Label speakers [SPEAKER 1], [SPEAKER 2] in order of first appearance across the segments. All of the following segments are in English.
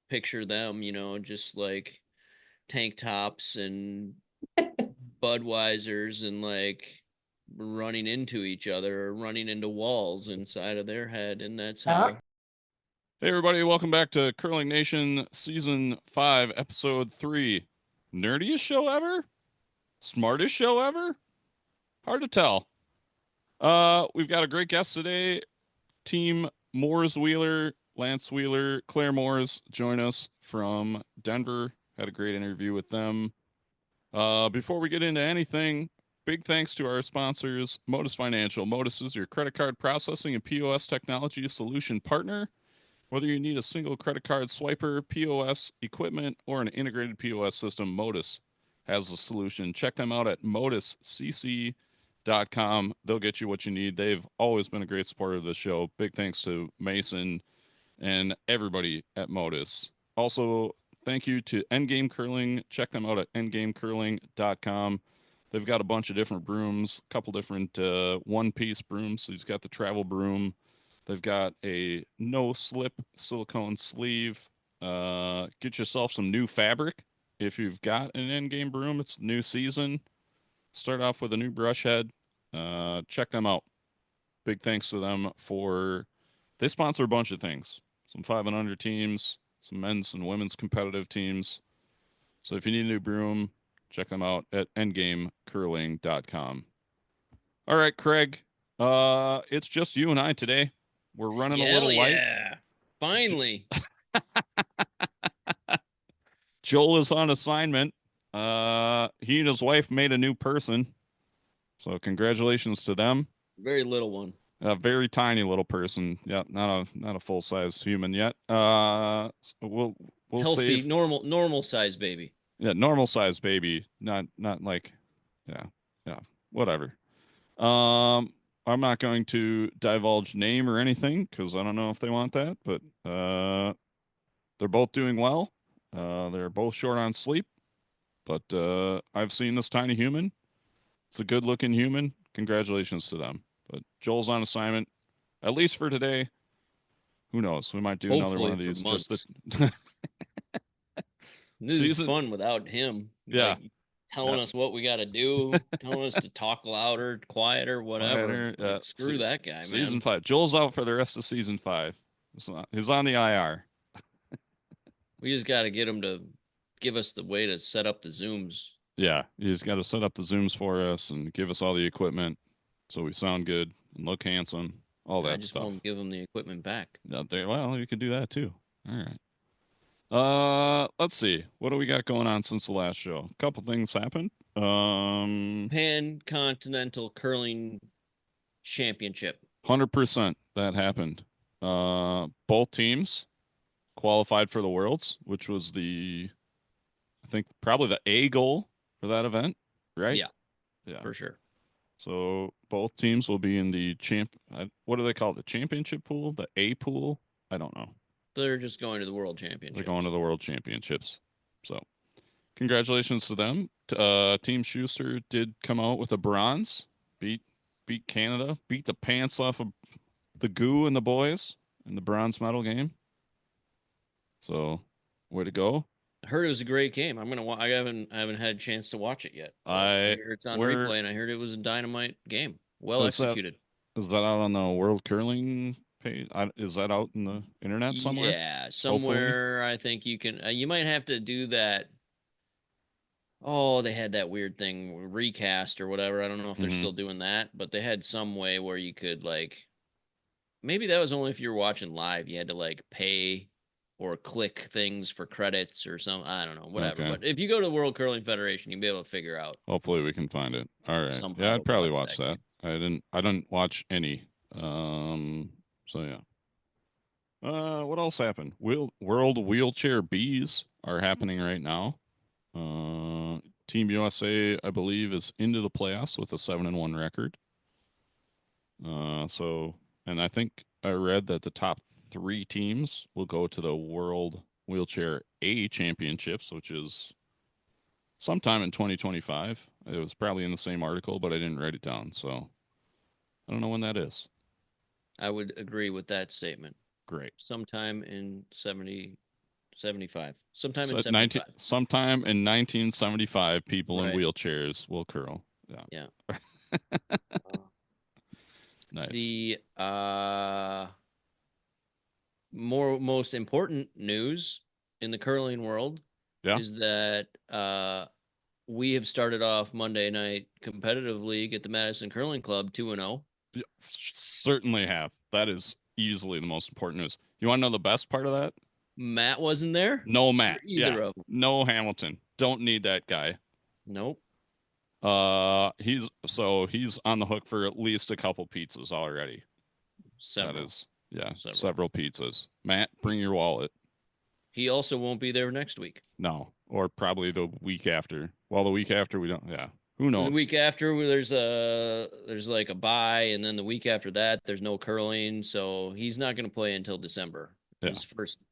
[SPEAKER 1] picture them, just like tank tops and Budweisers and like running into each other or running into walls inside of their head. And that's
[SPEAKER 2] Uh,
[SPEAKER 1] how.
[SPEAKER 3] Hey everybody, welcome back to Curling Nation Season 5, Episode 3. Nerdiest show ever? Smartest show ever? Hard to tell. We've got a great guest today. Team Moores Wheeler, Lance Wheeler, Claire Moores join us from Denver. Had a great interview with them. Before we get into anything, big thanks to our sponsors, Modus Financial. Modus is your credit card processing and POS technology solution partner. Whether you need a single credit card swiper, POS equipment, or an integrated POS system, Modus has the solution. Check them out at moduscc.com. They'll get you what you need. They've always been a great supporter of the show. Big thanks to Mason and everybody at Modus. Also, thank you to Endgame Curling. Check them out at endgamecurling.com. They've got a bunch of different brooms, a couple different one-piece brooms. So he's got the travel broom. They've got a no-slip silicone sleeve. Get yourself some new fabric. If you've got an Endgame broom, it's new season. Start off with a new brush head. Check them out. Big thanks to them for they sponsor a bunch of things. Some 5 and under teams, some men's and women's competitive teams. So if you need a new broom, check them out at endgamecurling.com. All right, Craig. It's just you and I today. We're running a
[SPEAKER 1] Hell
[SPEAKER 3] little light.
[SPEAKER 1] yeah. Finally.
[SPEAKER 3] Joel is on assignment. He and his wife made a new person. So congratulations to them.
[SPEAKER 1] Very little one.
[SPEAKER 3] A very tiny little person. Yeah, not a full size human yet. So we'll
[SPEAKER 1] Healthy,
[SPEAKER 3] save.
[SPEAKER 1] normal size baby.
[SPEAKER 3] Yeah, normal size baby. Not like yeah, yeah, whatever. I'm not going to divulge name or anything because I don't know if they want that, but they're both doing well. They're both short on sleep, but I've seen this tiny human. It's a good looking human. Congratulations to them. But Joel's on assignment, at least for today. Who knows? We might do another one
[SPEAKER 1] Hopefully
[SPEAKER 3] of
[SPEAKER 1] for
[SPEAKER 3] these. Just
[SPEAKER 1] months.
[SPEAKER 3] the
[SPEAKER 1] This is
[SPEAKER 3] season.
[SPEAKER 1] fun without him.
[SPEAKER 3] Yeah.
[SPEAKER 1] Like telling
[SPEAKER 3] Yeah.
[SPEAKER 1] us what we got to do, telling us to talk louder, quieter, whatever.
[SPEAKER 3] Quieter.
[SPEAKER 1] Like screw that guy,
[SPEAKER 3] Season
[SPEAKER 1] man.
[SPEAKER 3] 5. Joel's out for the rest of season 5. He's on the IR.
[SPEAKER 1] We just got to get him to give us the way to set up the zooms.
[SPEAKER 3] Yeah, he's got to set up the zooms for us and give us all the equipment so we sound good and look handsome, all
[SPEAKER 1] I
[SPEAKER 3] that
[SPEAKER 1] just
[SPEAKER 3] stuff.
[SPEAKER 1] won't give him the equipment back.
[SPEAKER 3] Well, you could do that too. All right. Let's see. What do we got going on since the last show? A couple things happened.
[SPEAKER 1] Pan Continental Curling Championship.
[SPEAKER 3] 100% that happened. Both teams qualified for the Worlds, which was I think probably the A goal for that event, right?
[SPEAKER 1] Yeah,
[SPEAKER 3] Yeah.
[SPEAKER 1] for sure.
[SPEAKER 3] So both teams will be in the what do they call it? The championship pool? The A pool? I don't know.
[SPEAKER 1] They're just going to the World
[SPEAKER 3] They're going to
[SPEAKER 1] Championships.
[SPEAKER 3] the World Championships. So congratulations to them. Team Schuster did come out with a bronze, beat beat Canada, beat the pants off of the goo and the boys in the bronze medal game. So way to go.
[SPEAKER 1] I heard it was a great game. I haven't had a chance to watch it yet, but I
[SPEAKER 3] I
[SPEAKER 1] hear it's on
[SPEAKER 3] where
[SPEAKER 1] replay, and I heard it was a dynamite game. Well
[SPEAKER 3] is that
[SPEAKER 1] executed.
[SPEAKER 3] is that out on the World Curling page? Is that out in the internet somewhere?
[SPEAKER 1] Yeah,
[SPEAKER 3] Hopefully.
[SPEAKER 1] somewhere I think you can. You might have to do that. Oh, they had that weird thing, recast or whatever. I don't know if they're
[SPEAKER 3] Hmm.
[SPEAKER 1] still doing that, but they had some way where you could like maybe that was only if you were watching live. You had to like pay or click things for credits or some. I don't know, whatever.
[SPEAKER 3] Okay.
[SPEAKER 1] But if you go to the World Curling Federation, you'll be able to figure out
[SPEAKER 3] Hopefully we can find it. All right. Yeah,
[SPEAKER 1] somehow
[SPEAKER 3] I'd
[SPEAKER 1] to
[SPEAKER 3] probably
[SPEAKER 1] watch
[SPEAKER 3] watch
[SPEAKER 1] that
[SPEAKER 3] that.
[SPEAKER 1] game.
[SPEAKER 3] I didn't watch any. So yeah. What else happened? World Wheelchair Bees are happening right now. Uh, Team USA, I believe, is into the playoffs with a 7-1 record. So, and I think I read that the top 3 teams will go to the World Wheelchair A Championships, which is sometime in 2025. It was probably in the same article, but I didn't write it down, so I don't know when that is.
[SPEAKER 1] I would agree with that statement.
[SPEAKER 3] Great.
[SPEAKER 1] Sometime in 75. Sometime in
[SPEAKER 3] So 19,
[SPEAKER 1] 75.
[SPEAKER 3] sometime in 1975, people in
[SPEAKER 1] Right.
[SPEAKER 3] wheelchairs will curl. Yeah.
[SPEAKER 1] Yeah. Uh,
[SPEAKER 3] Nice.
[SPEAKER 1] the most important news in the curling world
[SPEAKER 3] Yeah.
[SPEAKER 1] is that we have started off Monday night competitive league at the Madison Curling Club 2-0.
[SPEAKER 3] Yeah, certainly have. That is easily the most important news. You want to know the best part of that?
[SPEAKER 1] Matt wasn't there,
[SPEAKER 3] No
[SPEAKER 1] or
[SPEAKER 3] Matt. Yeah.
[SPEAKER 1] either of them.
[SPEAKER 3] No Hamilton. Don't need that guy.
[SPEAKER 1] Nope.
[SPEAKER 3] He's on the hook for at least a couple pizzas already. That
[SPEAKER 1] Several.
[SPEAKER 3] is, yeah,
[SPEAKER 1] Several.
[SPEAKER 3] several pizzas. Matt,
[SPEAKER 1] He,
[SPEAKER 3] bring your wallet.
[SPEAKER 1] he also won't be there next week.
[SPEAKER 3] No, or probably the week after. Well, the week after we don't. Yeah, who
[SPEAKER 1] The
[SPEAKER 3] knows?
[SPEAKER 1] week after there's like a bye, and then the week after that there's no curling, so he's not going to play until December.
[SPEAKER 3] Yeah,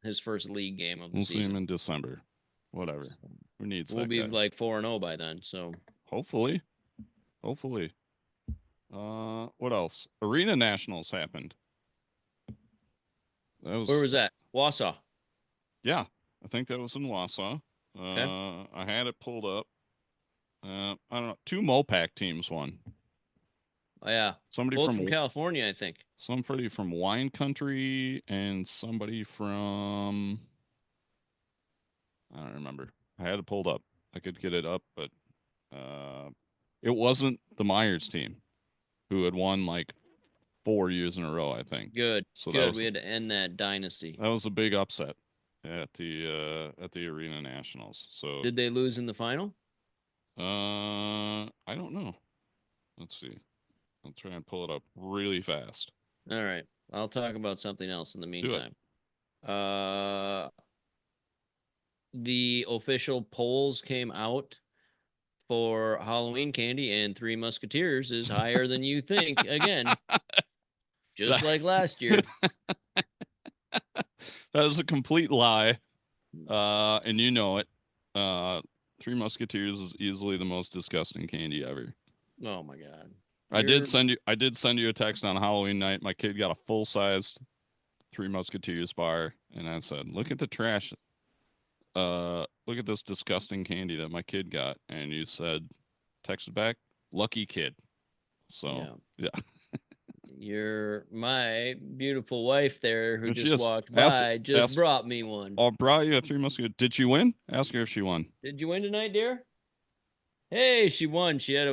[SPEAKER 1] His first league game of the
[SPEAKER 3] we'll see him
[SPEAKER 1] season.
[SPEAKER 3] in December. Whatever. Who needs
[SPEAKER 1] We'll
[SPEAKER 3] that
[SPEAKER 1] be
[SPEAKER 3] guy?
[SPEAKER 1] like 4-0 by then. So
[SPEAKER 3] Hopefully, hopefully. What else? Arena Nationals happened. That
[SPEAKER 1] where
[SPEAKER 3] was,
[SPEAKER 1] was that? Wausau.
[SPEAKER 3] yeah, I think that was in Wausau.
[SPEAKER 1] Okay.
[SPEAKER 3] I had it pulled up. I don't know. Two Mopac teams won.
[SPEAKER 1] Oh yeah.
[SPEAKER 3] Somebody
[SPEAKER 1] Both from
[SPEAKER 3] from
[SPEAKER 1] California, I think.
[SPEAKER 3] somebody from wine country and somebody from I don't remember. I had it pulled up. I could get it up, but uh, it wasn't the Myers team who had won like 4 years in a row, I think.
[SPEAKER 1] Good.
[SPEAKER 3] So that
[SPEAKER 1] Good.
[SPEAKER 3] was
[SPEAKER 1] We had to end that dynasty.
[SPEAKER 3] a big upset at the Arena Nationals. So
[SPEAKER 1] Did they lose in the final?
[SPEAKER 3] I don't know. Let's see. I'll try and pull it up really fast.
[SPEAKER 1] All right. I'll talk about something else in the
[SPEAKER 3] Do it.
[SPEAKER 1] meantime. Uh the official polls came out for Halloween candy, and Three Musketeers is higher than you think. Again, just
[SPEAKER 3] That
[SPEAKER 1] like last year.
[SPEAKER 3] that is a complete lie. And you know it. Uh, Three Musketeers is easily the most disgusting candy ever.
[SPEAKER 1] Oh my god.
[SPEAKER 3] I
[SPEAKER 1] You're
[SPEAKER 3] did send you a text on Halloween night. My kid got a full-sized Three Musketeers bar, and I said, "Look at the trash. Look at this disgusting candy that my kid got." And you said, texted back, "Lucky kid." So,
[SPEAKER 1] yeah.
[SPEAKER 3] yeah.
[SPEAKER 1] You're my beautiful wife there who
[SPEAKER 3] And she
[SPEAKER 1] just
[SPEAKER 3] just
[SPEAKER 1] walked by just
[SPEAKER 3] asked,
[SPEAKER 1] brought me one.
[SPEAKER 3] "Oh, brought you a Three Musketeers. Did she win?" Ask her if she won.
[SPEAKER 1] Did you win tonight, dear? Hey, she won. She had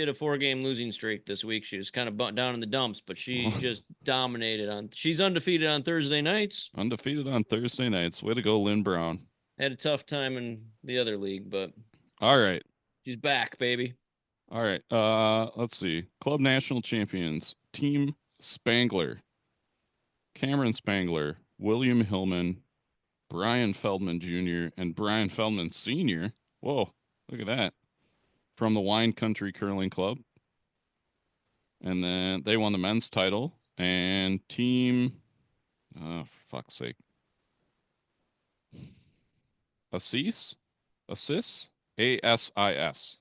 [SPEAKER 1] a 4 game losing streak this week. She was kind of down in the dumps, but she just dominated on. She's undefeated on Thursday nights.
[SPEAKER 3] Undefeated on Thursday nights. Way to go, Lynn Brown.
[SPEAKER 1] Had a tough time in the other league, but
[SPEAKER 3] All right.
[SPEAKER 1] she's back, baby.
[SPEAKER 3] All right. Let's see. Club National Champions. Team Spangler. Cameron Spangler, William Hillman, Brian Feldman Jr., and Brian Feldman Sr. Whoa, look at that. From the Wine Country Curling Club. And then they won the men's title. And team, oh, for fuck's sake. Assis? Assis? ASIS.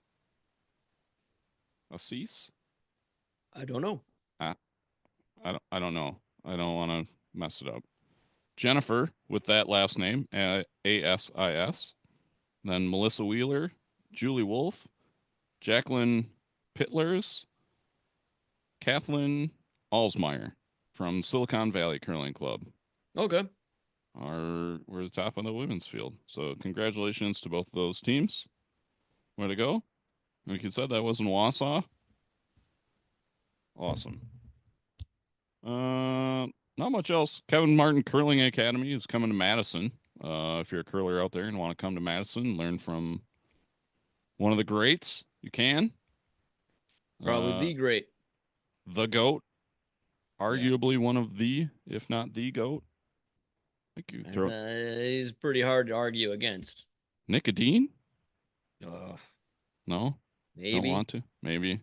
[SPEAKER 3] Assis?
[SPEAKER 1] I don't know.
[SPEAKER 3] I, I don't know. I don't want to mess it up. Jennifer with that last name, ASIS. Then Melissa Wheeler, Julie Wolf, Jacqueline Pittlers, Kathleen Alsmeyer from Silicon Valley Curling Club
[SPEAKER 1] Okay.
[SPEAKER 3] were the top of the women's field. So congratulations to both of those teams. Way to go. Like you said, that was in Wausau. Awesome. Not much else. Kevin Martin Curling Academy is coming to Madison. If you're a curler out there and want to come to Madison, learn from one of the greats, you can.
[SPEAKER 1] Probably
[SPEAKER 3] Uh,
[SPEAKER 1] the great.
[SPEAKER 3] the GOAT,
[SPEAKER 1] Yeah.
[SPEAKER 3] arguably one of the, if not the GOAT. I think you
[SPEAKER 1] And
[SPEAKER 3] throw
[SPEAKER 1] he's pretty hard to argue against.
[SPEAKER 3] Nicodine?
[SPEAKER 1] Uh,
[SPEAKER 3] No, don't
[SPEAKER 1] maybe.
[SPEAKER 3] want to. Maybe.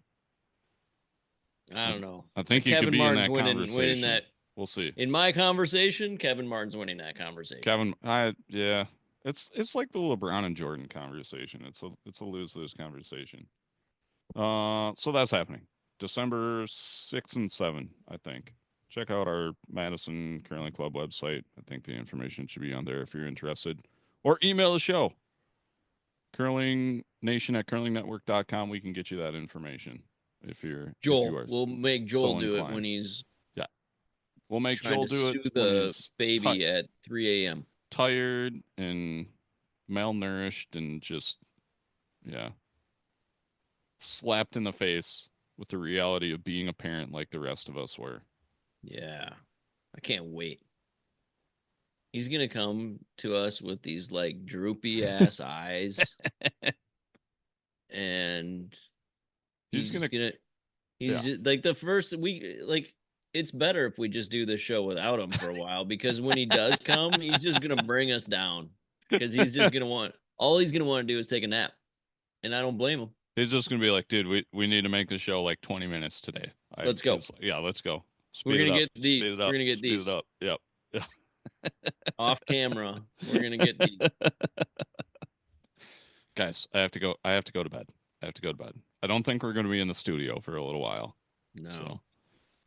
[SPEAKER 1] I don't know.
[SPEAKER 3] I think he could
[SPEAKER 1] Kevin
[SPEAKER 3] be in
[SPEAKER 1] Martin's
[SPEAKER 3] that
[SPEAKER 1] winning
[SPEAKER 3] conversation.
[SPEAKER 1] that.
[SPEAKER 3] We'll see.
[SPEAKER 1] In my conversation, Kevin Martin's winning that conversation.
[SPEAKER 3] Yeah. It's like the LeBron and Jordan conversation. It's a lose-lose conversation. So that's happening. December 6th and 7th, I think. check out our Madison Curling Club website. I think the information should be on there if you're interested. Or email the show, curlingnation@curlingnetwork.com. We can get you that information if you
[SPEAKER 1] Joel.
[SPEAKER 3] are
[SPEAKER 1] We'll make Joel
[SPEAKER 3] so
[SPEAKER 1] do it when
[SPEAKER 3] inclined.
[SPEAKER 1] he's
[SPEAKER 3] Yeah. We'll make
[SPEAKER 1] trying
[SPEAKER 3] Joel
[SPEAKER 1] to
[SPEAKER 3] do it
[SPEAKER 1] soothe
[SPEAKER 3] when
[SPEAKER 1] a
[SPEAKER 3] he's
[SPEAKER 1] baby at 3 a.m.
[SPEAKER 3] tired and malnourished and just, yeah, slapped in the face with the reality of being a parent like the rest of us were.
[SPEAKER 1] Yeah. I can't wait. He's gonna come to us with these like droopy ass eyes, and
[SPEAKER 3] He's
[SPEAKER 1] he's
[SPEAKER 3] gonna,
[SPEAKER 1] just gonna
[SPEAKER 3] yeah.
[SPEAKER 1] he's just, like the first we like it's better if we just do the show without him for a while because when he does come, he's just gonna bring us down because he's just gonna want all he's gonna want to do is take a nap, and I don't blame him.
[SPEAKER 3] He's just gonna be like, dude, we need to make the show like 20 minutes today.
[SPEAKER 1] Let's go.
[SPEAKER 3] Yeah, let's go.
[SPEAKER 1] We're
[SPEAKER 3] Speed it
[SPEAKER 1] gonna
[SPEAKER 3] up.
[SPEAKER 1] get
[SPEAKER 3] Speed
[SPEAKER 1] these.
[SPEAKER 3] it
[SPEAKER 1] We're
[SPEAKER 3] up.
[SPEAKER 1] gonna get
[SPEAKER 3] Speed it
[SPEAKER 1] these
[SPEAKER 3] up. Yep.
[SPEAKER 1] off camera. We're gonna get these.
[SPEAKER 3] Guys, I have to go to bed. I have to go to bed. I don't think we're going to be in the studio for a little while. So,
[SPEAKER 1] No.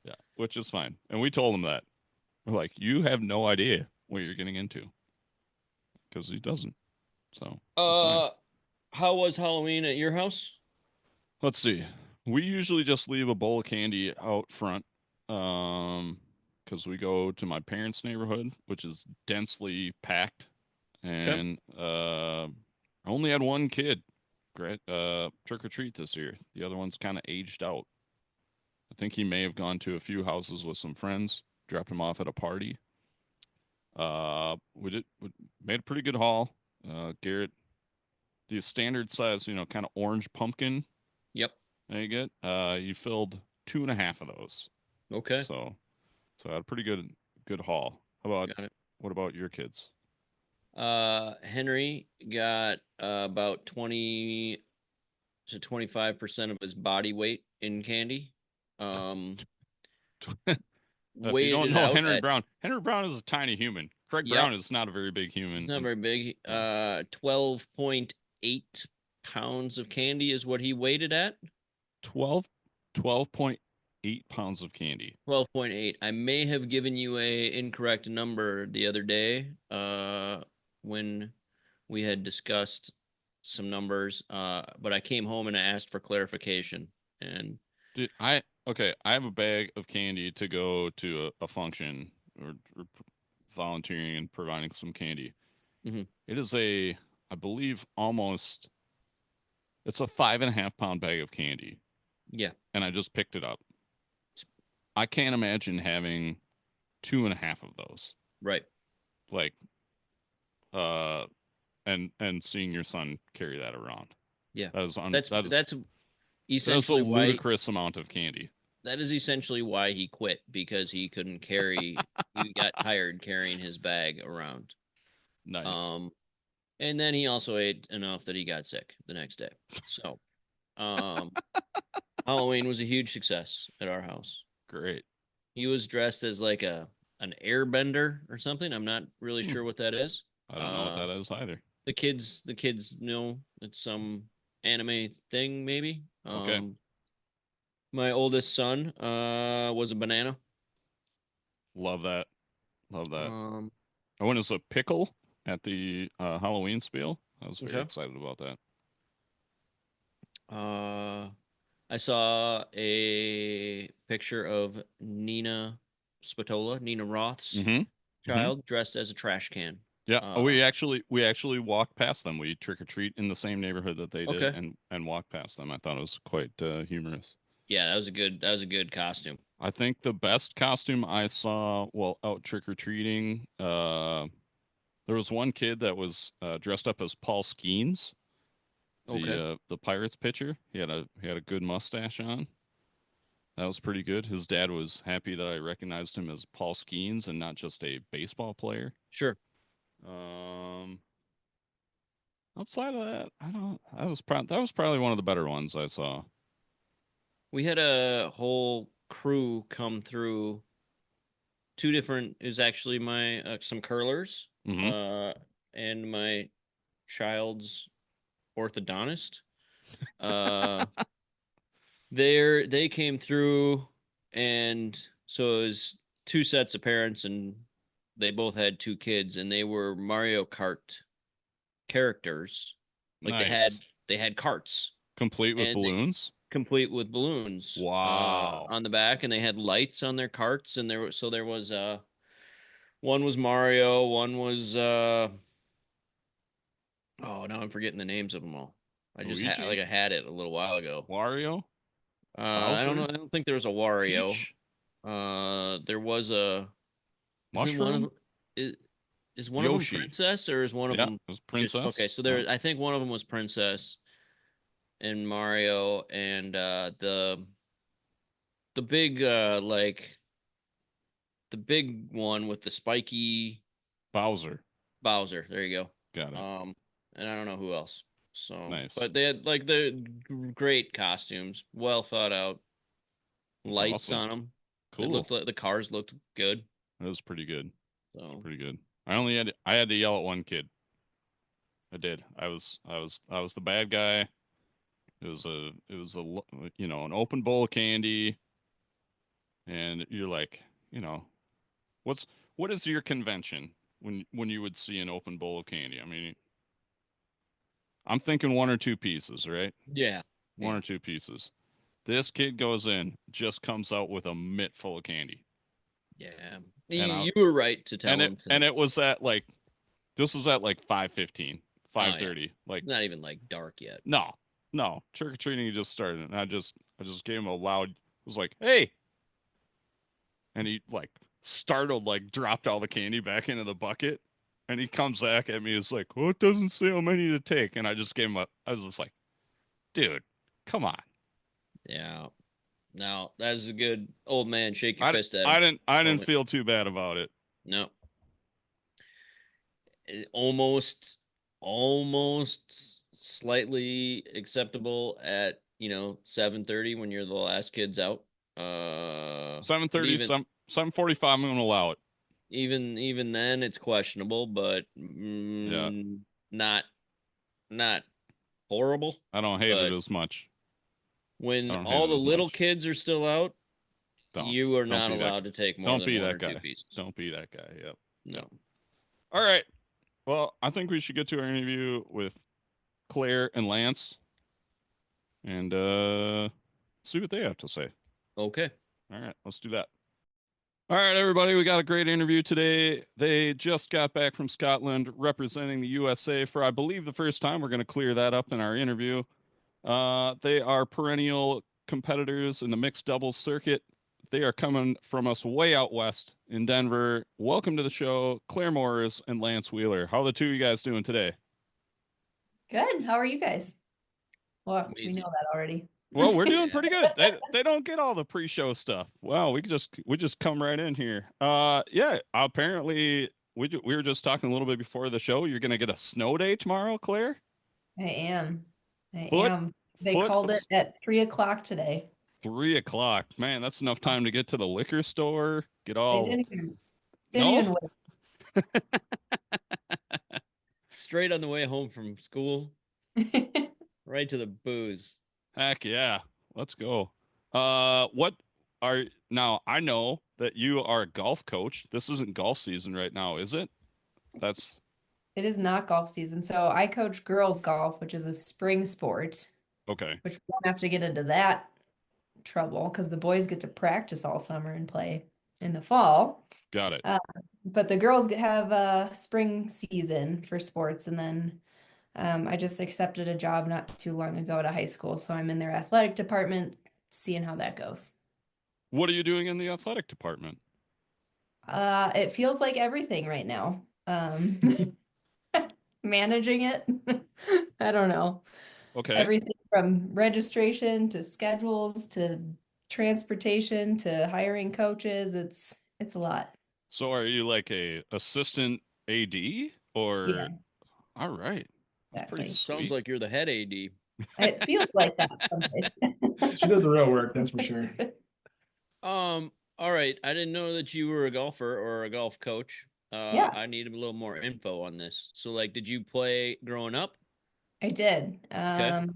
[SPEAKER 3] yeah, which is fine. And we told him that. We're like, you have no idea what you're getting into because he doesn't. So, it's fine.
[SPEAKER 1] Uh, how was Halloween at your house?
[SPEAKER 3] Let's see. We usually just leave a bowl of candy out front. Um, because we go to my parents' neighborhood, which is densely packed,
[SPEAKER 1] Okay.
[SPEAKER 3] and I only had one kid trick or treat this year. The other one's kind of aged out. I think he may have gone to a few houses with some friends, dropped him off at a party. We made a pretty good haul. Garrett, the standard size, kind of orange pumpkin
[SPEAKER 1] Yep.
[SPEAKER 3] that you get. You filled two and a half of those.
[SPEAKER 1] Okay.
[SPEAKER 3] So, I had a pretty good haul.
[SPEAKER 1] Got it.
[SPEAKER 3] What about your kids?
[SPEAKER 1] Henry got about 20 to 25% of his body weight in candy. Um,
[SPEAKER 3] If you
[SPEAKER 1] Weighed
[SPEAKER 3] don't
[SPEAKER 1] it
[SPEAKER 3] know
[SPEAKER 1] out
[SPEAKER 3] Henry
[SPEAKER 1] at
[SPEAKER 3] Brown, Henry Brown is a tiny human. Craig
[SPEAKER 1] yep,
[SPEAKER 3] Brown is not a very big
[SPEAKER 1] it's
[SPEAKER 3] human,
[SPEAKER 1] not
[SPEAKER 3] and
[SPEAKER 1] very big.
[SPEAKER 3] yeah,
[SPEAKER 1] 12.8 pounds of candy is what he weighed it at.
[SPEAKER 3] 12, 12.8 pounds of candy.
[SPEAKER 1] 12.8. I may have given you a incorrect number the other day, when we had discussed some numbers, but I came home and I asked for clarification. And
[SPEAKER 3] Dude, okay, I have a bag of candy to go to a function or volunteering and providing some candy.
[SPEAKER 1] mhm,
[SPEAKER 3] It is I believe, it's a 5.5 pound bag of candy,
[SPEAKER 1] yeah,
[SPEAKER 3] and I just picked it up. I can't imagine having two and a half of those.
[SPEAKER 1] right.
[SPEAKER 3] Like, uh, and seeing your son carry that around.
[SPEAKER 1] Yeah.
[SPEAKER 3] That is un
[SPEAKER 1] That's that's
[SPEAKER 3] that is a
[SPEAKER 1] essentially why
[SPEAKER 3] ludicrous amount of candy.
[SPEAKER 1] that is essentially why he quit because he got tired carrying his bag around.
[SPEAKER 3] Nice.
[SPEAKER 1] Um and then he also ate enough that he got sick the next day. So, um Halloween was a huge success at our house.
[SPEAKER 3] Great.
[SPEAKER 1] He was dressed as like a an airbender or something. I'm not really
[SPEAKER 3] Hmm.
[SPEAKER 1] sure what that is.
[SPEAKER 3] I don't know what
[SPEAKER 1] Uh
[SPEAKER 3] that is either.
[SPEAKER 1] the kids know it's some anime thing maybe.
[SPEAKER 3] Okay.
[SPEAKER 1] My oldest son was a banana.
[SPEAKER 3] Love that. Love that.
[SPEAKER 1] Um
[SPEAKER 3] I went as a pickle at the Halloween spiel. I was very
[SPEAKER 1] okay.
[SPEAKER 3] excited about that.
[SPEAKER 1] Uh I saw a picture of Nina Roth's
[SPEAKER 3] Mm-hmm. Mm-hmm.
[SPEAKER 1] child dressed as a trash can.
[SPEAKER 3] Yeah.
[SPEAKER 1] Uh
[SPEAKER 3] We actually walked past them. We trick or treat in the same neighborhood that they did,
[SPEAKER 1] okay.
[SPEAKER 3] and walked past them. I thought it was quite humorous.
[SPEAKER 1] Yeah, that was a good costume.
[SPEAKER 3] I think the best costume I saw while out trick or treating, there was one kid that was dressed up as Paul Skeens,
[SPEAKER 1] Okay.
[SPEAKER 3] the Pirates pitcher. He had a good mustache on. That was pretty good. His dad was happy that I recognized him as Paul Skeens and not just a baseball player.
[SPEAKER 1] Sure.
[SPEAKER 3] Um, Outside of that, I don't. That was probably one of the better ones I saw.
[SPEAKER 1] We had a whole crew come through. Two different is actually my some curlers,
[SPEAKER 3] Hmm.
[SPEAKER 1] uh, and my child's orthodontist. Uh, they came through, and so it was. two sets of parents, and they both had two kids, and they were Mario Kart characters. Like
[SPEAKER 3] Nice.
[SPEAKER 1] they had carts,
[SPEAKER 3] Complete with
[SPEAKER 1] and they
[SPEAKER 3] balloons.
[SPEAKER 1] complete with balloons
[SPEAKER 3] Wow.
[SPEAKER 1] on the back, and they had lights on their carts, and there was one was Mario, one was oh, now I'm forgetting the names of them all. I just had
[SPEAKER 3] Luigi,
[SPEAKER 1] I had it a little while ago.
[SPEAKER 3] Wario,
[SPEAKER 1] I don't know.
[SPEAKER 3] Bowser,
[SPEAKER 1] I don't think there was a Wario.
[SPEAKER 3] Peach,
[SPEAKER 1] There was a. Isn't one of
[SPEAKER 3] Mushroom,
[SPEAKER 1] them? Is, is one of them
[SPEAKER 3] Yoshi.
[SPEAKER 1] Princess or is one of
[SPEAKER 3] Yeah, it
[SPEAKER 1] them
[SPEAKER 3] was
[SPEAKER 1] just
[SPEAKER 3] Princess.
[SPEAKER 1] okay? So
[SPEAKER 3] Yeah.
[SPEAKER 1] there, I think one of them was Princess and Mario and the big like the big one with the spiky
[SPEAKER 3] Bowser.
[SPEAKER 1] Bowser. There you
[SPEAKER 3] Got
[SPEAKER 1] go.
[SPEAKER 3] it.
[SPEAKER 1] And I don't know who else. So,
[SPEAKER 3] Nice.
[SPEAKER 1] but they had like the great costumes, well thought out,
[SPEAKER 3] That's
[SPEAKER 1] lights
[SPEAKER 3] awesome.
[SPEAKER 1] on them. It
[SPEAKER 3] Cool.
[SPEAKER 1] looked like the cars looked good.
[SPEAKER 3] That was pretty good. It's
[SPEAKER 1] So
[SPEAKER 3] pretty good. I had to yell at one kid. I did. I was the bad guy. It was a an open bowl of candy, and you're like, you know, what's what is your convention when you would see an open bowl of candy? I mean, I'm thinking one or two pieces, right?
[SPEAKER 1] yeah,
[SPEAKER 3] One
[SPEAKER 1] yeah,
[SPEAKER 3] or two pieces. This kid goes in, just comes out with a mitt full of candy.
[SPEAKER 1] yeah.
[SPEAKER 3] And
[SPEAKER 1] You were right to tell him to.
[SPEAKER 3] it was at like this was at like 5:15,
[SPEAKER 1] Oh yeah,
[SPEAKER 3] 5:30. Like,
[SPEAKER 1] it's not even like dark yet.
[SPEAKER 3] no. No. Trick or treating just started. And I just gave him a loud was like, "Hey." And he like startled, like dropped all the candy back into the bucket. And he comes back at me, is like, "Well, it doesn't say how many to take." And I just gave him I was just like, "Dude, come on."
[SPEAKER 1] Yeah. No, that's a good old man. Shake your fist at him.
[SPEAKER 3] I didn't
[SPEAKER 1] Moment.
[SPEAKER 3] feel too bad about it.
[SPEAKER 1] No, almost, almost slightly acceptable at 7:30 when you're the last kids out. But
[SPEAKER 3] 7:30, 7:45, I'm gonna allow it.
[SPEAKER 1] even then, it's questionable, but
[SPEAKER 3] Yeah.
[SPEAKER 1] not not horrible.
[SPEAKER 3] I don't hate it
[SPEAKER 1] But
[SPEAKER 3] as much. I
[SPEAKER 1] when
[SPEAKER 3] don't hate
[SPEAKER 1] all
[SPEAKER 3] it
[SPEAKER 1] the
[SPEAKER 3] as
[SPEAKER 1] little
[SPEAKER 3] much.
[SPEAKER 1] kids are still out,
[SPEAKER 3] Don't.
[SPEAKER 1] you are
[SPEAKER 3] Don't
[SPEAKER 1] not
[SPEAKER 3] be that
[SPEAKER 1] allowed to take more
[SPEAKER 3] don't
[SPEAKER 1] than
[SPEAKER 3] be
[SPEAKER 1] one
[SPEAKER 3] that
[SPEAKER 1] or two
[SPEAKER 3] guy.
[SPEAKER 1] pieces.
[SPEAKER 3] Don't be that guy. Yep. Yep.
[SPEAKER 1] No.
[SPEAKER 3] All right. Well, I think we should get to our interview with Claire and Lance and see what they have to say.
[SPEAKER 1] Okay.
[SPEAKER 3] All right, let's do that. All right, everybody, we got a great interview today. They just got back from Scotland representing the USA for, I believe, the first time. We're going to clear that up in our interview. They are perennial competitors in the mixed doubles circuit. They are coming from us way out west in Denver. Welcome to the show, Claire Morris and Lance Wheeler. How are the two of you guys doing today?
[SPEAKER 2] Good. How are you guys? Well, we know
[SPEAKER 1] Amazing.
[SPEAKER 2] that already.
[SPEAKER 3] Well, we're doing
[SPEAKER 1] Yeah.
[SPEAKER 3] pretty good. They don't get all the pre-show stuff. Wow, we just come right in here. Yeah, apparently we were just talking a little bit before the show. You're gonna get a snow day tomorrow, Claire.
[SPEAKER 2] I am. I
[SPEAKER 3] Foot
[SPEAKER 2] am. They
[SPEAKER 3] foot
[SPEAKER 2] called
[SPEAKER 3] of
[SPEAKER 2] it at 3 o'clock today.
[SPEAKER 3] 3 o'clock. Man, that's enough time to get to the liquor store. Get
[SPEAKER 2] They
[SPEAKER 3] all
[SPEAKER 2] didn't
[SPEAKER 3] no.
[SPEAKER 2] even
[SPEAKER 1] Straight on the way home from school,
[SPEAKER 2] wait.
[SPEAKER 1] right to the booze.
[SPEAKER 3] Heck yeah, let's go. What are now? I know that you are a golf coach. This isn't golf season right now, is it? That's
[SPEAKER 2] It is not golf season. So I coach girls golf, which is a spring sport,
[SPEAKER 3] okay.
[SPEAKER 2] which we don't have to get into that trouble because the boys get to practice all summer and play in the fall.
[SPEAKER 3] Got it.
[SPEAKER 2] Uh, but the girls have a spring season for sports, and then I just accepted a job not too long ago at a high school, so I'm in their athletic department, seeing how that goes.
[SPEAKER 3] What are you doing in the athletic department?
[SPEAKER 2] It feels like everything right now. Managing it, I don't know.
[SPEAKER 3] Okay.
[SPEAKER 2] Everything from registration to schedules to transportation to hiring coaches. It's a lot.
[SPEAKER 3] So are you like a assistant AD
[SPEAKER 2] Yeah,
[SPEAKER 3] or all right. That's pretty
[SPEAKER 2] exactly.
[SPEAKER 1] Sounds
[SPEAKER 3] sweet.
[SPEAKER 1] like you're the head AD.
[SPEAKER 2] It feels like that some days.
[SPEAKER 4] She does the real work, that's for sure.
[SPEAKER 1] All right. I didn't know that you were a golfer or a golf coach.
[SPEAKER 2] Yeah,
[SPEAKER 1] I need a little more info on this. So, like, did you play growing up?
[SPEAKER 2] I did.
[SPEAKER 1] Okay.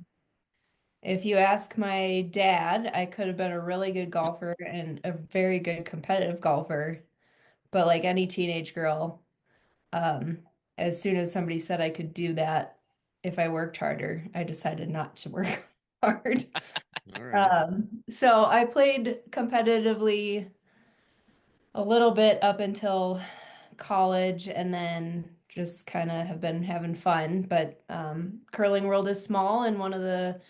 [SPEAKER 2] If you ask my dad, I could have been a really good golfer and a very good competitive golfer. But like any teenage girl, um, as soon as somebody said I could do that if I worked harder, I decided not to work hard.
[SPEAKER 1] All right.
[SPEAKER 2] So I played competitively a little bit up until college and then just kind of have been having fun. But curling world is small, and one of the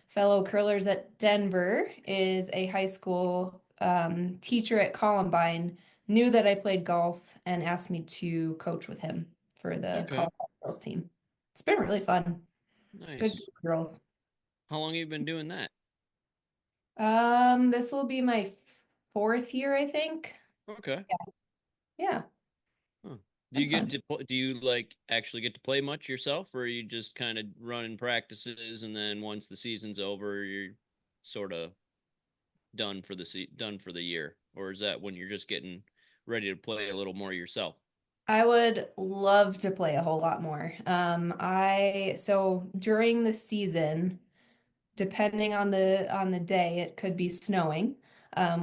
[SPEAKER 2] fellow curlers at Denver is a high school teacher at Columbine, knew that I played golf and asked me to coach with him for the
[SPEAKER 1] Okay.
[SPEAKER 2] Columbine girls team. It's been really fun. Good
[SPEAKER 1] Nice.
[SPEAKER 2] girls.
[SPEAKER 1] How long have you been doing that?
[SPEAKER 2] This will be my fourth year, I think.
[SPEAKER 1] Okay.
[SPEAKER 2] Yeah,
[SPEAKER 1] Huh. Do
[SPEAKER 2] been
[SPEAKER 1] you get
[SPEAKER 2] fun.
[SPEAKER 1] to do you like actually get to play much yourself, or are you just kind of running practices and then once the season's over, you're sort of done for the year, or is that when you're just getting ready to play a little more yourself?
[SPEAKER 2] I would love to play a whole lot more. So during the season, depending on the day, it could be snowing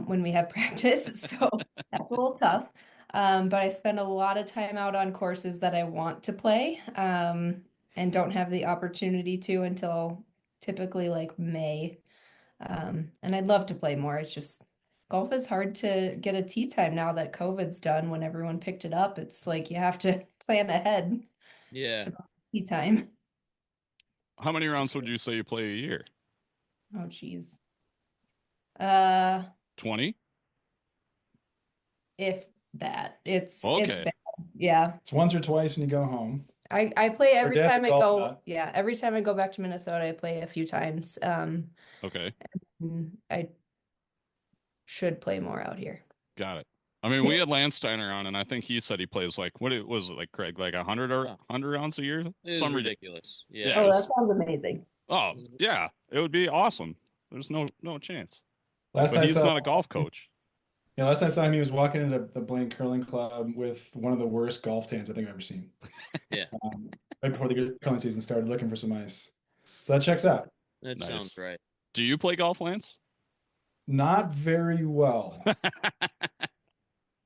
[SPEAKER 2] when we have practice. So that's a little tough. But I spend a lot of time out on courses that I want to play and don't have the opportunity to until typically like May. And I'd love to play more. It's just golf is hard to get a tee time now that COVID's done. When everyone picked it up, it's like you have to plan ahead
[SPEAKER 1] Yeah.
[SPEAKER 2] to book tee time.
[SPEAKER 3] How many rounds would you say you play a year?
[SPEAKER 2] Oh, geez. Uh,
[SPEAKER 3] 20?
[SPEAKER 2] if that, it's
[SPEAKER 3] Okay.
[SPEAKER 2] bad. Yeah.
[SPEAKER 4] It's once or twice when you go home.
[SPEAKER 2] I play
[SPEAKER 4] Our
[SPEAKER 2] every
[SPEAKER 4] dad's a
[SPEAKER 2] time I
[SPEAKER 4] golf
[SPEAKER 2] go.
[SPEAKER 4] nut.
[SPEAKER 2] Yeah, every time I go back to Minnesota, I play a few times.
[SPEAKER 3] Okay.
[SPEAKER 2] I should play more out here.
[SPEAKER 3] Got it. I mean, we had Landsteiner on, and I think he said he plays like what it was it like Craig, like 100 or
[SPEAKER 1] Oh,
[SPEAKER 3] 100 rounds a year.
[SPEAKER 1] it is
[SPEAKER 3] Some
[SPEAKER 1] ridiculous.
[SPEAKER 3] yeah,
[SPEAKER 1] Yeah.
[SPEAKER 2] Oh, that sounds amazing.
[SPEAKER 3] oh yeah, it would be awesome. There's no chance.
[SPEAKER 4] Last
[SPEAKER 3] But
[SPEAKER 4] I
[SPEAKER 3] he's
[SPEAKER 4] saw,
[SPEAKER 3] not a golf coach.
[SPEAKER 4] yeah, last I saw him, he was walking into the Blaine Curling Club with one of the worst golf tans I think I've ever seen.
[SPEAKER 1] Yeah.
[SPEAKER 4] Right before the curling season started, looking for some ice. So that checks out.
[SPEAKER 1] That sounds
[SPEAKER 3] Nice.
[SPEAKER 1] right.
[SPEAKER 3] Do you play golf, Lance?
[SPEAKER 4] Not very well.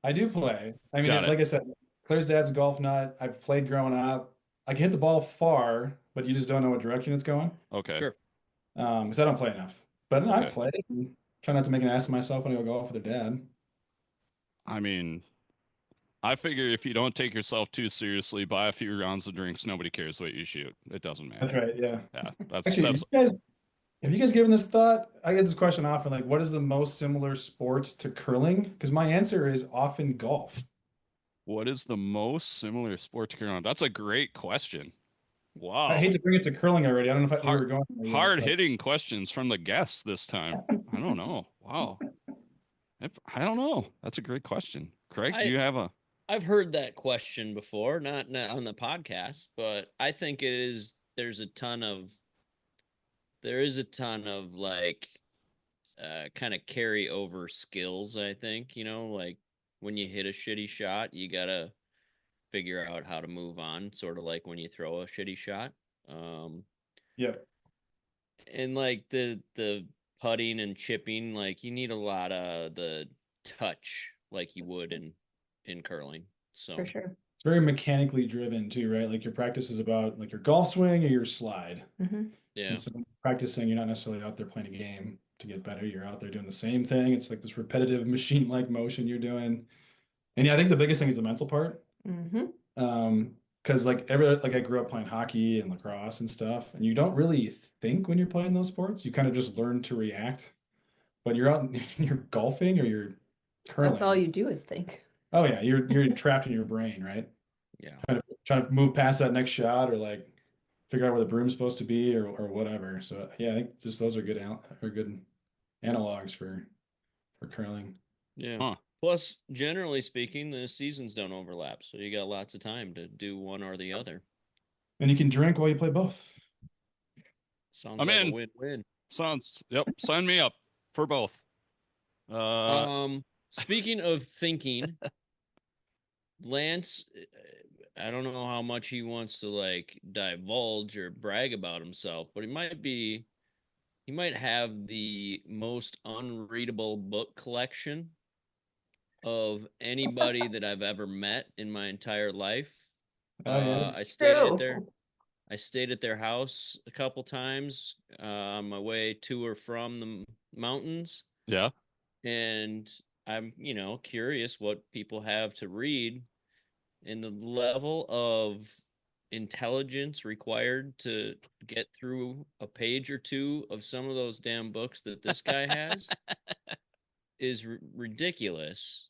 [SPEAKER 4] I do play. I mean,
[SPEAKER 3] Got it.
[SPEAKER 4] like I said, Claire's dad's a golf nut. I've played growing up. I can hit the ball far, but you just don't know what direction it's going.
[SPEAKER 3] Okay.
[SPEAKER 1] Sure.
[SPEAKER 4] Because I don't play enough. But I
[SPEAKER 3] Okay.
[SPEAKER 4] play and try not to make an ass of myself when I go golf with their dad.
[SPEAKER 3] I mean, I figure if you don't take yourself too seriously, buy a few rounds of drinks, nobody cares what you shoot. It doesn't
[SPEAKER 4] That's
[SPEAKER 3] matter.
[SPEAKER 4] right. Yeah.
[SPEAKER 3] Yeah, that's
[SPEAKER 4] Actually,
[SPEAKER 3] that's
[SPEAKER 4] have you guys given this thought? I get this question often, like, what is the most similar sport to curling? Because my answer is often golf.
[SPEAKER 3] what is the most similar sport to curling? That's a great question.
[SPEAKER 4] I
[SPEAKER 3] Wow.
[SPEAKER 4] hate to bring it to curling already. I don't know if we
[SPEAKER 3] Hard
[SPEAKER 4] were going there yet,
[SPEAKER 3] hard
[SPEAKER 4] but
[SPEAKER 3] hitting questions from the guests this time. I don't know. Wow. I don't know. That's a great question. Craig, do
[SPEAKER 1] I
[SPEAKER 3] you have a
[SPEAKER 1] I've heard that question before, not on the podcast, but I think there is a ton of like kind of carry over skills, I think, like when you hit a shitty shot, you gotta figure out how to move on, sort of like when you throw a shitty shot. Um,
[SPEAKER 4] yeah.
[SPEAKER 1] and like the putting and chipping, like you need a lot of the touch like you would in curling.
[SPEAKER 2] For
[SPEAKER 1] So
[SPEAKER 2] sure.
[SPEAKER 4] It's very mechanically driven too, right? Like your practice is about like your golf swing or your slide.
[SPEAKER 1] yeah.
[SPEAKER 4] And so when you're practicing, you're not necessarily out there playing a game to get better. You're out there doing the same thing. It's like this repetitive machine-like motion you're doing. And yeah, I think the biggest thing is the mental part.
[SPEAKER 2] Hmm.
[SPEAKER 4] Because like I grew up playing hockey and lacrosse and stuff, and you don't really think when you're playing those sports. You kind of just learn to react. But you're out and you're golfing or you're
[SPEAKER 2] That's all
[SPEAKER 4] curling.
[SPEAKER 2] you do is think.
[SPEAKER 4] Oh yeah, you're trapped in your brain, right?
[SPEAKER 1] Yeah.
[SPEAKER 4] Trying to move past that next shot or like figure out where the broom's supposed to be or whatever. So yeah, I think just those are good analogs for curling.
[SPEAKER 1] Yeah.
[SPEAKER 3] huh?
[SPEAKER 1] Plus, generally speaking, the seasons don't overlap, so you got lots of time to do one or the other.
[SPEAKER 4] And you can drink while you play both.
[SPEAKER 1] Sounds
[SPEAKER 3] I'm
[SPEAKER 1] like a
[SPEAKER 3] in.
[SPEAKER 1] win-win.
[SPEAKER 3] Yep, sign me up for both.
[SPEAKER 1] Speaking of thinking, Lance, I don't know how much he wants to like divulge or brag about himself, but he might be He might have the most unreadable book collection of anybody that I've ever met in my entire life.
[SPEAKER 4] Oh yeah,
[SPEAKER 1] I
[SPEAKER 2] It's
[SPEAKER 1] stayed at their
[SPEAKER 2] true.
[SPEAKER 1] I stayed at their house a couple times on my way to or from the mountains,
[SPEAKER 3] Yeah.
[SPEAKER 1] and I'm, curious what people have to read, and the level of intelligence required to get through a page or two of some of those damn books that this guy has is ridiculous.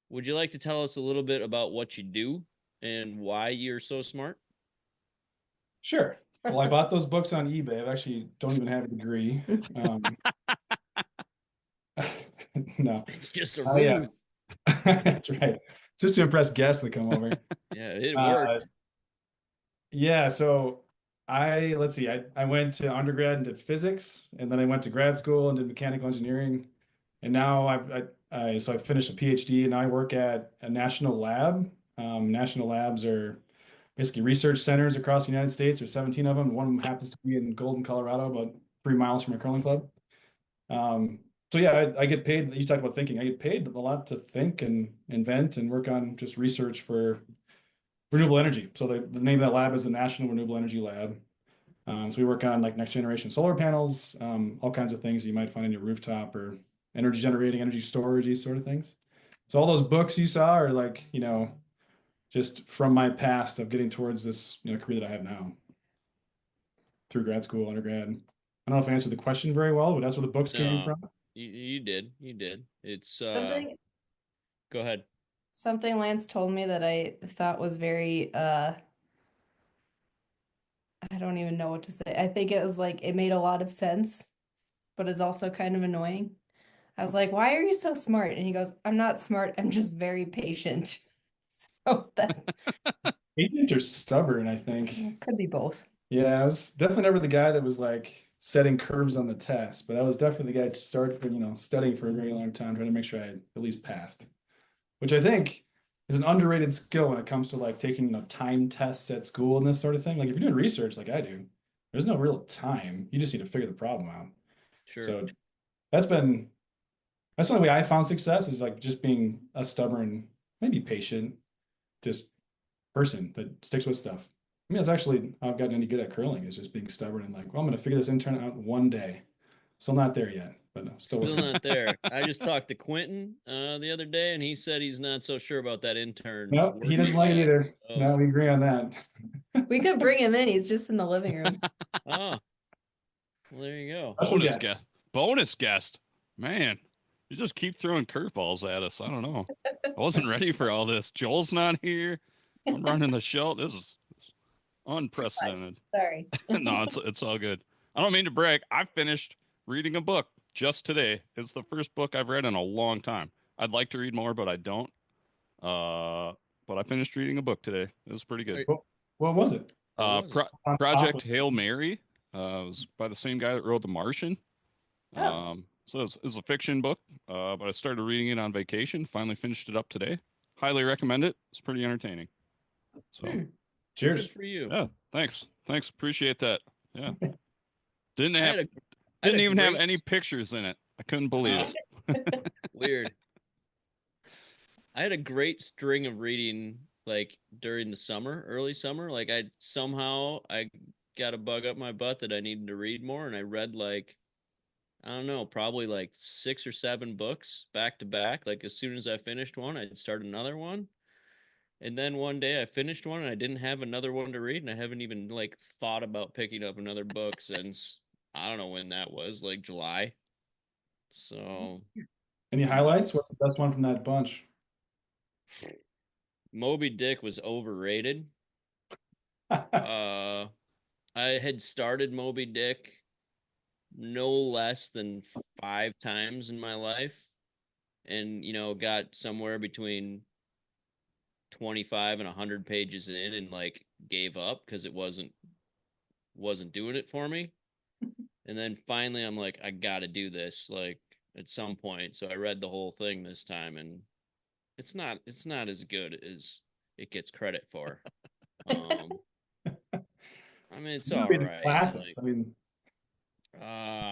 [SPEAKER 1] Would you like to tell us a little bit about what you do and why you're so smart?
[SPEAKER 4] sure. Well, I bought those books on eBay. I actually don't even have a degree. Um, no,
[SPEAKER 1] It's just a
[SPEAKER 4] yeah,
[SPEAKER 1] ruse.
[SPEAKER 4] that's right. Just to impress guests that come over.
[SPEAKER 1] Yeah, it
[SPEAKER 4] Uh,
[SPEAKER 1] worked.
[SPEAKER 4] yeah, so let's see, I went to undergrad and did physics, and then I went to grad school and did mechanical engineering, and now so I finished a PhD, and now I work at a national lab. National labs are basically research centers across the United States. There's 17 of them. One of them happens to be in Golden, Colorado, about 3 miles from a curling club. Um, so yeah, I get paid. You talked about thinking. I get paid a lot to think and invent and work on just research for renewable energy. So the name of that lab is the National Renewable Energy Lab. So we work on like next generation solar panels, all kinds of things you might find in your rooftop or energy generating, energy storage, these sort of things. So all those books you saw are like, just from my past of getting towards this, career that I have now through grad school, undergrad. I don't know if I answered the question very well, but that's where the books came
[SPEAKER 1] No,
[SPEAKER 4] from.
[SPEAKER 1] you did. You did. It's
[SPEAKER 2] Something
[SPEAKER 1] go ahead.
[SPEAKER 2] something Lance told me that I thought was very I don't even know what to say. I think it was like it made a lot of sense, but is also kind of annoying. I was like, "Why are you so smart?" And he goes, "I'm not smart. I'm just very patient." So that
[SPEAKER 4] Agents are stubborn, I think.
[SPEAKER 2] could be both.
[SPEAKER 4] Yeah, I was definitely never the guy that was like setting curves on the test, but I was definitely the guy that started, studying for a very long time, trying to make sure I at least passed, which I think is an underrated skill when it comes to like taking, time tests at school and this sort of thing. Like if you're doing research like I do, there's no real time. You just need to figure the problem out.
[SPEAKER 1] Sure.
[SPEAKER 4] So that's been that's the only way I found success is like just being a stubborn, maybe patient, just person that sticks with stuff. I mean, that's actually how I've gotten any good at curling is just being stubborn and like, well, I'm going to figure this intern out one day. Still not there yet, but I'm still
[SPEAKER 1] Still
[SPEAKER 4] working on it.
[SPEAKER 1] not there. I just talked to Quentin the other day, and he said he's not so sure about that intern
[SPEAKER 4] Nope, he doesn't
[SPEAKER 1] working
[SPEAKER 4] like it
[SPEAKER 1] yet.
[SPEAKER 4] either.
[SPEAKER 1] So,
[SPEAKER 4] No, we agree on that.
[SPEAKER 2] We could bring him in. He's just in the living room.
[SPEAKER 1] oh, well, there you go.
[SPEAKER 4] Special
[SPEAKER 3] Bonus
[SPEAKER 4] guest.
[SPEAKER 3] guest. Bonus guest. Man, you just keep throwing curveballs at us. I don't know. I wasn't ready for all this. Joel's not here. I'm running the show. This is
[SPEAKER 2] Too much.
[SPEAKER 3] unprecedented.
[SPEAKER 2] Sorry.
[SPEAKER 3] No, it's all good. I don't mean to brag. I finished reading a book just today. It's the first book I've read in a long time. I'd like to read more, but I don't. But I finished reading a book today. It was pretty good.
[SPEAKER 1] All right,
[SPEAKER 4] What was it?
[SPEAKER 1] what was it?
[SPEAKER 4] On top
[SPEAKER 3] Project
[SPEAKER 4] of
[SPEAKER 3] Hail Mary. It was by the same guy that wrote The Martian.
[SPEAKER 2] Oh,
[SPEAKER 3] So it's a fiction book, but I started reading it on vacation. Finally finished it up today. Highly recommend it. It's pretty entertaining. So
[SPEAKER 2] hmm.
[SPEAKER 1] Good
[SPEAKER 4] cheers.
[SPEAKER 1] for you.
[SPEAKER 3] yeah, thanks, appreciate that. Yeah, didn't
[SPEAKER 1] I
[SPEAKER 3] have
[SPEAKER 1] had a I had a
[SPEAKER 3] didn't even have any
[SPEAKER 1] great
[SPEAKER 3] pictures in it. I couldn't believe
[SPEAKER 1] uh,
[SPEAKER 3] it.
[SPEAKER 1] weird. I had a great string of reading like during the summer, early summer. Like I got a bug up my butt that I needed to read more, and I read like I don't know, probably like 6 or 7 books back to back. Like as soon as I finished one, I'd start another one. And then one day I finished one and I didn't have another one to read, and I haven't even like thought about picking up another book since I don't know when that was, like July. So
[SPEAKER 4] Any highlights? What's the best one from that bunch?
[SPEAKER 1] Moby Dick was overrated. Uh I had started Moby Dick no less than 5 times in my life, and got somewhere between 25 and 100 pages in and like gave up because it wasn't doing it for me. And then finally I'm like, I gotta do this like at some point. So I read the whole thing this time, and it's not as good as it gets credit for. Um I mean,
[SPEAKER 4] It's
[SPEAKER 1] it's
[SPEAKER 4] one of
[SPEAKER 1] all
[SPEAKER 4] the
[SPEAKER 1] right.
[SPEAKER 4] classics.
[SPEAKER 1] Like
[SPEAKER 4] I mean,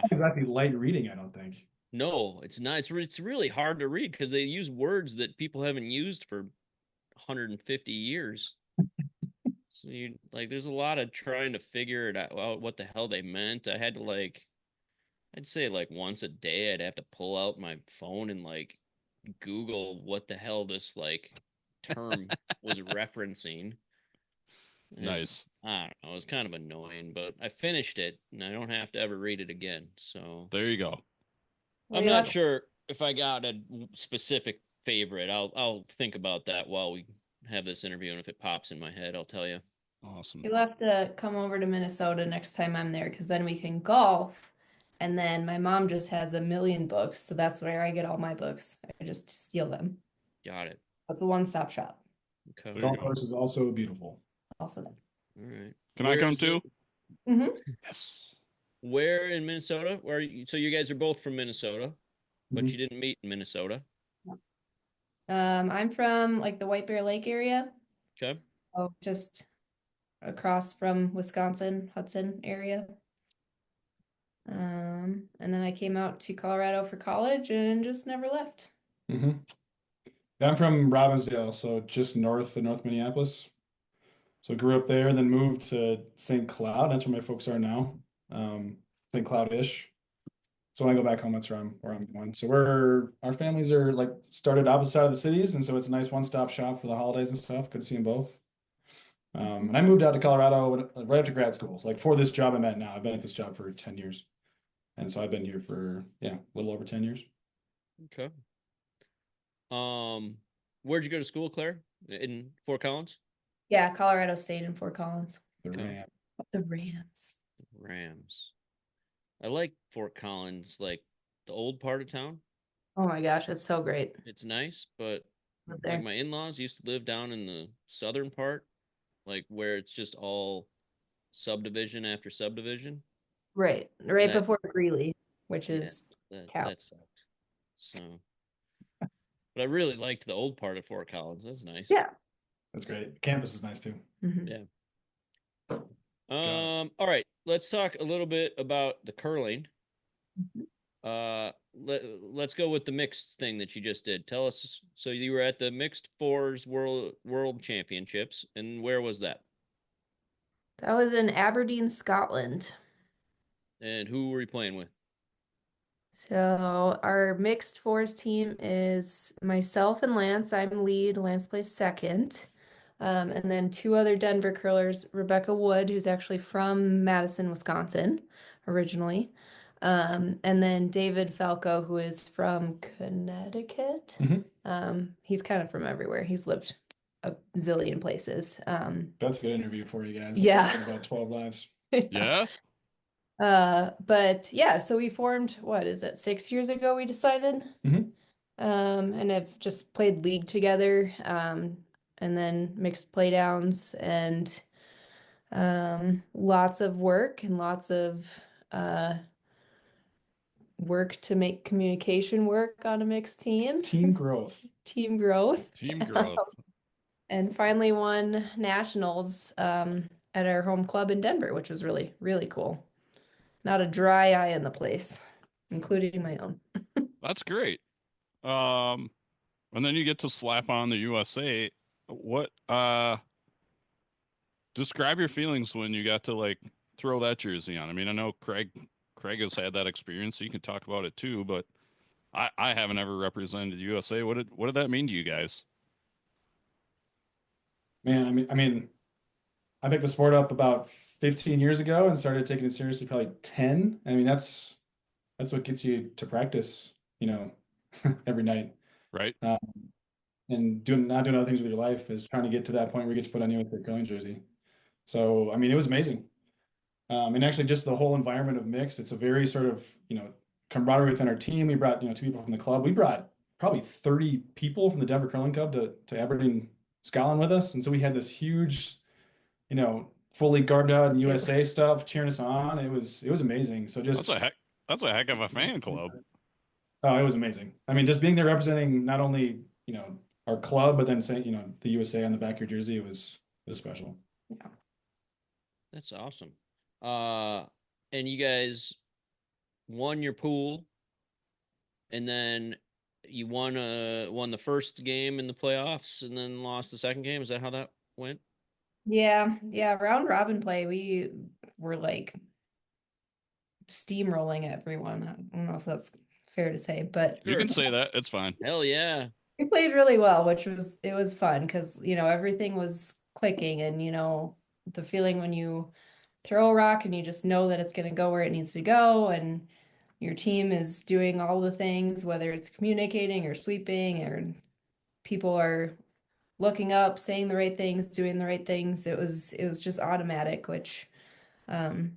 [SPEAKER 4] exactly light reading, I don't think.
[SPEAKER 1] No, it's not. It's really hard to read because they use words that people haven't used for 150 years. So you like, there's a lot of trying to figure it out what the hell they meant. I had to I'd say like once a day, I'd have to pull out my phone and like Google what the hell this like term was referencing. It's
[SPEAKER 3] Nice.
[SPEAKER 1] I don't know, it was kind of annoying, but I finished it and I don't have to ever read it again. So
[SPEAKER 3] There you go.
[SPEAKER 2] Well,
[SPEAKER 1] I'm
[SPEAKER 2] you'll
[SPEAKER 1] not
[SPEAKER 2] have,
[SPEAKER 1] sure if I got a specific favorite. I'll think about that while we have this interview, and if it pops in my head, I'll tell you.
[SPEAKER 3] Awesome.
[SPEAKER 2] you'll have to come over to Minnesota next time I'm there because then we can golf. And then my mom just has a million books, so that's where I get all my books. I just steal them.
[SPEAKER 1] Got it.
[SPEAKER 2] It's a one-stop shop.
[SPEAKER 1] Okay.
[SPEAKER 3] There you
[SPEAKER 4] Golf
[SPEAKER 3] go.
[SPEAKER 4] course is also beautiful.
[SPEAKER 2] Also,
[SPEAKER 1] All right.
[SPEAKER 3] Can I come
[SPEAKER 1] Where's
[SPEAKER 3] too?
[SPEAKER 2] hmm
[SPEAKER 3] Yes.
[SPEAKER 1] Where in Minnesota? Where you, so you guys are both from Minnesota, but
[SPEAKER 4] Mhm.
[SPEAKER 1] you didn't meet in Minnesota.
[SPEAKER 2] I'm from like the White Bear Lake area.
[SPEAKER 1] Okay.
[SPEAKER 2] Oh, just across from Wisconsin, Hudson area. And then I came out to Colorado for college and just never left.
[SPEAKER 4] hmm I'm from Robbinsdale, so just north of North Minneapolis. So grew up there, then moved to St. Cloud. That's where my folks are now. St. Cloud-ish. So when I go back home, that's where I'm going. So our families are like started opposite side of the cities, and so it's a nice one-stop shop for the holidays and stuff. Good to see them both. And I moved out to Colorado right after grad school. So like for this job I'm at now, I've been at this job for 10 years. And so I've been here for, yeah, a little over 10 years.
[SPEAKER 1] Okay. Um, where'd you go to school, Claire? In Fort Collins?
[SPEAKER 2] Yeah, Colorado State in Fort Collins.
[SPEAKER 4] The
[SPEAKER 1] Okay.
[SPEAKER 4] Ram.
[SPEAKER 2] The Rams.
[SPEAKER 1] Rams. I like Fort Collins, like the old part of town.
[SPEAKER 2] Oh my gosh, it's so great.
[SPEAKER 1] It's nice, but
[SPEAKER 2] Live
[SPEAKER 1] like
[SPEAKER 2] there.
[SPEAKER 1] my in-laws used to live down in the southern part, like where it's just all subdivision after subdivision.
[SPEAKER 2] Right
[SPEAKER 1] That
[SPEAKER 2] before Greeley, which
[SPEAKER 1] yeah,
[SPEAKER 2] is
[SPEAKER 1] that
[SPEAKER 2] Cal.
[SPEAKER 1] that sucked. So, but I really liked the old part of Fort Collins. That's nice.
[SPEAKER 2] Yeah.
[SPEAKER 4] That's great. Campus is nice too.
[SPEAKER 2] Mhm.
[SPEAKER 1] Yeah.
[SPEAKER 4] Got it.
[SPEAKER 1] All right. Let's talk a little bit about the curling.
[SPEAKER 2] Mhm.
[SPEAKER 1] Let's go with the mixed thing that you just did. Tell us. So you were at the mixed fours world championships, and where was that?
[SPEAKER 2] That was in Aberdeen, Scotland.
[SPEAKER 1] And who were you playing with?
[SPEAKER 2] So our mixed fours team is myself and Lance. I'm lead. Lance plays second. And then two other Denver curlers, Rebecca Wood, who's actually from Madison, Wisconsin, originally. And then David Falco, who is from Connecticut.
[SPEAKER 4] Mhm.
[SPEAKER 2] He's kind of from everywhere. He's lived a zillion places.
[SPEAKER 4] That's a good interview for you guys.
[SPEAKER 2] Yeah.
[SPEAKER 4] About 12 lives.
[SPEAKER 3] Yeah.
[SPEAKER 2] But yeah, so we formed, what is it, 6 years ago we decided?
[SPEAKER 4] Mhm.
[SPEAKER 2] And have just played league together, and then mixed playdowns and lots of work and lots of work to make communication work on a mixed team.
[SPEAKER 4] Team growth.
[SPEAKER 2] Team growth.
[SPEAKER 3] Team growth.
[SPEAKER 2] And finally won nationals at our home club in Denver, which was really, really cool. Not a dry eye in the place, including my own.
[SPEAKER 3] That's great. And then you get to slap on the USA. What describe your feelings when you got to like throw that jersey on? I mean, I know Craig has had that experience, so you can talk about it too, but I haven't ever represented USA. What did that mean to you guys?
[SPEAKER 4] Man, I picked the sport up about 15 years ago and started taking it seriously probably 10. I mean, that's what gets you to practice, every night.
[SPEAKER 3] Right?
[SPEAKER 4] Um, and not doing other things with your life is trying to get to that point where you get to put on your curling jersey. So, I mean, it was amazing. And actually just the whole environment of mixed, it's a very sort of, camaraderie within our team. We brought, two people from the club. We brought probably 30 people from the Denver Curling Club to Aberdeen, Scotland with us. And so we had this huge, fully garbed out USA stuff cheering us on. It was amazing. So just
[SPEAKER 3] That's a heck of a fan club.
[SPEAKER 4] oh, it was amazing. I mean, just being there representing not only, our club, but then saying, the USA on the back of your jersey, it was special.
[SPEAKER 1] That's awesome. And you guys won your pool, and then you won the first game in the playoffs, and then lost the second game. Is that how that went?
[SPEAKER 2] Yeah, round robin play, we were like steamrolling everyone. I don't know if that's fair to say, but
[SPEAKER 3] You
[SPEAKER 1] Sure.
[SPEAKER 3] can say that. It's fine.
[SPEAKER 1] Hell yeah.
[SPEAKER 2] we played really well, which was it was fun because everything was clicking, and the feeling when you throw a rock and you just know that it's going to go where it needs to go, and your team is doing all the things, whether it's communicating or sweeping, or people are looking up, saying the right things, doing the right things. It was just automatic, which um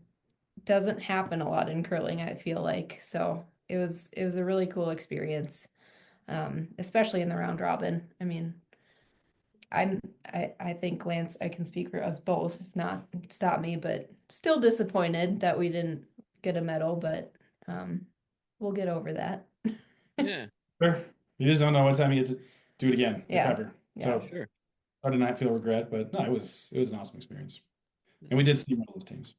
[SPEAKER 2] doesn't happen a lot in curling, I feel like. So it was a really cool experience, especially in the round robin. I mean, I think Lance, I can speak for us both. If not, stop me, but still disappointed that we didn't get a medal, but we'll get over that.
[SPEAKER 1] Yeah,
[SPEAKER 4] Sure. You just don't know what time you get to do it again, if
[SPEAKER 2] Yeah.
[SPEAKER 4] ever.
[SPEAKER 2] Yeah.
[SPEAKER 4] So
[SPEAKER 1] sure.
[SPEAKER 4] hard to not feel regret, but no, it was an awesome experience. And we did steamroll those teams.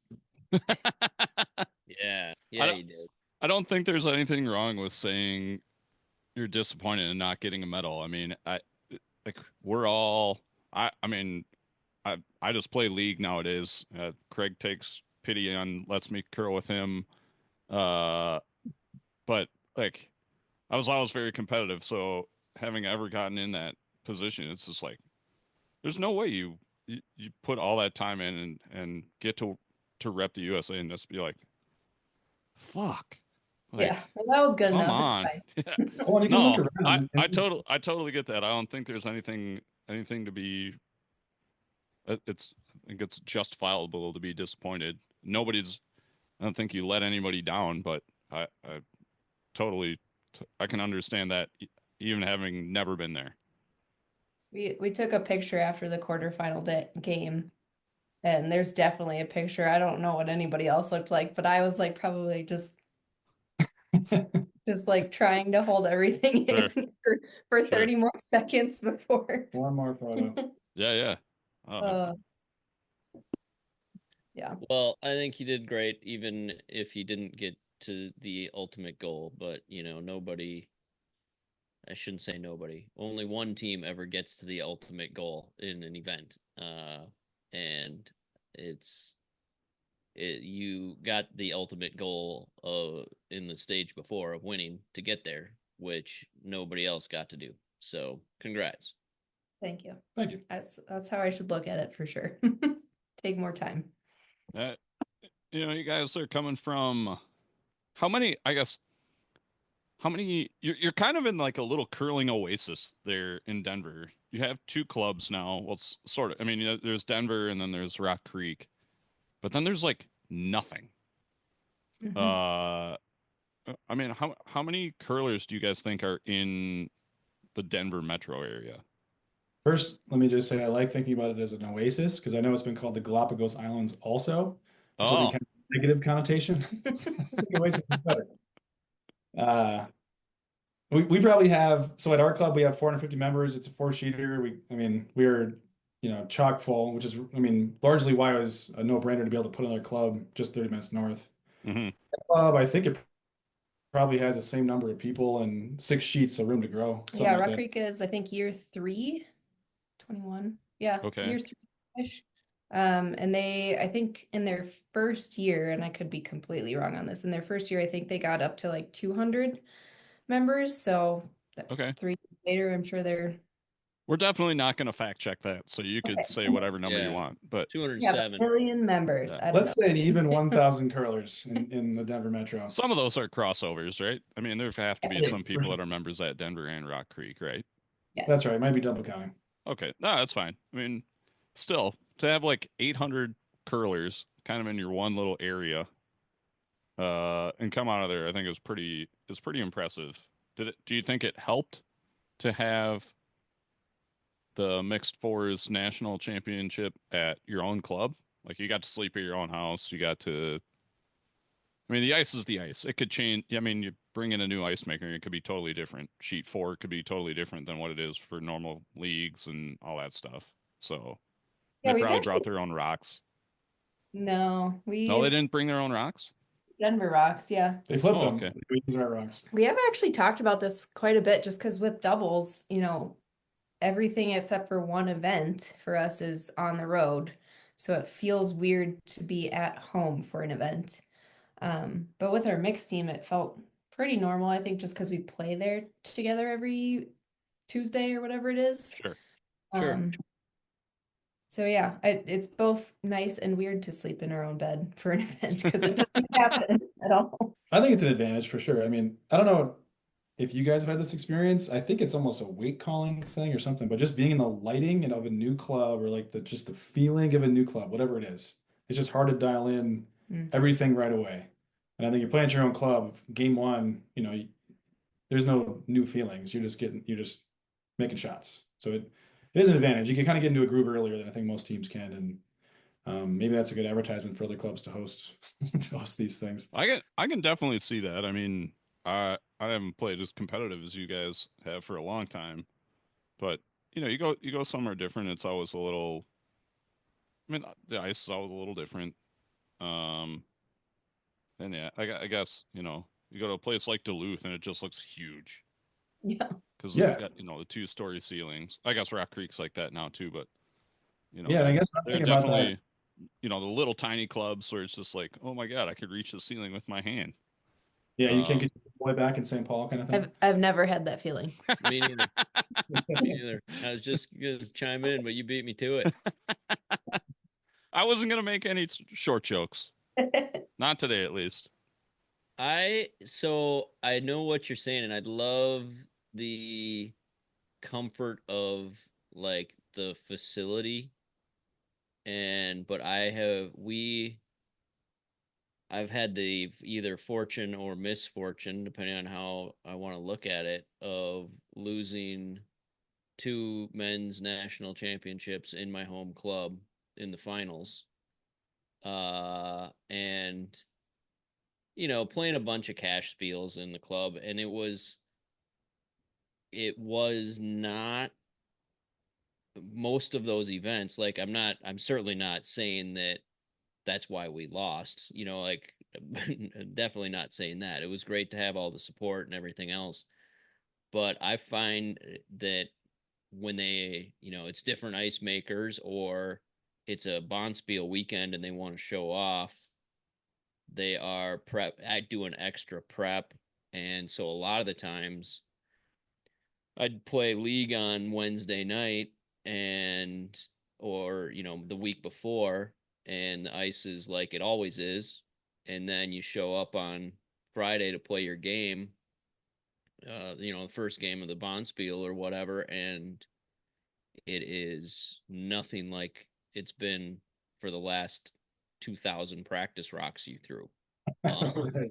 [SPEAKER 1] Yeah,
[SPEAKER 3] I
[SPEAKER 1] yeah,
[SPEAKER 3] don't,
[SPEAKER 1] you did.
[SPEAKER 3] I don't think there's anything wrong with saying you're disappointed in not getting a medal. I mean, like we're all. I mean, I just play league nowadays. Craig takes pity on lets me curl with him. Uh, but like I was always very competitive, so having ever gotten in that position, it's just like there's no way you put all that time in and get to rep the USA and just be like, fuck,
[SPEAKER 2] Yeah.
[SPEAKER 3] like
[SPEAKER 2] Well, that was good
[SPEAKER 3] come
[SPEAKER 2] enough. It's
[SPEAKER 3] on.
[SPEAKER 2] fine.
[SPEAKER 3] Yeah.
[SPEAKER 4] Well, you can look
[SPEAKER 3] No,
[SPEAKER 4] around
[SPEAKER 3] I totally get that. I don't think there's anything to be. It's I think it's justifiable to be disappointed. Nobody's. I don't think you let anybody down, but I totally I can understand that even having never been there.
[SPEAKER 2] We took a picture after the quarterfinal game, and there's definitely a picture. I don't know what anybody else looked like, but I was like probably just like trying to hold everything
[SPEAKER 3] Sure,
[SPEAKER 2] in for
[SPEAKER 3] sure.
[SPEAKER 2] 30 more seconds before.
[SPEAKER 4] one more photo.
[SPEAKER 3] Yeah, yeah.
[SPEAKER 2] Uh, yeah.
[SPEAKER 1] Well, I think you did great, even if you didn't get to the ultimate goal. But nobody. I shouldn't say nobody. Only one team ever gets to the ultimate goal in an event, and it's you got the ultimate goal in the stage before of winning to get there, which nobody else got to do. So, congrats.
[SPEAKER 2] Thank you.
[SPEAKER 4] Thank you.
[SPEAKER 2] That's how I should look at it for sure. Take more time.
[SPEAKER 3] Uh, you guys are coming from how many? I guess how many? You're kind of in like a little curling oasis there in Denver. You have two clubs now. Well, it's sort of. I mean, there's Denver and then there's Rock Creek, but then there's like nothing. Uh, I mean, how many curlers do you guys think are in the Denver metro area?
[SPEAKER 4] First, let me just say I like thinking about it as an oasis because I know it's been called the Galapagos Islands also, which I think
[SPEAKER 3] Oh,
[SPEAKER 4] has a negative connotation. I think oasis is better. Uh, we probably have, so at our club we have 450 members. It's a four-sheeter. I mean, we're chock full, which is, I mean, largely why it was a no-brainer to be able to put another club just 30 minutes north.
[SPEAKER 3] mm-hmm.
[SPEAKER 4] Club, I think it probably has the same number of people and 6 sheets, so room to grow, something
[SPEAKER 2] Yeah,
[SPEAKER 4] like
[SPEAKER 2] Rock
[SPEAKER 4] that.
[SPEAKER 2] Creek is, I think, year 3, 21. Yeah,
[SPEAKER 3] Okay.
[SPEAKER 2] year 3-ish. And I think in their first year, and I could be completely wrong on this, in their first year, I think they got up to like 200 members. So
[SPEAKER 3] Okay.
[SPEAKER 2] 3 years later, I'm sure they're
[SPEAKER 3] We're definitely not going to fact check that, so you could
[SPEAKER 2] okay.
[SPEAKER 3] say whatever number you
[SPEAKER 1] Yeah,
[SPEAKER 3] want. But
[SPEAKER 2] Yeah,
[SPEAKER 1] 207.
[SPEAKER 2] 1,000,000 members.
[SPEAKER 3] yeah.
[SPEAKER 2] I don't
[SPEAKER 4] Let's say an even 1,000 curlers in the Denver metro.
[SPEAKER 3] Some of those are crossovers, right? I mean, there have to
[SPEAKER 2] know.
[SPEAKER 3] be
[SPEAKER 2] Yes.
[SPEAKER 3] some people that are members at Denver and Rock Creek, right?
[SPEAKER 4] That's
[SPEAKER 2] Yes.
[SPEAKER 4] right. Might be double counting.
[SPEAKER 3] Okay, no, that's fine. I mean, still to have like 800 curlers kind of in your one little area, and come out of there, I think is pretty impressive. Do you think it helped to have the mixed fours national championship at your own club? Like you got to sleep at your own house. You got to. I mean, the ice is the ice. It could change. I mean, you bring in a new ice maker, it could be totally different. Sheet four could be totally different than what it is for normal leagues and all that stuff. So
[SPEAKER 2] Yeah,
[SPEAKER 3] they
[SPEAKER 2] we've
[SPEAKER 3] probably brought
[SPEAKER 2] actually
[SPEAKER 3] their own rocks.
[SPEAKER 2] no,
[SPEAKER 3] No, they didn't bring their own rocks.
[SPEAKER 2] Denver rocks, yeah.
[SPEAKER 4] They flipped
[SPEAKER 3] Oh,
[SPEAKER 4] them.
[SPEAKER 3] okay.
[SPEAKER 4] We use our rocks.
[SPEAKER 2] We have actually talked about this quite a bit just because with doubles, everything except for one event for us is on the road. So it feels weird to be at home for an event. But with our mixed team, it felt pretty normal, I think, just because we play there together every Tuesday or whatever it is.
[SPEAKER 3] Sure.
[SPEAKER 1] Sure.
[SPEAKER 2] So yeah, it's both nice and weird to sleep in our own bed for an event because it doesn't happen at all.
[SPEAKER 4] I think it's an advantage for sure. I mean, I don't know if you guys have had this experience. I think it's almost a weight calling thing or something, but just being in the lighting and of a new club or like the feeling of a new club, whatever it is, it's just hard to dial in everything right away. And I think you're playing at your own club, game one, there's no new feelings. You're just making shots. So it is an advantage. You can kind of get into a groove earlier than I think most teams can, and maybe that's a good advertisement for other clubs to host to host these things.
[SPEAKER 3] I can definitely see that. I mean, I haven't played as competitive as you guys have for a long time, but you go somewhere different. It's always a little. I mean, the ice is always a little different. Um, and yeah, I guess you go to a place like Duluth and it just looks huge
[SPEAKER 2] Yeah.
[SPEAKER 3] because it's
[SPEAKER 4] Yeah.
[SPEAKER 3] got the 2-story ceilings. I guess Rock Creek's like that now too, but
[SPEAKER 4] Yeah, and I guess I'm
[SPEAKER 3] they're
[SPEAKER 4] thinking about that.
[SPEAKER 3] definitely the little tiny clubs where it's just like, oh my God, I could reach the ceiling with my hand.
[SPEAKER 4] Yeah, you can't
[SPEAKER 3] Um,
[SPEAKER 4] get your boy back in St. Paul kind of thing.
[SPEAKER 2] I've never had that feeling.
[SPEAKER 1] Me neither. Me neither. I was just gonna chime in, but you beat me to it.
[SPEAKER 3] I wasn't gonna make any short jokes, not today at least.
[SPEAKER 1] So I know what you're saying, and I'd love the comfort of like the facility, but I've had the either fortune or misfortune, depending on how I want to look at it, of losing two men's national championships in my home club in the finals. And playing a bunch of cash spiels in the club, and it was not most of those events. Like I'm certainly not saying that that's why we lost, like definitely not saying that. It was great to have all the support and everything else, but I find that when it's different ice makers or it's a Bonspiel weekend and they want to show off, they are doing extra prep. And so a lot of the times I'd play league on Wednesday night and or the week before, and the ice is like it always is, and then you show up on Friday to play your game, the first game of the Bonspiel or whatever, and it is nothing like it's been for the last 2,000 practice rocks you threw. Um,
[SPEAKER 4] Right.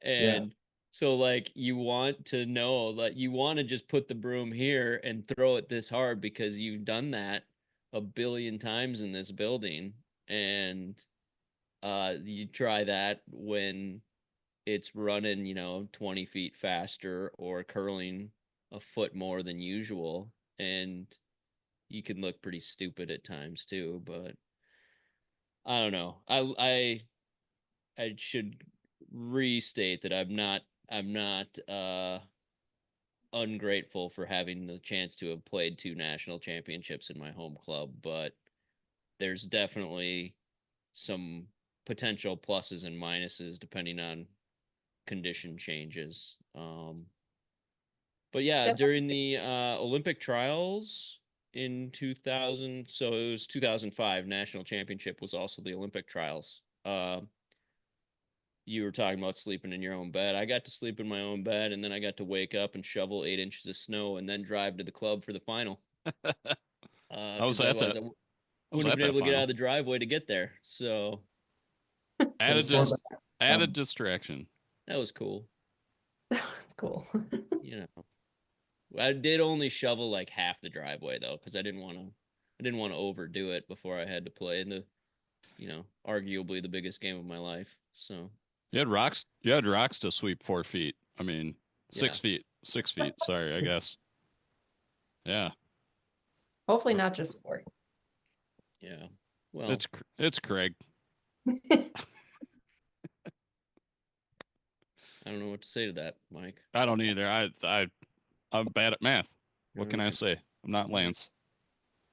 [SPEAKER 4] Yeah.
[SPEAKER 1] and so like you want to know, like you want to just put the broom here and throw it this hard because you've done that a billion times in this building. And you try that when it's running, 20 feet faster or curling a foot more than usual. And you can look pretty stupid at times too, but I don't know. I should restate that I'm not ungrateful for having the chance to have played two national championships in my home club, but there's definitely some potential pluses and minuses depending on condition changes. But yeah, during the Olympic trials in 2000, so it was 2005 national championship was also the Olympic trials. You were talking about sleeping in your own bed. I got to sleep in my own bed, and then I got to wake up and shovel 8 inches of snow, and then drive to the club for the final.
[SPEAKER 3] I was
[SPEAKER 1] Because
[SPEAKER 3] at
[SPEAKER 1] otherwise
[SPEAKER 3] that.
[SPEAKER 1] I
[SPEAKER 3] I was
[SPEAKER 1] wouldn't have
[SPEAKER 3] at
[SPEAKER 1] been
[SPEAKER 3] that
[SPEAKER 1] able to get out
[SPEAKER 3] final.
[SPEAKER 1] of the driveway to get there. So
[SPEAKER 4] So
[SPEAKER 3] Added
[SPEAKER 4] sore
[SPEAKER 3] dis
[SPEAKER 4] back.
[SPEAKER 3] added distraction.
[SPEAKER 1] that was cool.
[SPEAKER 2] That's cool.
[SPEAKER 1] You know, I did only shovel like half the driveway though, because I didn't want to overdo it before I had to play in the, arguably the biggest game of my life. So
[SPEAKER 3] You had rocks. You had rocks to sweep 4 feet. I mean,
[SPEAKER 1] yeah,
[SPEAKER 3] 6 feet. 6 feet. Sorry, I guess. Yeah,
[SPEAKER 2] Hopefully not just sport.
[SPEAKER 1] yeah. Well,
[SPEAKER 3] it's Craig.
[SPEAKER 1] I don't know what to say to that, Mike.
[SPEAKER 3] I don't either. I'm bad at math. What can I
[SPEAKER 1] Alright.
[SPEAKER 3] say? I'm not Lance.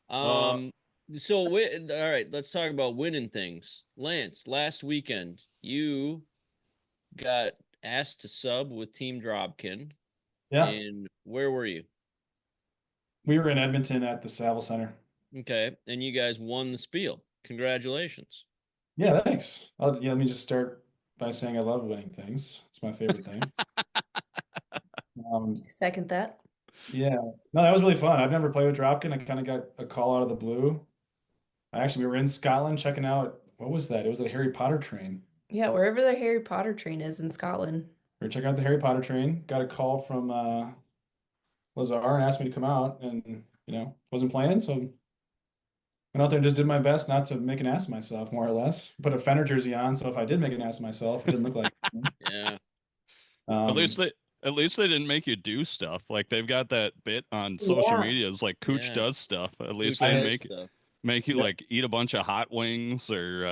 [SPEAKER 1] Um, so all right, let's talk about winning things. Lance, last weekend you got asked to sub with Team Dropkin,
[SPEAKER 4] Yeah,
[SPEAKER 1] and where were you?
[SPEAKER 4] we were in Edmonton at the Saville Center.
[SPEAKER 1] Okay, and you guys won the spiel. Congratulations.
[SPEAKER 4] Yeah, thanks. Let me just start by saying I love winning things. It's my favorite thing.
[SPEAKER 2] Second that.
[SPEAKER 4] Yeah, no, that was really fun. I've never played with Dropkin. I kind of got a call out of the blue. We were in Scotland checking out, what was that? It was a Harry Potter train.
[SPEAKER 2] Yeah, wherever the Harry Potter train is in Scotland.
[SPEAKER 4] We were checking out the Harry Potter train. Got a call from Lazar and asked me to come out, and wasn't planning, so went out there and just did my best not to make an ass of myself, more or less. Put a Fender jersey on, so if I did make an ass of myself, it didn't look like it.
[SPEAKER 1] Yeah.
[SPEAKER 3] At least
[SPEAKER 4] Um,
[SPEAKER 3] they didn't make you do stuff. Like they've got that bit on social
[SPEAKER 2] Yeah.
[SPEAKER 3] media. It's like Cooch
[SPEAKER 1] Yeah.
[SPEAKER 3] does stuff. At least
[SPEAKER 1] Who
[SPEAKER 3] they didn't
[SPEAKER 1] does stuff?
[SPEAKER 3] make you
[SPEAKER 4] Yeah.
[SPEAKER 3] like eat a bunch of hot wings or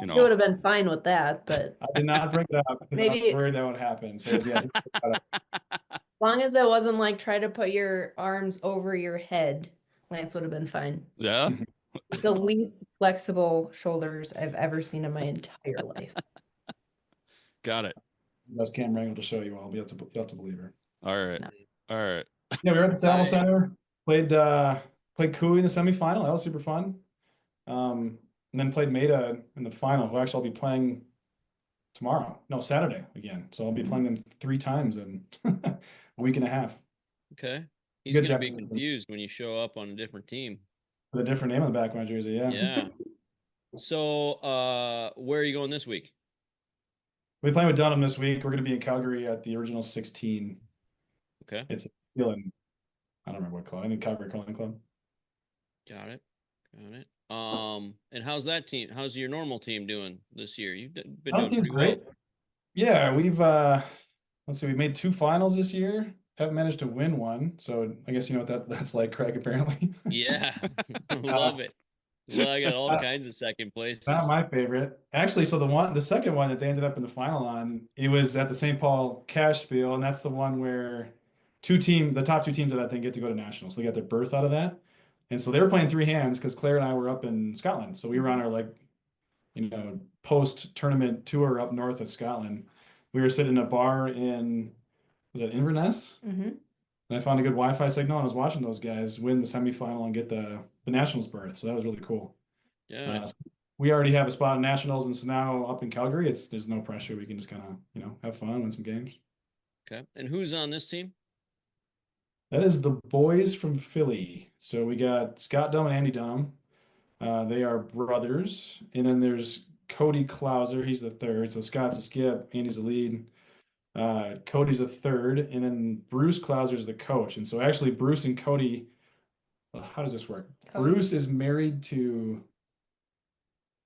[SPEAKER 2] It would have been fine with that, but
[SPEAKER 4] I did not bring it up because I was
[SPEAKER 2] maybe
[SPEAKER 4] worried that would happen. So yeah,
[SPEAKER 2] as long as it wasn't like try to put your arms over your head, Lance would have been fine.
[SPEAKER 3] Yeah.
[SPEAKER 2] The least flexible shoulders I've ever seen in my entire life.
[SPEAKER 3] Got it.
[SPEAKER 4] the best camera angle to show you all. You'll have to believe her.
[SPEAKER 3] All right.
[SPEAKER 2] No.
[SPEAKER 3] All right.
[SPEAKER 4] Yeah, we were at the Saville
[SPEAKER 1] Nice.
[SPEAKER 4] Center. Played Kui in the semifinal. That was super fun. And then played Maida in the final, who actually I'll be playing tomorrow. No, Saturday again. So I'll be playing them 3 times in a week and a half.
[SPEAKER 1] Okay. He's
[SPEAKER 4] Good
[SPEAKER 1] gonna
[SPEAKER 4] job.
[SPEAKER 1] be confused when you show up on a different team.
[SPEAKER 4] With a different name on the back of my jersey. Yeah.
[SPEAKER 1] Yeah. So, where are you going this week?
[SPEAKER 4] We'll be playing with Dunham this week. We're going to be in Calgary at the original 16.
[SPEAKER 1] Okay.
[SPEAKER 4] It's still in, I don't remember what club. I think Calgary Curling Club.
[SPEAKER 1] Got it. Got it. And how's that team? How's your normal team doing this year? You've been
[SPEAKER 4] Dunham
[SPEAKER 1] doing
[SPEAKER 4] team's
[SPEAKER 1] pretty well.
[SPEAKER 4] great. Yeah, let's see, we made 2 finals this year. Haven't managed to win one. So I guess you know what that's like, Craig, apparently.
[SPEAKER 1] Yeah. Love it. Well, I got all kinds of second places.
[SPEAKER 4] Not my favorite. Actually, so the second one that they ended up in the final on, it was at the St. Paul Cash Field, and that's the one where the top 2 teams that I think get to go to nationals. They got their berth out of that. And so they were playing 3 hands because Claire and I were up in Scotland. So we were on our post-tournament tour up north of Scotland. We were sitting in a bar was that Inverness?
[SPEAKER 2] Mm-hmm.
[SPEAKER 4] And I found a good Wi-Fi signal and I was watching those guys win the semifinal and get the nationals berth. So that was really cool.
[SPEAKER 1] Yeah.
[SPEAKER 4] So we already have a spot in nationals, and so now up in Calgary, there's no pressure. We can just kind of have fun, win some games.
[SPEAKER 1] Okay. And who's on this team?
[SPEAKER 4] That is the boys from Philly. So we got Scott Dunham and Andy Dunham. They are brothers, and then there's Cody Klauser. He's the third. So Scott's a skip, Andy's a lead. Cody's a third, and then Bruce Klauser is the coach. And so actually, Bruce and Cody. Well, how does this work?
[SPEAKER 2] Cody.
[SPEAKER 4] Bruce is married to.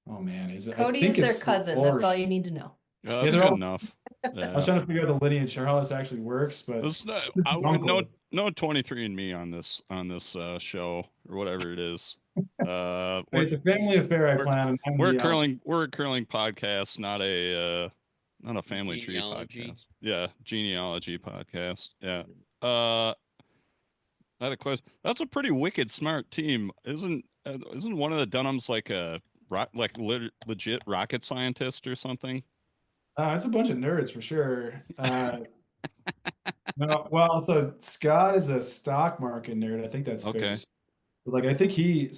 [SPEAKER 4] Oh man, is it?
[SPEAKER 2] Cody is their cousin. That's all you need to know.
[SPEAKER 3] That's
[SPEAKER 4] they're
[SPEAKER 3] good
[SPEAKER 4] all-
[SPEAKER 3] enough.
[SPEAKER 4] I was trying to figure out the lineage or how this actually works, but
[SPEAKER 3] I would
[SPEAKER 4] uncles.
[SPEAKER 3] no 23andMe on this show or whatever it is.
[SPEAKER 4] It's a family affair. I plan. And I'm
[SPEAKER 3] We're a
[SPEAKER 4] the,
[SPEAKER 3] curling podcast, not a family tree
[SPEAKER 1] Genealogy.
[SPEAKER 3] podcast. Yeah, genealogy podcast. Yeah. I had a question. That's a pretty wicked smart team, isn't one of the Dunhams like a legit rocket scientist or something?
[SPEAKER 4] It's a bunch of nerds for sure. No, well, so Scott is a stock market nerd. I think that's fair.
[SPEAKER 3] Okay.
[SPEAKER 4] So, I think he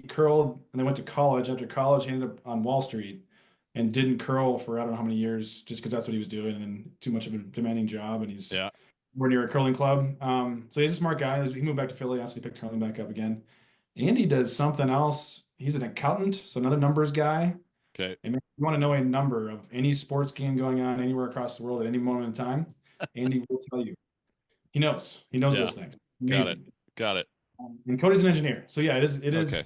[SPEAKER 4] curled and then went to college. After college, he ended up on Wall Street and didn't curl for I don't know how many years, just because that's what he was doing, and then too much of a demanding job, and he's more near a curling club. So he's a smart guy. He moved back to Philly, so he picked curling back up again. Andy does something else. He's an accountant, so another numbers guy.
[SPEAKER 3] Okay.
[SPEAKER 4] And if you want to know a number of any sports game going on anywhere across the world at any moment in time, Andy will tell you. He knows. He knows those things. Amazing.
[SPEAKER 3] Got it.
[SPEAKER 4] And Cody's an engineer, so yeah, it is
[SPEAKER 3] Okay.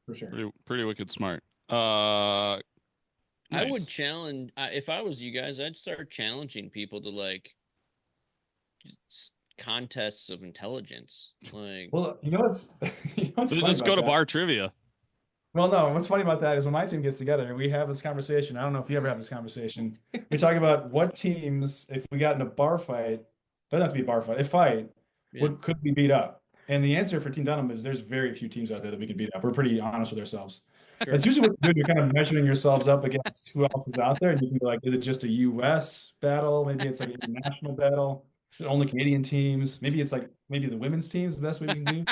[SPEAKER 4] for sure.
[SPEAKER 3] Pretty wicked smart.
[SPEAKER 1] I
[SPEAKER 3] Nice.
[SPEAKER 1] would challenge if I was you guys, I'd start challenging people to contests of intelligence.
[SPEAKER 4] Well, you know what's funny
[SPEAKER 3] Just go
[SPEAKER 4] about
[SPEAKER 3] to
[SPEAKER 4] that?
[SPEAKER 3] bar trivia.
[SPEAKER 4] Well, no, what's funny about that is when my team gets together, we have this conversation. I don't know if you ever have this conversation. We talk about what teams, if we got in a bar fight, doesn't have to be a bar fight, a fight,
[SPEAKER 1] Yeah,
[SPEAKER 4] could we beat up? And the answer for Team Dunham is there's very few teams out there that we can beat up. We're pretty honest with ourselves.
[SPEAKER 1] sure.
[SPEAKER 4] That's usually what you're doing. You're kind of measuring yourselves up against who else is out there. And you can be like, is it just a US battle? Maybe it's like an international battle. Is it only Canadian teams? Maybe it's like maybe the women's teams. That's what we can do.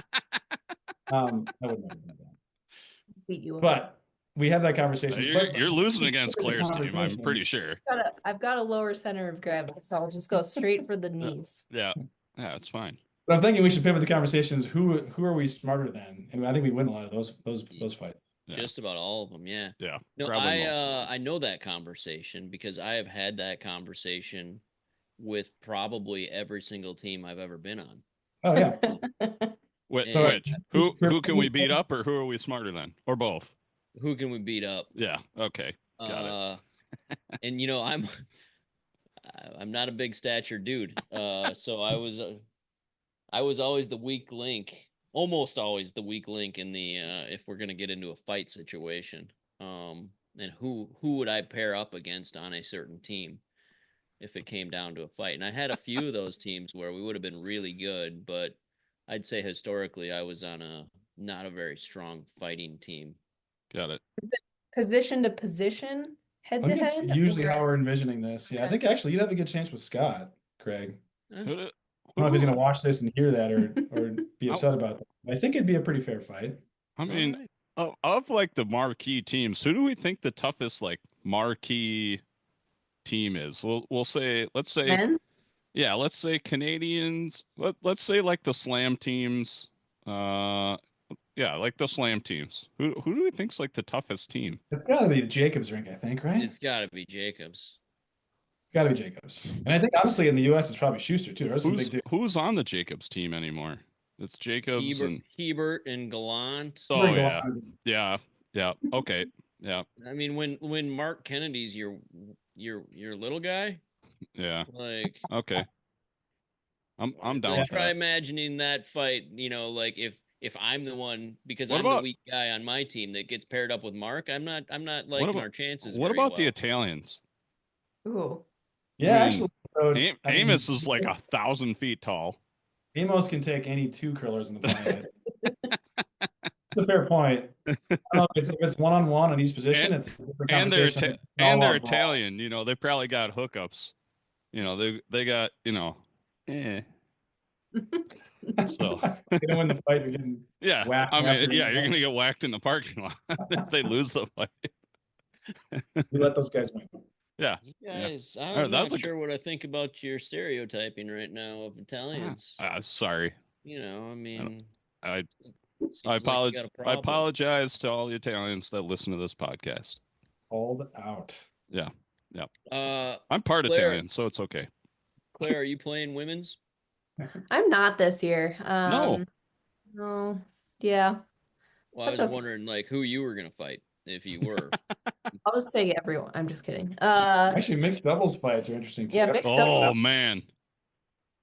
[SPEAKER 4] I would never do that.
[SPEAKER 2] Beat you up.
[SPEAKER 4] But we have that conversation.
[SPEAKER 3] You're losing against Claire's team, I'm pretty sure.
[SPEAKER 2] I've got a lower center of gravity, so I'll just go straight for the knees.
[SPEAKER 3] Yeah, it's fine.
[SPEAKER 4] But I'm thinking we should pivot the conversations. Who are we smarter than? And I think we win a lot of those fights.
[SPEAKER 3] Yeah.
[SPEAKER 1] Just about all of them, yeah.
[SPEAKER 3] Yeah.
[SPEAKER 1] No,
[SPEAKER 3] probably most of them.
[SPEAKER 1] I know that conversation because I have had that conversation with probably every single team I've ever been on.
[SPEAKER 4] Oh yeah.
[SPEAKER 3] Which?
[SPEAKER 1] So-
[SPEAKER 3] Who can we beat up, or who are we smarter than, or both?
[SPEAKER 1] Who can we beat up?
[SPEAKER 3] Yeah. Okay. Got it.
[SPEAKER 1] And I'm not a big stature dude. So I was always the weak link, almost always the weak link in the if we're gonna get into a fight situation. And who would I pair up against on a certain team if it came down to a fight? And I had a few of those teams where we would have been really good, but I'd say historically I was on not a very strong fighting team.
[SPEAKER 3] Got it.
[SPEAKER 2] Position to position, head
[SPEAKER 4] I
[SPEAKER 2] to
[SPEAKER 4] think it's
[SPEAKER 2] head.
[SPEAKER 4] usually
[SPEAKER 2] or-
[SPEAKER 4] how we're envisioning this. Yeah, I think actually you'd have a good chance with Scott, Craig.
[SPEAKER 1] Eh,
[SPEAKER 3] Who do-
[SPEAKER 4] I don't know if he's gonna watch this and hear that or be
[SPEAKER 3] Oh.
[SPEAKER 4] upset about that. I think it'd be a pretty fair fight.
[SPEAKER 3] I mean,
[SPEAKER 1] alright.
[SPEAKER 3] of like the marquee teams, who do we think the toughest like marquee team is? Let's say
[SPEAKER 2] Men?
[SPEAKER 3] yeah, let's say Canadians. Let's say like the Slam teams. Yeah, like the Slam teams. Who do we think's like the toughest team?
[SPEAKER 4] It's got to be the Jacobs rink, I think, right?
[SPEAKER 1] It's got to be Jacobs.
[SPEAKER 4] It's got to be Jacobs. And I think honestly in the US it's probably Schuster too. There's some big dudes.
[SPEAKER 3] Who's on the Jacobs team anymore? It's Jacobs and
[SPEAKER 1] Hebert and Gallant.
[SPEAKER 3] oh yeah. Okay, yeah,
[SPEAKER 1] I mean, when Mark Kennedy's your little guy,
[SPEAKER 3] yeah.
[SPEAKER 1] like
[SPEAKER 3] Okay, I'm down
[SPEAKER 1] like,
[SPEAKER 3] with
[SPEAKER 1] try
[SPEAKER 3] that.
[SPEAKER 1] imagining that fight. Like if I'm the one because
[SPEAKER 3] What
[SPEAKER 1] I'm the
[SPEAKER 3] about-
[SPEAKER 1] weak guy on my team that gets paired up with Mark, I'm not liking
[SPEAKER 3] about-
[SPEAKER 1] our chances.
[SPEAKER 3] What
[SPEAKER 1] very
[SPEAKER 3] about the
[SPEAKER 1] well.
[SPEAKER 3] Italians?
[SPEAKER 2] Ooh.
[SPEAKER 4] Yeah,
[SPEAKER 3] I mean,
[SPEAKER 4] actually. So, I mean,
[SPEAKER 3] Amos is like 1,000 feet tall.
[SPEAKER 4] Amos can take any two curlers in the planet. It's a fair point. I don't know if it's one-on-one on each position.
[SPEAKER 3] And-
[SPEAKER 4] it's a different
[SPEAKER 3] And they're
[SPEAKER 4] conversation.
[SPEAKER 3] and they're
[SPEAKER 4] All out brawl.
[SPEAKER 3] Italian. They probably got hookups. They got eh. So
[SPEAKER 4] You're gonna win the fight. You're getting
[SPEAKER 3] yeah.
[SPEAKER 4] whacked
[SPEAKER 3] I mean,
[SPEAKER 4] after
[SPEAKER 3] yeah,
[SPEAKER 4] you
[SPEAKER 3] you're
[SPEAKER 4] win.
[SPEAKER 3] gonna get whacked in the parking lot if they lose the fight.
[SPEAKER 4] You let those guys win.
[SPEAKER 3] Yeah.
[SPEAKER 1] You guys,
[SPEAKER 3] right,
[SPEAKER 1] I'm
[SPEAKER 3] that's
[SPEAKER 1] not
[SPEAKER 3] a-
[SPEAKER 1] sure what I think about your stereotyping right now of Italians.
[SPEAKER 3] Sorry.
[SPEAKER 1] I mean,
[SPEAKER 3] I
[SPEAKER 1] seems
[SPEAKER 3] I
[SPEAKER 1] like you
[SPEAKER 3] apologize.
[SPEAKER 1] got a
[SPEAKER 3] I
[SPEAKER 1] problem.
[SPEAKER 3] apologize to all the Italians that listen to this podcast.
[SPEAKER 4] Called out.
[SPEAKER 3] Yeah.
[SPEAKER 1] Uh,
[SPEAKER 3] I'm part
[SPEAKER 1] Claire.
[SPEAKER 3] Italian, so it's okay.
[SPEAKER 1] Claire, are you playing women's?
[SPEAKER 2] I'm not this year.
[SPEAKER 3] No.
[SPEAKER 2] No. Yeah.
[SPEAKER 1] Well, I
[SPEAKER 2] That's
[SPEAKER 1] was
[SPEAKER 2] okay.
[SPEAKER 1] wondering like who you were gonna fight if you were.
[SPEAKER 2] I'll just take everyone. I'm just kidding.
[SPEAKER 4] Actually, mixed doubles fights are interesting too.
[SPEAKER 2] Yeah, mixed
[SPEAKER 3] Oh
[SPEAKER 2] doubles.
[SPEAKER 3] man.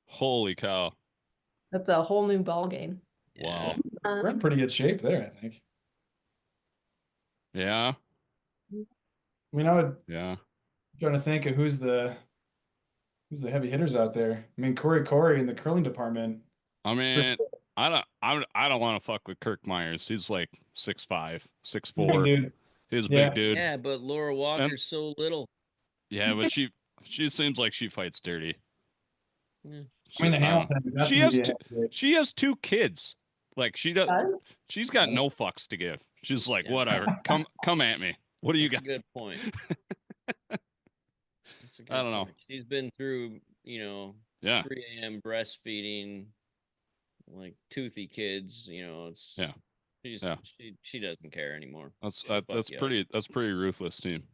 [SPEAKER 3] Holy cow.
[SPEAKER 2] That's a whole new ball game.
[SPEAKER 3] Wow.
[SPEAKER 4] We're in pretty good shape there, I think.
[SPEAKER 3] Yeah.
[SPEAKER 4] I mean, I'm
[SPEAKER 3] Yeah.
[SPEAKER 4] trying to think of who's the heavy hitters out there. I mean, Corey in the curling department.
[SPEAKER 3] I mean, I don't want to fuck with Kirk Myers. He's like 6'5",
[SPEAKER 4] He's a big
[SPEAKER 3] 6'4".
[SPEAKER 4] dude.
[SPEAKER 3] He's a
[SPEAKER 4] Yeah.
[SPEAKER 3] big dude.
[SPEAKER 1] Yeah, but Laura Walker's so little.
[SPEAKER 3] Yeah, but she seems like she fights dirty.
[SPEAKER 1] Yeah.
[SPEAKER 4] I mean, the
[SPEAKER 3] I don't-
[SPEAKER 4] Hamilton. that's
[SPEAKER 3] She
[SPEAKER 4] gonna
[SPEAKER 3] has
[SPEAKER 4] be a
[SPEAKER 3] two,
[SPEAKER 4] heavyweight.
[SPEAKER 3] she has 2 kids. Like
[SPEAKER 2] Does?
[SPEAKER 3] she's got no fucks to give. She's like,
[SPEAKER 1] Yeah.
[SPEAKER 3] whatever. Come at me. What do you
[SPEAKER 1] That's
[SPEAKER 3] got?
[SPEAKER 1] a good point. That's a good
[SPEAKER 3] I don't know.
[SPEAKER 1] point. She's been through,
[SPEAKER 3] Yeah.
[SPEAKER 1] 3 a.m. breastfeeding, like toothy kids. It's
[SPEAKER 3] Yeah.
[SPEAKER 1] She's
[SPEAKER 3] Yeah.
[SPEAKER 1] she doesn't care anymore.
[SPEAKER 3] That's
[SPEAKER 1] She'll fuck
[SPEAKER 3] that's
[SPEAKER 1] you up.
[SPEAKER 3] pretty ruthless, team.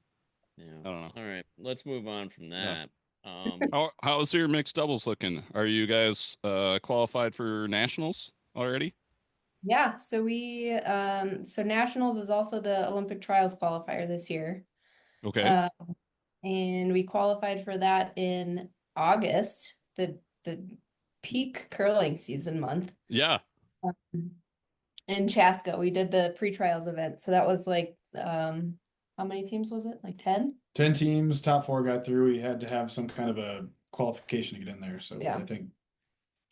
[SPEAKER 1] Yeah.
[SPEAKER 3] I don't know.
[SPEAKER 1] All right, let's move on from
[SPEAKER 3] Yeah.
[SPEAKER 1] that. Um,
[SPEAKER 3] How's your mixed doubles looking? Are you guys qualified for nationals already?
[SPEAKER 2] Yeah, so so nationals is also the Olympic trials qualifier this year.
[SPEAKER 3] Okay.
[SPEAKER 2] And we qualified for that in August, the peak curling season month.
[SPEAKER 3] Yeah.
[SPEAKER 2] in Chaska. We did the pre-trials event. So that was like, how many teams was it? Like 10?
[SPEAKER 4] 10 teams, top 4 got through. We had to have some kind of a qualification to get in there. So it was,
[SPEAKER 2] Yeah.
[SPEAKER 4] I think,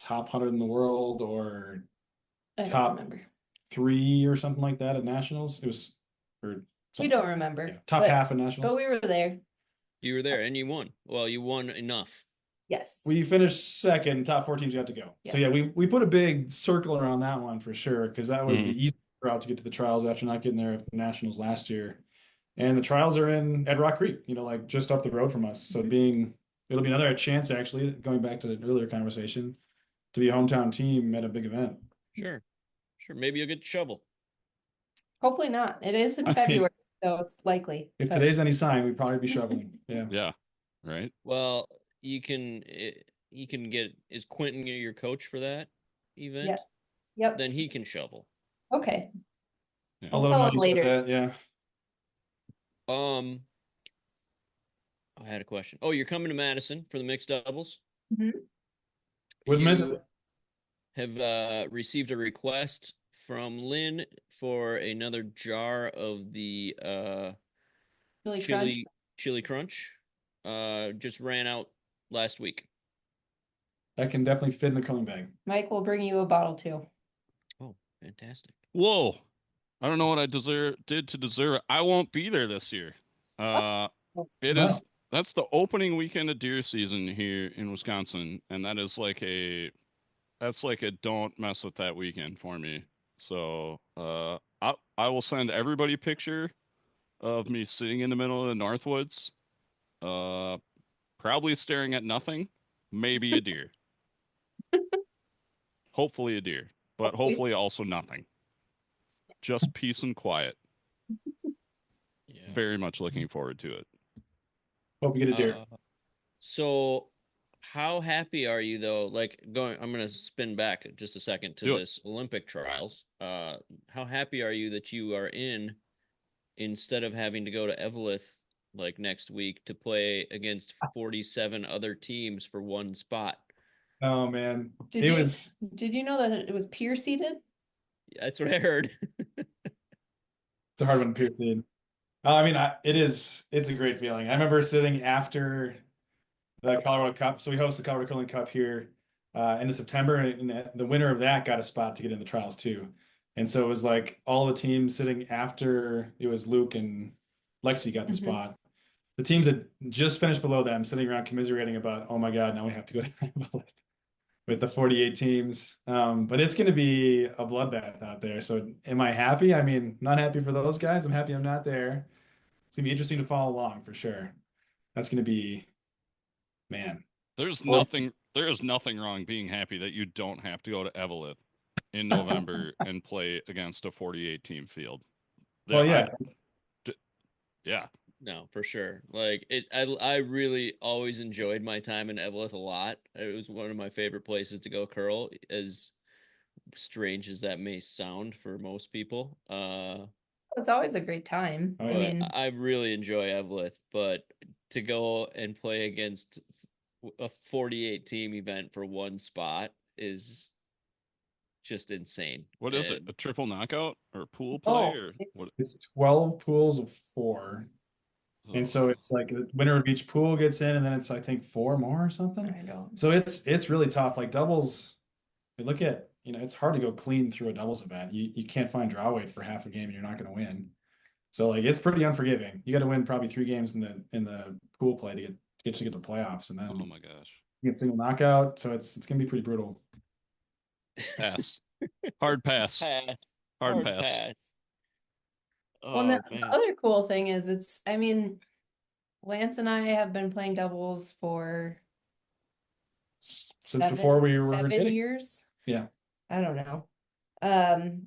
[SPEAKER 4] top 100 in the world or
[SPEAKER 2] I don't
[SPEAKER 4] top
[SPEAKER 2] remember.
[SPEAKER 4] 3 or something like that at nationals. It was, or
[SPEAKER 2] You
[SPEAKER 4] something,
[SPEAKER 2] don't remember.
[SPEAKER 4] yeah, top
[SPEAKER 2] but,
[SPEAKER 4] half of nationals.
[SPEAKER 2] But we were there.
[SPEAKER 1] You were there and you won. Well, you won enough.
[SPEAKER 2] Yes.
[SPEAKER 4] We finished second, top 4 teams got to go. So yeah,
[SPEAKER 2] Yes.
[SPEAKER 4] we put a big circle around that one for sure, because that was
[SPEAKER 3] Mhm.
[SPEAKER 4] the easy route to get to the trials after not getting there at the nationals last year. And the trials are at Rock Creek, like just up the road from us. So it'll be another chance, actually, going back to the earlier conversation, to be a hometown team at a big event.
[SPEAKER 1] Sure. Maybe you'll get to shovel.
[SPEAKER 2] Hopefully not. It is in
[SPEAKER 4] I mean,
[SPEAKER 2] February, so it's likely.
[SPEAKER 4] If
[SPEAKER 2] but-
[SPEAKER 4] today's any sign, we'd probably be shoveling. Yeah.
[SPEAKER 3] Yeah. Right.
[SPEAKER 1] Well, you can get, is Quentin your coach for that event?
[SPEAKER 2] Yes. Yep.
[SPEAKER 1] Then he can shovel.
[SPEAKER 2] Okay.
[SPEAKER 3] Yeah.
[SPEAKER 4] I'll
[SPEAKER 2] I'll
[SPEAKER 4] let him
[SPEAKER 2] tell
[SPEAKER 4] know
[SPEAKER 2] him
[SPEAKER 4] you said
[SPEAKER 2] later.
[SPEAKER 4] that. Yeah.
[SPEAKER 1] I had a question. Oh, you're coming to Madison for the mixed doubles?
[SPEAKER 2] Mhm.
[SPEAKER 4] Wouldn't miss
[SPEAKER 1] You
[SPEAKER 4] it.
[SPEAKER 1] have received a request from Lynn for another jar of the
[SPEAKER 2] Really crunch.
[SPEAKER 1] chili crunch. Just ran out last week.
[SPEAKER 4] That can definitely fit in the curling bag.
[SPEAKER 2] Mike will bring you a bottle too.
[SPEAKER 1] Oh, fantastic.
[SPEAKER 3] Whoa. I don't know what I did to deserve it. I won't be there this year. It is
[SPEAKER 4] Wow.
[SPEAKER 3] That's the opening weekend of deer season here in Wisconsin, and that's like a don't mess with that weekend for me. So I will send everybody a picture of me sitting in the middle of the Northwoods, probably staring at nothing, maybe a deer. Hopefully a deer, but hopefully also nothing. Just peace and quiet.
[SPEAKER 1] Yeah.
[SPEAKER 3] Very much looking forward to it.
[SPEAKER 4] Hope you get a deer.
[SPEAKER 1] So how happy are you though? Like I'm gonna spin back just a second to
[SPEAKER 3] Do it.
[SPEAKER 1] this Olympic trials. How happy are you that you are in instead of having to go to Eveleth like next week to play against 47 other teams for one spot?
[SPEAKER 4] Oh man,
[SPEAKER 2] Did you know that it was peer seated?
[SPEAKER 1] That's what I heard.
[SPEAKER 4] it's a hard one to pierce in. I mean, it's a great feeling. I remember sitting after the Colorado Cup. So we host the Colorado Curling Cup here end of September, and the winner of that got a spot to get in the trials too. And so it was like all the teams sitting after it was Luke and Lexi got the
[SPEAKER 2] Mhm.
[SPEAKER 4] spot. The teams that just finished below them sitting around commiserating about, oh my God, now we have to go to with the 48 teams. But it's going to be a bloodbath out there. So am I happy? I mean, not happy for those guys. I'm happy I'm not there. It's going to be interesting to follow along for sure. That's going to be, man.
[SPEAKER 3] There is nothing wrong being happy that you don't have to go to Eveleth in November and play against a 48 team field.
[SPEAKER 4] Well, yeah.
[SPEAKER 3] Yeah.
[SPEAKER 1] No, for sure. Like I really always enjoyed my time in Eveleth a lot. It was one of my favorite places to go curl, as strange as that may sound for most people.
[SPEAKER 2] It's always a great time.
[SPEAKER 4] Oh,
[SPEAKER 2] I
[SPEAKER 4] yeah.
[SPEAKER 2] mean,
[SPEAKER 1] I really enjoy Eveleth, but to go and play against a 48 team event for one spot is just insane.
[SPEAKER 3] What is it?
[SPEAKER 1] And
[SPEAKER 3] A triple knockout or pool play or what?
[SPEAKER 4] It's 12 pools of 4. And so it's like the winner of each pool gets in, and then it's I think 4 more or something.
[SPEAKER 2] I know.
[SPEAKER 4] So it's really tough. Like doubles, we look at, it's hard to go clean through a doubles event. You can't find draw weight for half a game and you're not going to win. So like it's pretty unforgiving. You got to win probably 3 games in the pool play to get to the playoffs, and then
[SPEAKER 3] Oh my gosh.
[SPEAKER 4] you get single knockout. So it's gonna be pretty brutal.
[SPEAKER 3] Pass. Hard pass. Hard pass.
[SPEAKER 2] Well, and
[SPEAKER 1] Oh
[SPEAKER 2] the
[SPEAKER 1] man.
[SPEAKER 2] other cool thing is I mean, Lance and I have been playing doubles for
[SPEAKER 4] Since before we were
[SPEAKER 2] 7
[SPEAKER 4] dating.
[SPEAKER 2] years.
[SPEAKER 4] Yeah.
[SPEAKER 2] I don't know.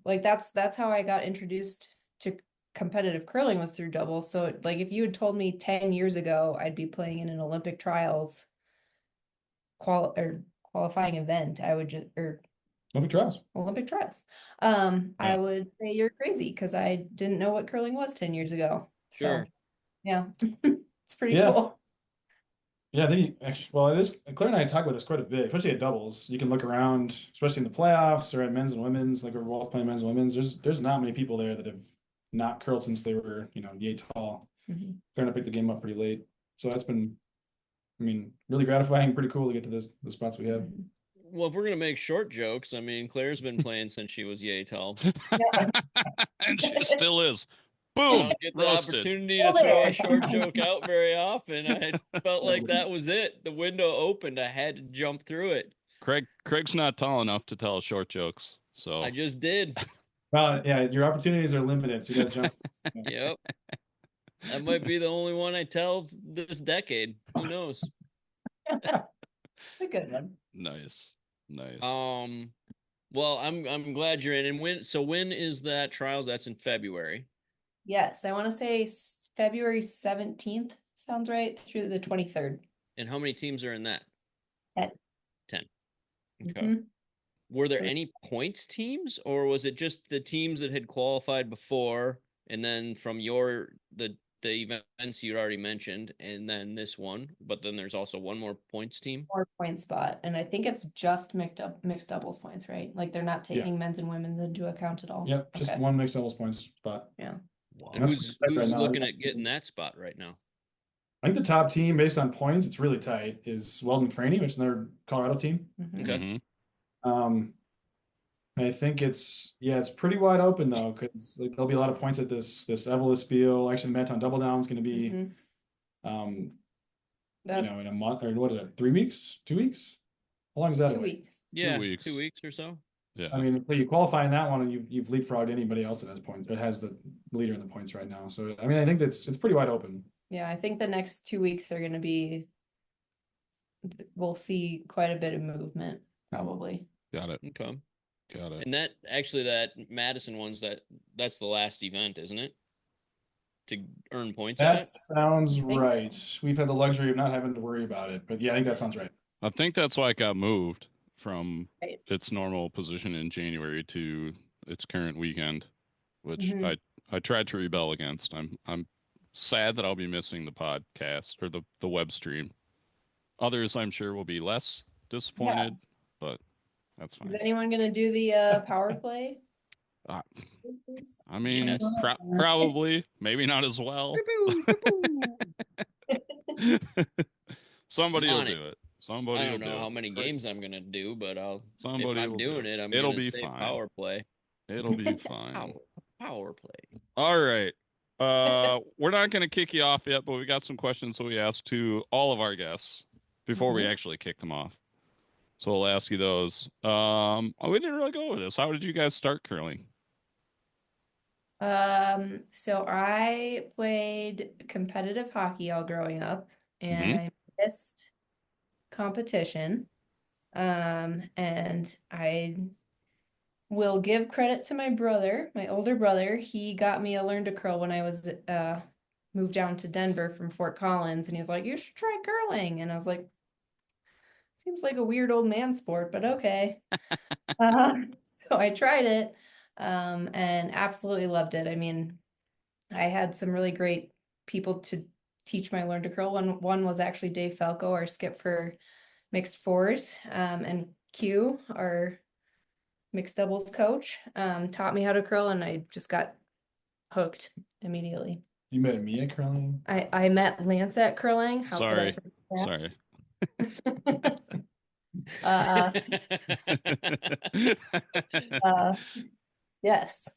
[SPEAKER 2] Like that's how I got introduced to competitive curling, was through doubles. So like if you had told me 10 years ago I'd be playing in an Olympic trials qualifying event, I would just
[SPEAKER 4] Olympic trials.
[SPEAKER 2] Olympic trials. I would say you're crazy because I didn't know what curling was 10 years ago.
[SPEAKER 1] Sure.
[SPEAKER 2] So yeah, it's pretty
[SPEAKER 4] Yeah.
[SPEAKER 2] cool.
[SPEAKER 4] Yeah, they actually, well, it is. Claire and I talk about this quite a bit, especially at doubles. You can look around, especially in the playoffs or at men's and women's, like we're both playing men's and women's. There's not many people there that have not curled since they were, yay tall. Starting to pick the game up pretty late. So that's been, I mean, really gratifying, pretty cool to get to the spots we have.
[SPEAKER 1] Well, if we're gonna make short jokes, I mean, Claire's been playing since she was yay tall.
[SPEAKER 3] And she still is.
[SPEAKER 1] I
[SPEAKER 3] Boom!
[SPEAKER 1] don't get the
[SPEAKER 3] Roasted.
[SPEAKER 1] opportunity to throw a short joke out very often. I felt like that was it. The window opened. I had to jump through it.
[SPEAKER 3] Craig's not tall enough to tell short jokes, so
[SPEAKER 1] I just did.
[SPEAKER 4] Well, yeah, your opportunities are limited, so you got to jump.
[SPEAKER 1] Yep. That might be the only one I tell this decade. Who knows?
[SPEAKER 2] A good one.
[SPEAKER 3] nice.
[SPEAKER 1] Well, I'm glad you're in. And when is that trials? That's in February.
[SPEAKER 2] Yes, I want to say February 17th. Sounds right, through the 23rd.
[SPEAKER 1] And how many teams are in that?
[SPEAKER 2] 10.
[SPEAKER 1] 10. Okay.
[SPEAKER 2] Mhm.
[SPEAKER 1] Were there any points teams, or was it just the teams that had qualified before, and then from the events you already mentioned, and then this one, but then there's also one more points team?
[SPEAKER 2] 4-point spot, and I think it's just mixed doubles points, right? Like they're not
[SPEAKER 4] Yeah.
[SPEAKER 2] taking men's and women's into account at all.
[SPEAKER 4] Yep, just
[SPEAKER 2] Okay.
[SPEAKER 4] one mixed doubles points spot.
[SPEAKER 2] Yeah.
[SPEAKER 3] Wow.
[SPEAKER 1] And
[SPEAKER 4] That's
[SPEAKER 1] who's
[SPEAKER 4] right now.
[SPEAKER 1] looking at getting that spot right now?
[SPEAKER 4] I think the top team based on points, it's really tight, is Weldon Franey, which is their Colorado team.
[SPEAKER 2] Mhm.
[SPEAKER 1] Okay.
[SPEAKER 3] Mhm.
[SPEAKER 4] I think it's pretty wide open though, because like, there'll be a lot of points at this Evelyn Spiel. Actually, the Meton Double Down is going to be,
[SPEAKER 2] Mhm.
[SPEAKER 4] in a month, or what is it, 3 weeks, 2 weeks? How long is that
[SPEAKER 2] 2
[SPEAKER 4] away?
[SPEAKER 2] weeks.
[SPEAKER 1] Yeah,
[SPEAKER 3] 2 weeks.
[SPEAKER 1] 2 weeks or so.
[SPEAKER 3] Yeah.
[SPEAKER 4] I mean, so you qualify in that one, and you've leapfrogged anybody else that has points, or has the leader in the points right now. So I mean, I think it's pretty wide open.
[SPEAKER 2] Yeah, I think the next 2 weeks are going to be, we'll see quite a bit of movement, probably.
[SPEAKER 3] Got it.
[SPEAKER 1] Okay.
[SPEAKER 3] Got it.
[SPEAKER 1] And that Madison one's that's the last event, isn't it? To earn points
[SPEAKER 4] That
[SPEAKER 1] at?
[SPEAKER 4] sounds
[SPEAKER 2] think so.
[SPEAKER 4] right. We've had the luxury of not having to worry about it, but yeah, I think that sounds right.
[SPEAKER 3] I think that's why it got moved from
[SPEAKER 2] Right.
[SPEAKER 3] its normal position in January to its current weekend, which
[SPEAKER 2] Mhm.
[SPEAKER 3] I tried to rebel against. I'm sad that I'll be missing the podcast or the web stream. Others, I'm sure, will be less disappointed, but that's
[SPEAKER 2] Is
[SPEAKER 3] fine.
[SPEAKER 2] anyone going to do the power play?
[SPEAKER 3] Uh,
[SPEAKER 2] This is-
[SPEAKER 3] I mean,
[SPEAKER 1] Yes.
[SPEAKER 3] probably, maybe not as well. Somebody
[SPEAKER 1] I'm
[SPEAKER 3] will
[SPEAKER 1] on it.
[SPEAKER 3] do it. Somebody
[SPEAKER 1] I
[SPEAKER 3] will
[SPEAKER 1] don't know
[SPEAKER 3] do
[SPEAKER 1] how
[SPEAKER 3] it.
[SPEAKER 1] many games I'm gonna do, but if
[SPEAKER 3] Somebody
[SPEAKER 1] I'm
[SPEAKER 3] will do
[SPEAKER 1] doing
[SPEAKER 3] it.
[SPEAKER 1] it, I'm
[SPEAKER 3] It'll
[SPEAKER 1] gonna
[SPEAKER 3] be
[SPEAKER 1] say
[SPEAKER 3] fine.
[SPEAKER 1] power play.
[SPEAKER 3] It'll be fine.
[SPEAKER 1] Power play.
[SPEAKER 3] All right. We're not going to kick you off yet, but we got some questions that we asked to all of our guests before we actually kick them off. So we'll ask you those. We didn't really go over this. How did you guys start curling?
[SPEAKER 2] So I played competitive hockey all growing up, and I missed competition. And I will give credit to my brother, my older brother. He got me a learn to curl when I was moved down to Denver from Fort Collins, and he was like, "You should try curling." And I was like, "Seems like a weird old man sport, but okay." So I tried it, and absolutely loved it. I mean, I had some really great people to teach my learn to curl. One was actually Dave Falco, our skip for mixed fours, and Q, our mixed doubles coach, taught me how to curl, and I just got hooked immediately.
[SPEAKER 4] You met me at curling?
[SPEAKER 2] I met Lance at curling. How
[SPEAKER 3] Sorry.
[SPEAKER 2] could I
[SPEAKER 3] Sorry.
[SPEAKER 2] Yes.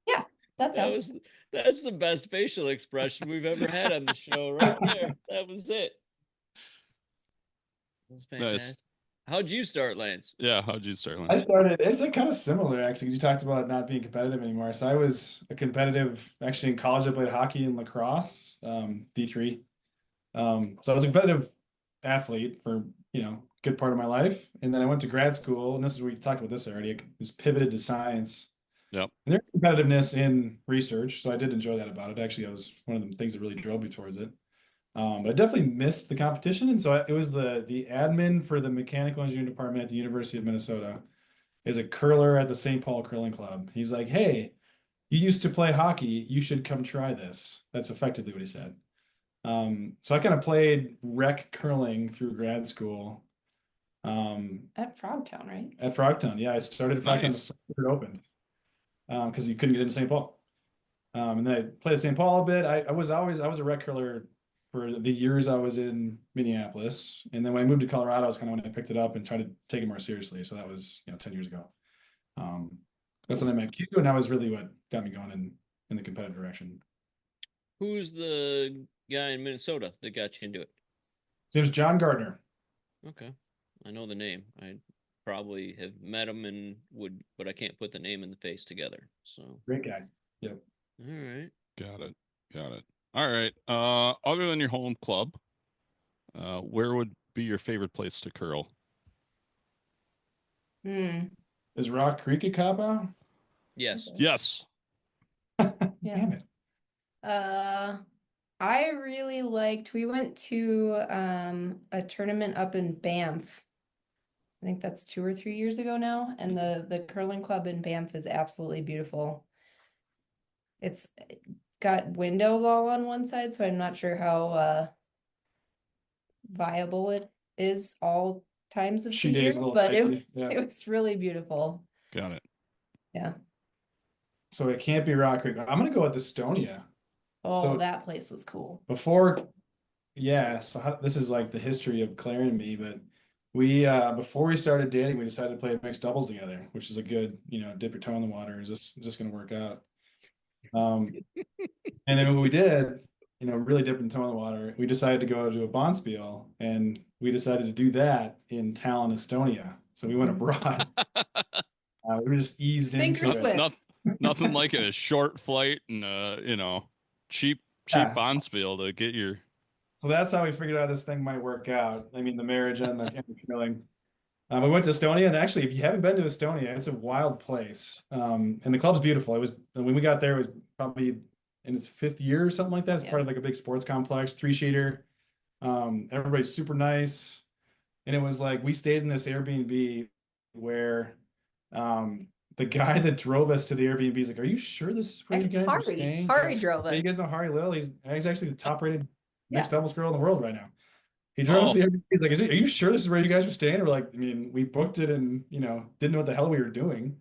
[SPEAKER 2] Yeah, that's how.
[SPEAKER 1] That's the best facial expression we've ever had on the show right there. That was it. That was fantastic.
[SPEAKER 3] Nice.
[SPEAKER 1] How'd you start, Lance?
[SPEAKER 3] Yeah, how'd you start,
[SPEAKER 4] I
[SPEAKER 3] Lance?
[SPEAKER 4] started, it's like kind of similar actually, because you talked about not being competitive anymore. So I was a competitive, actually in college, I played hockey and lacrosse, D3. So I was a competitive athlete for, good part of my life. And then I went to grad school, and we talked about this already. I was pivoted to science.
[SPEAKER 3] Yep.
[SPEAKER 4] And there's competitiveness in research, so I did enjoy that about it. Actually, that was one of the things that really drove me towards it. But I definitely missed the competition, and so it was the admin for the mechanical engineering department at the University of Minnesota is a curler at the St. Paul Curling Club. He's like, "Hey, you used to play hockey. You should come try this." That's effectively what he said. So I kind of played rec curling through grad school.
[SPEAKER 2] At Frogtown, right?
[SPEAKER 4] At Frogtown, yeah, I started at Frogtown
[SPEAKER 3] Nice.
[SPEAKER 4] before it opened, because you couldn't get into St. Paul. And then I played at St. Paul a bit. I was a rec curler for the years I was in Minneapolis, and then when I moved to Colorado, was kind of when I picked it up and tried to take it more seriously. So that was 10 years ago. That's when I met Q, and that was really what got me going in the competitive direction.
[SPEAKER 1] Who's the guy in Minnesota that got you into it?
[SPEAKER 4] His name's John Gardner.
[SPEAKER 1] Okay. I know the name. I probably have met him and but I can't put the name and the face together. So
[SPEAKER 4] Great guy. Yep.
[SPEAKER 1] all right.
[SPEAKER 3] Got it. All right. Other than your home club, where would be your favorite place to curl?
[SPEAKER 4] Is Rock Creek a cop out?
[SPEAKER 1] Yes.
[SPEAKER 3] Yes.
[SPEAKER 2] Yeah.
[SPEAKER 4] Damn it.
[SPEAKER 2] I really liked, we went to a tournament up in Banff. I think that's 2 or 3 years ago now, and the curling club in Banff is absolutely beautiful. It's got windows all on one side, so I'm not sure how viable it is all times of
[SPEAKER 4] She
[SPEAKER 2] the year,
[SPEAKER 4] days a little
[SPEAKER 2] but
[SPEAKER 4] dicey, yeah.
[SPEAKER 2] it was really beautiful.
[SPEAKER 3] Got it.
[SPEAKER 2] Yeah.
[SPEAKER 4] So it can't be Rock Creek. I'm gonna go with Estonia.
[SPEAKER 2] Oh,
[SPEAKER 4] So-
[SPEAKER 2] that place was cool.
[SPEAKER 4] Before, yeah, so this is like the history of Claire and me, but we before we started dating, we decided to play mixed doubles together, which is a good, dip your toe in the water. Is this gonna work out? And then when we did, really dipping toe in the water, we decided to go to a Bonspiel, and we decided to do that in Tallinn, Estonia. So we went abroad. We just eased
[SPEAKER 2] Sink or
[SPEAKER 4] into it.
[SPEAKER 2] swim.
[SPEAKER 3] Nothing like a short flight and cheap
[SPEAKER 4] Yeah.
[SPEAKER 3] Bonspiel to get your.
[SPEAKER 4] So that's how we figured out this thing might work out. I mean, the marriage and the curling. We went to Estonia, and actually, if you haven't been to Estonia, it's a wild place. And the club's beautiful. It was when we got there, it was probably in its 5th year or something like that. It's part of like a big sports complex, 3-sheeter. Everybody's super nice, and it was like we stayed in this Airbnb where the guy that drove us to the Airbnb is like, "Are you sure this is where you guys are staying?"
[SPEAKER 2] Hari drove
[SPEAKER 4] Yeah, you
[SPEAKER 2] us.
[SPEAKER 4] guys know Hari Lil? He's actually the top-rated mixed
[SPEAKER 2] Yeah.
[SPEAKER 4] doubles girl in the world right now. He drove us to the Airbnb. He's like, "Are you sure this is where you guys are staying?" We're like, we booked it and didn't know what the hell we were doing.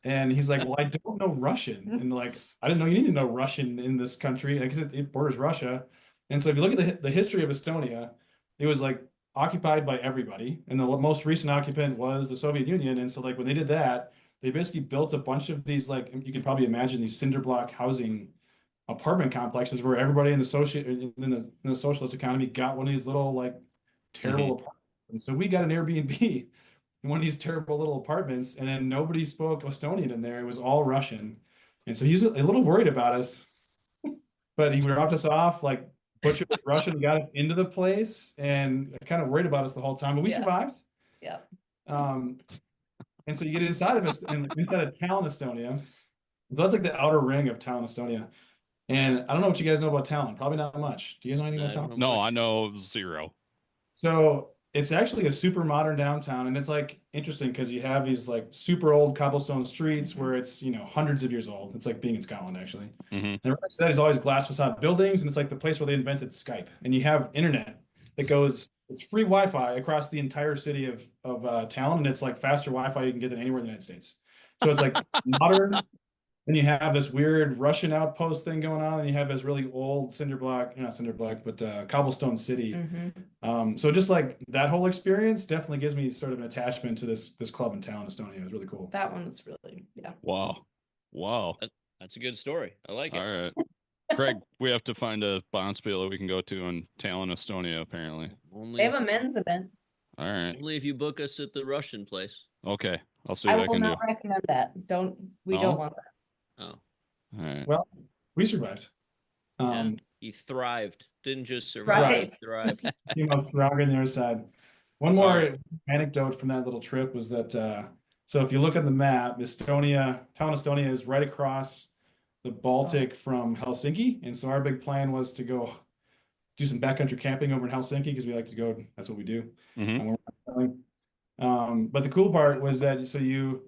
[SPEAKER 4] And he's like, "Well, I don't know Russian," and like, I didn't know you need to know Russian in this country because it borders Russia. And so if you look at the history of Estonia, it was like occupied by everybody, and the most recent occupant was the Soviet Union. And so like when they did that, they basically built a bunch of these, like, you can probably imagine these cinder block housing apartment complexes where everybody in the socialist economy got one of these little like terrible apartments. And so we got an Airbnb in one of these terrible little apartments, and then nobody spoke Estonian in there. It was all Russian. And so he was a little worried about us, but he dropped us off like butchered with Russian and got us into the place, and kind of worried about us the whole time, but we survived.
[SPEAKER 2] Yeah.
[SPEAKER 4] And so you get inside of us, and inside of Tallinn, Estonia. So that's like the outer ring of Tallinn, Estonia. And I don't know what you guys know about Tallinn. Probably not much. Do you guys know anything about Tallinn?
[SPEAKER 3] No, I know zero.
[SPEAKER 4] So it's actually a super modern downtown, and it's like interesting because you have these like super old cobblestone streets where it's hundreds of years old. It's like being in Scotland actually. And right next to that is always glass facade buildings, and it's like the place where they invented Skype. And you have internet that goes. It's free Wi-Fi across the entire city of Tallinn, and it's like faster Wi-Fi you can get than anywhere in the United States. So it's like modern. Then you have this weird Russian outpost thing going on, and you have this really old not cinder block, but cobblestone city. So just like that whole experience definitely gives me sort of an attachment to this club in Tallinn, Estonia. It was really cool.
[SPEAKER 2] That one was really, yeah.
[SPEAKER 3] Wow.
[SPEAKER 1] That's a good story. I like it.
[SPEAKER 3] All right. Craig, we have to find a Bonspiel that we can go to in Tallinn, Estonia, apparently.
[SPEAKER 2] They have a men's event.
[SPEAKER 3] All right.
[SPEAKER 1] Only if you book us at the Russian place.
[SPEAKER 3] Okay. I'll see what I
[SPEAKER 2] will
[SPEAKER 3] can do.
[SPEAKER 2] not recommend that. We
[SPEAKER 3] No?
[SPEAKER 2] don't want that.
[SPEAKER 1] Oh,
[SPEAKER 3] All right.
[SPEAKER 4] Well, we survived.
[SPEAKER 1] yeah. He thrived. Didn't just survive.
[SPEAKER 2] Right.
[SPEAKER 1] He thrived.
[SPEAKER 4] Came out stronger on the other side. One more anecdote from that little trip was that so if you look at the map, Tallinn, Estonia is right across the Baltic from Helsinki, and so our big plan was to go do some backcountry camping over in Helsinki because we like to go. That's what we do. When we're traveling. But the cool part was that so you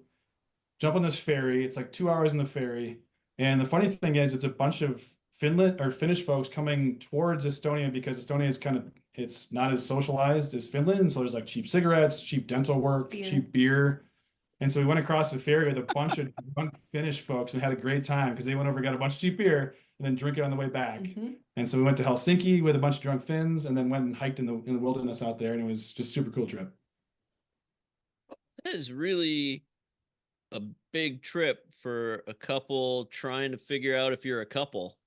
[SPEAKER 4] jump on this ferry. It's like 2 hours in the ferry, and the funny thing is, it's a bunch of Finland or Finnish folks coming towards Estonia because Estonia is it's not as socialized as Finland. So there's like cheap cigarettes, cheap dental work, cheap beer. And so we went across the ferry with a bunch of drunk Finnish folks and had a great time because they went over and got a bunch of cheap beer and then drink it on the way back. And so we went to Helsinki with a bunch of drunk Finns and then went and hiked in the wilderness out there, and it was just a super cool trip.
[SPEAKER 1] That is really a big trip for a couple trying to figure out if you're a couple.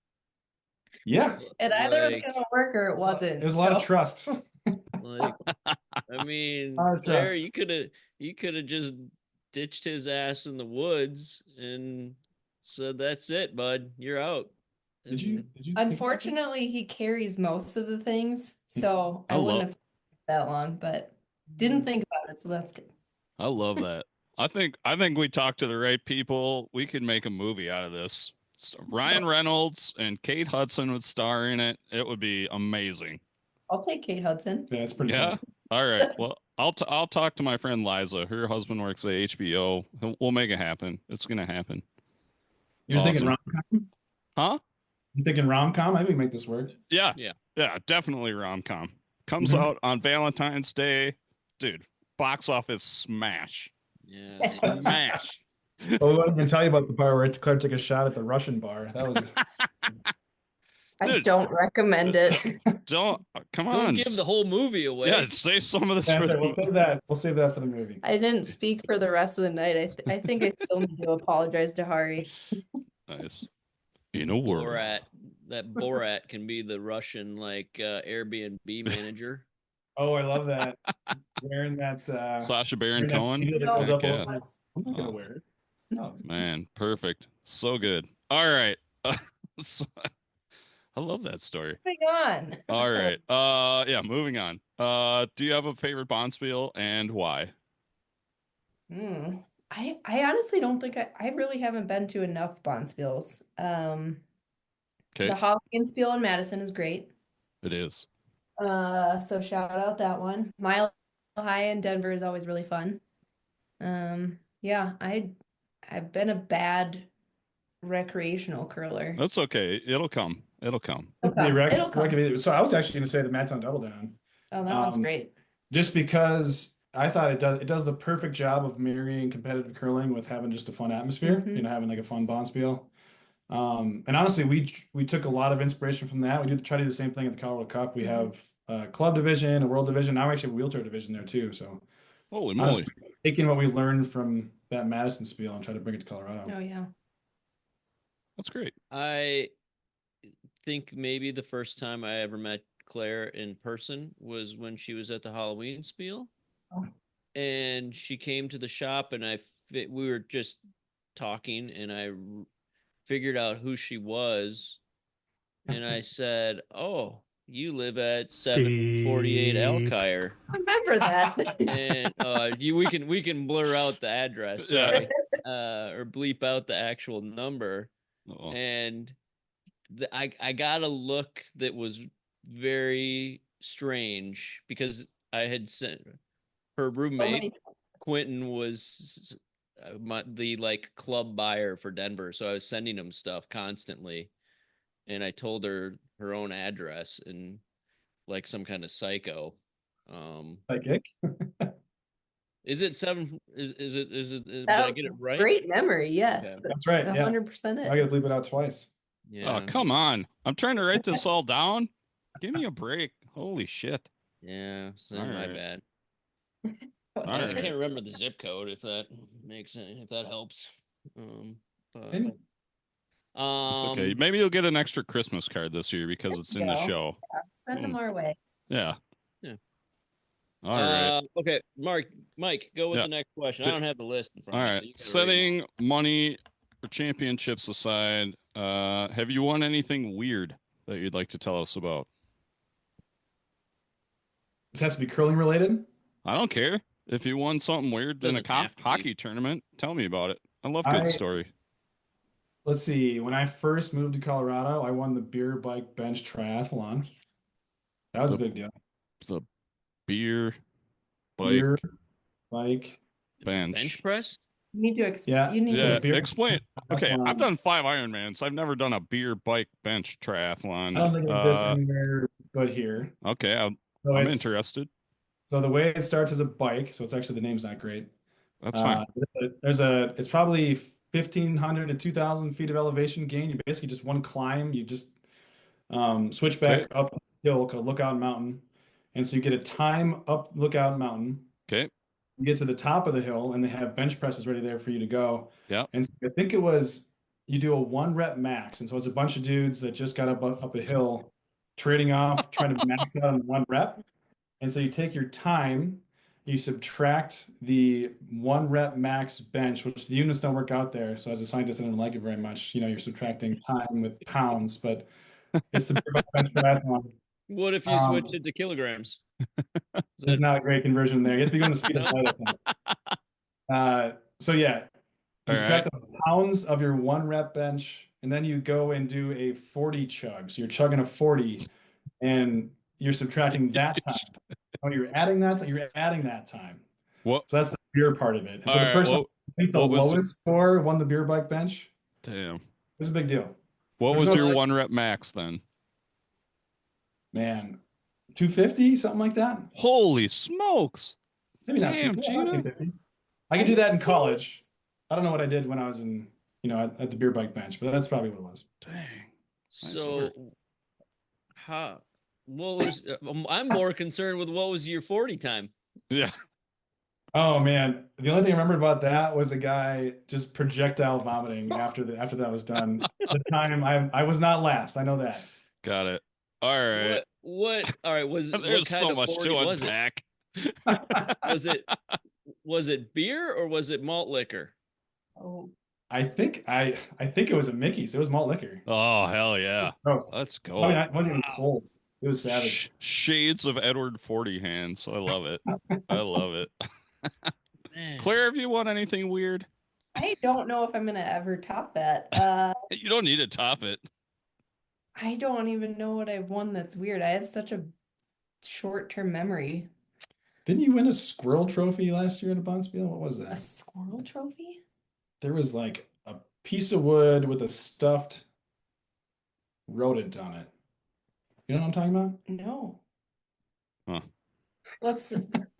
[SPEAKER 4] Yeah.
[SPEAKER 2] It either was gonna work or it wasn't.
[SPEAKER 4] There's a lot of trust.
[SPEAKER 1] Like, I mean, Claire, you could have just ditched his ass in the woods and said, "That's it, bud. You're out."
[SPEAKER 4] Did you
[SPEAKER 2] Unfortunately, he carries most of the things, so I wouldn't have that long, but didn't think about it, so that's good.
[SPEAKER 3] I love that. I think we talked to the right people. We could make a movie out of this. Ryan Reynolds and Kate Hudson would star in it. It would be amazing.
[SPEAKER 2] I'll take Kate Hudson.
[SPEAKER 4] Yeah, it's pretty fun.
[SPEAKER 3] All right. Well, I'll talk to my friend Liza. Her husband works at HBO. We'll make it happen. It's gonna happen.
[SPEAKER 4] You're thinking rom-com?
[SPEAKER 3] Huh?
[SPEAKER 4] You thinking rom-com? I think we make this work.
[SPEAKER 3] Yeah, definitely rom-com. Comes out on Valentine's Day, dude. Box office smash.
[SPEAKER 1] Yeah, smash.
[SPEAKER 4] Well, we won't even tell you about the part where Claire took a shot at the Russian bar. That was.
[SPEAKER 2] I don't recommend it.
[SPEAKER 3] Come on.
[SPEAKER 1] Don't give the whole movie away.
[SPEAKER 3] Yeah, save some of this for the
[SPEAKER 4] movie. We'll save that for the movie.
[SPEAKER 2] I didn't speak for the rest of the night. I think I still need to apologize to Hari.
[SPEAKER 3] Nice. In a world.
[SPEAKER 1] Borat can be the Russian Airbnb manager.
[SPEAKER 4] Oh, I love that. Wearing that
[SPEAKER 3] Sacha Baron Cohen.
[SPEAKER 4] I'm not gonna wear it. No.
[SPEAKER 3] Man, perfect. So good. All right. I love that story.
[SPEAKER 2] Moving on.
[SPEAKER 3] All right. Yeah, moving on. Do you have a favorite Bonspiel and why?
[SPEAKER 2] I honestly don't think I really haven't been to enough Bonspiels.
[SPEAKER 3] Okay.
[SPEAKER 2] The Halloween Spiel in Madison is great.
[SPEAKER 3] It is.
[SPEAKER 2] So shout out that one. Mile High in Denver is always really fun. Yeah, I've been a bad recreational curler.
[SPEAKER 3] That's okay. It'll come. It'll come.
[SPEAKER 2] It'll come.
[SPEAKER 4] So I was actually going to say the Madtown Double Down.
[SPEAKER 2] Oh, that one's great.
[SPEAKER 4] Just because I thought it does the perfect job of marrying competitive curling with having just a fun atmosphere. You know, having like a fun Bonspiel. And honestly, we took a lot of inspiration from that. We try to do the same thing at the Colorado Cup. We have a club division, a world division. Now we actually have a wheelchair division there too. So
[SPEAKER 3] holy moly,
[SPEAKER 4] taking what we learned from that Madison Spiel and try to bring it to Colorado.
[SPEAKER 2] Oh yeah,
[SPEAKER 3] that's great.
[SPEAKER 1] I think maybe the first time I ever met Claire in person was when she was at the Halloween Spiel, and she came to the shop, and we were just talking, and I figured out who she was, and I said, "Oh, you live at 748 Alkire."
[SPEAKER 2] Remember that?
[SPEAKER 1] And we can blur out the address, sorry, or bleep out the actual number. And I got a look that was very strange because I had sent her roommate Quentin was the club buyer for Denver, so I was sending him stuff constantly, and I told her own address and like some kind of psycho.
[SPEAKER 4] Psychic.
[SPEAKER 1] Is it seven? Is it? Did I get it right?
[SPEAKER 2] Great memory. Yes,
[SPEAKER 4] okay. That's right.
[SPEAKER 2] 100% it.
[SPEAKER 4] I got to bleep it out twice.
[SPEAKER 1] Yeah.
[SPEAKER 3] Oh, come on! I'm trying to write this all down. Give me a break. Holy shit.
[SPEAKER 1] Yeah, so my bad.
[SPEAKER 3] I
[SPEAKER 1] can't remember the zip code if that makes sense, if that helps.
[SPEAKER 3] It's okay. Maybe you'll get an extra Christmas card this year because it's in the show.
[SPEAKER 2] Yeah, send them our way.
[SPEAKER 3] Yeah.
[SPEAKER 1] Yeah.
[SPEAKER 3] All right.
[SPEAKER 1] Okay, Mike, go with the next question. I don't have the list in front of me.
[SPEAKER 3] All right. Setting money for championships aside, have you won anything weird that you'd like to tell us about?
[SPEAKER 4] This has to be curling related?
[SPEAKER 3] I don't care. If you won something weird in a hockey tournament, tell me about it. I love good story.
[SPEAKER 4] Let's see. When I first moved to Colorado, I won the beer bike bench triathlon. That was a big deal.
[SPEAKER 3] The beer
[SPEAKER 4] bike bench
[SPEAKER 1] press?
[SPEAKER 2] You need to
[SPEAKER 4] Yeah.
[SPEAKER 2] you need
[SPEAKER 4] So
[SPEAKER 3] Yeah,
[SPEAKER 2] to
[SPEAKER 4] beer
[SPEAKER 3] explain. Okay, I've
[SPEAKER 4] triathlon,
[SPEAKER 3] done 5 Ironmans. I've never done a beer bike bench
[SPEAKER 4] I
[SPEAKER 3] triathlon.
[SPEAKER 4] don't think it exists anywhere but here.
[SPEAKER 3] Okay,
[SPEAKER 4] So
[SPEAKER 3] I'm
[SPEAKER 4] it's
[SPEAKER 3] interested.
[SPEAKER 4] so the way it starts as a bike, so it's actually the name's not great.
[SPEAKER 3] That's
[SPEAKER 4] Uh,
[SPEAKER 3] fine.
[SPEAKER 4] it's probably 1,500 to 2,000 feet of elevation gain. You basically just one climb. You just switch
[SPEAKER 3] Okay,
[SPEAKER 4] back up a hill called Lookout Mountain, and so you get a time up Lookout Mountain.
[SPEAKER 3] okay,
[SPEAKER 4] You get to the top of the hill, and they have bench presses ready there for you to go.
[SPEAKER 3] yeah.
[SPEAKER 4] And so I think it was you do a 1 rep max, and so it's a bunch of dudes that just got up a hill, trading off, trying to max out on 1 rep. And so you take your time, you subtract the 1 rep max bench, which the units don't work out there. So as a scientist, I don't like it very much. You're subtracting time with pounds, but it's the beer bench triathlon.
[SPEAKER 1] What if you switched
[SPEAKER 4] Um,
[SPEAKER 1] it to kilograms? Is
[SPEAKER 4] there's
[SPEAKER 1] that
[SPEAKER 4] not a great conversion there. You have to be going the speed of
[SPEAKER 1] no?
[SPEAKER 4] light, I think. So yeah, you
[SPEAKER 3] All right.
[SPEAKER 4] subtract the pounds of your 1 rep bench, and then you go and do a 40 chug. So you're chugging a 40, and you're subtracting that time. Oh, you're adding that time.
[SPEAKER 3] What?
[SPEAKER 4] So that's the beer part of it. And
[SPEAKER 3] All
[SPEAKER 4] so the
[SPEAKER 3] right.
[SPEAKER 4] person, I think the
[SPEAKER 3] What was?
[SPEAKER 4] lowest score won the beer bike bench.
[SPEAKER 3] Damn.
[SPEAKER 4] It's a big deal.
[SPEAKER 3] What
[SPEAKER 4] There's
[SPEAKER 3] was
[SPEAKER 4] no,
[SPEAKER 3] your 1 rep max then?
[SPEAKER 4] man, 250, something like that.
[SPEAKER 3] Holy smokes!
[SPEAKER 4] Maybe not
[SPEAKER 3] Damn,
[SPEAKER 4] yeah, not
[SPEAKER 3] Gina.
[SPEAKER 4] 250. I could
[SPEAKER 2] Are
[SPEAKER 4] do
[SPEAKER 2] you
[SPEAKER 4] that in
[SPEAKER 2] serious?
[SPEAKER 4] college. I don't know what I did when I was in, at the beer bike bench, but that's probably what it was.
[SPEAKER 3] Dang. Nice
[SPEAKER 1] So,
[SPEAKER 3] work.
[SPEAKER 1] how? What was? I'm more concerned with what was your 40 time.
[SPEAKER 3] Yeah.
[SPEAKER 4] Oh man, the only thing I remember about that was a guy just projectile vomiting after that was done. The time I was not last. I know that.
[SPEAKER 3] Got it. All right.
[SPEAKER 1] What? All right. What
[SPEAKER 3] There's
[SPEAKER 1] kind
[SPEAKER 3] so
[SPEAKER 1] of
[SPEAKER 3] much
[SPEAKER 1] 40
[SPEAKER 3] to
[SPEAKER 1] was it?
[SPEAKER 3] unpack.
[SPEAKER 1] Was it beer or was it malt liquor?
[SPEAKER 2] Oh,
[SPEAKER 4] I think it was a Mickey's. It was malt liquor.
[SPEAKER 3] Oh, hell yeah.
[SPEAKER 4] Gross.
[SPEAKER 3] Let's
[SPEAKER 4] I
[SPEAKER 3] go.
[SPEAKER 4] mean, it wasn't even
[SPEAKER 1] Wow.
[SPEAKER 4] cold. It was savage.
[SPEAKER 3] Shades of Edward 40 hands. I love it. I love it.
[SPEAKER 1] Man.
[SPEAKER 3] Claire, have you won anything weird?
[SPEAKER 2] I don't know if I'm gonna ever top that.
[SPEAKER 3] You don't need to top it.
[SPEAKER 2] I don't even know what I've won that's weird. I have such a short-term memory.
[SPEAKER 4] Didn't you win a squirrel trophy last year at a Bonspiel? What was
[SPEAKER 2] A
[SPEAKER 4] that?
[SPEAKER 2] squirrel trophy?
[SPEAKER 4] There was like a piece of wood with a stuffed rodent on it. You know what I'm talking about?
[SPEAKER 2] No.
[SPEAKER 3] Huh.
[SPEAKER 2] Let's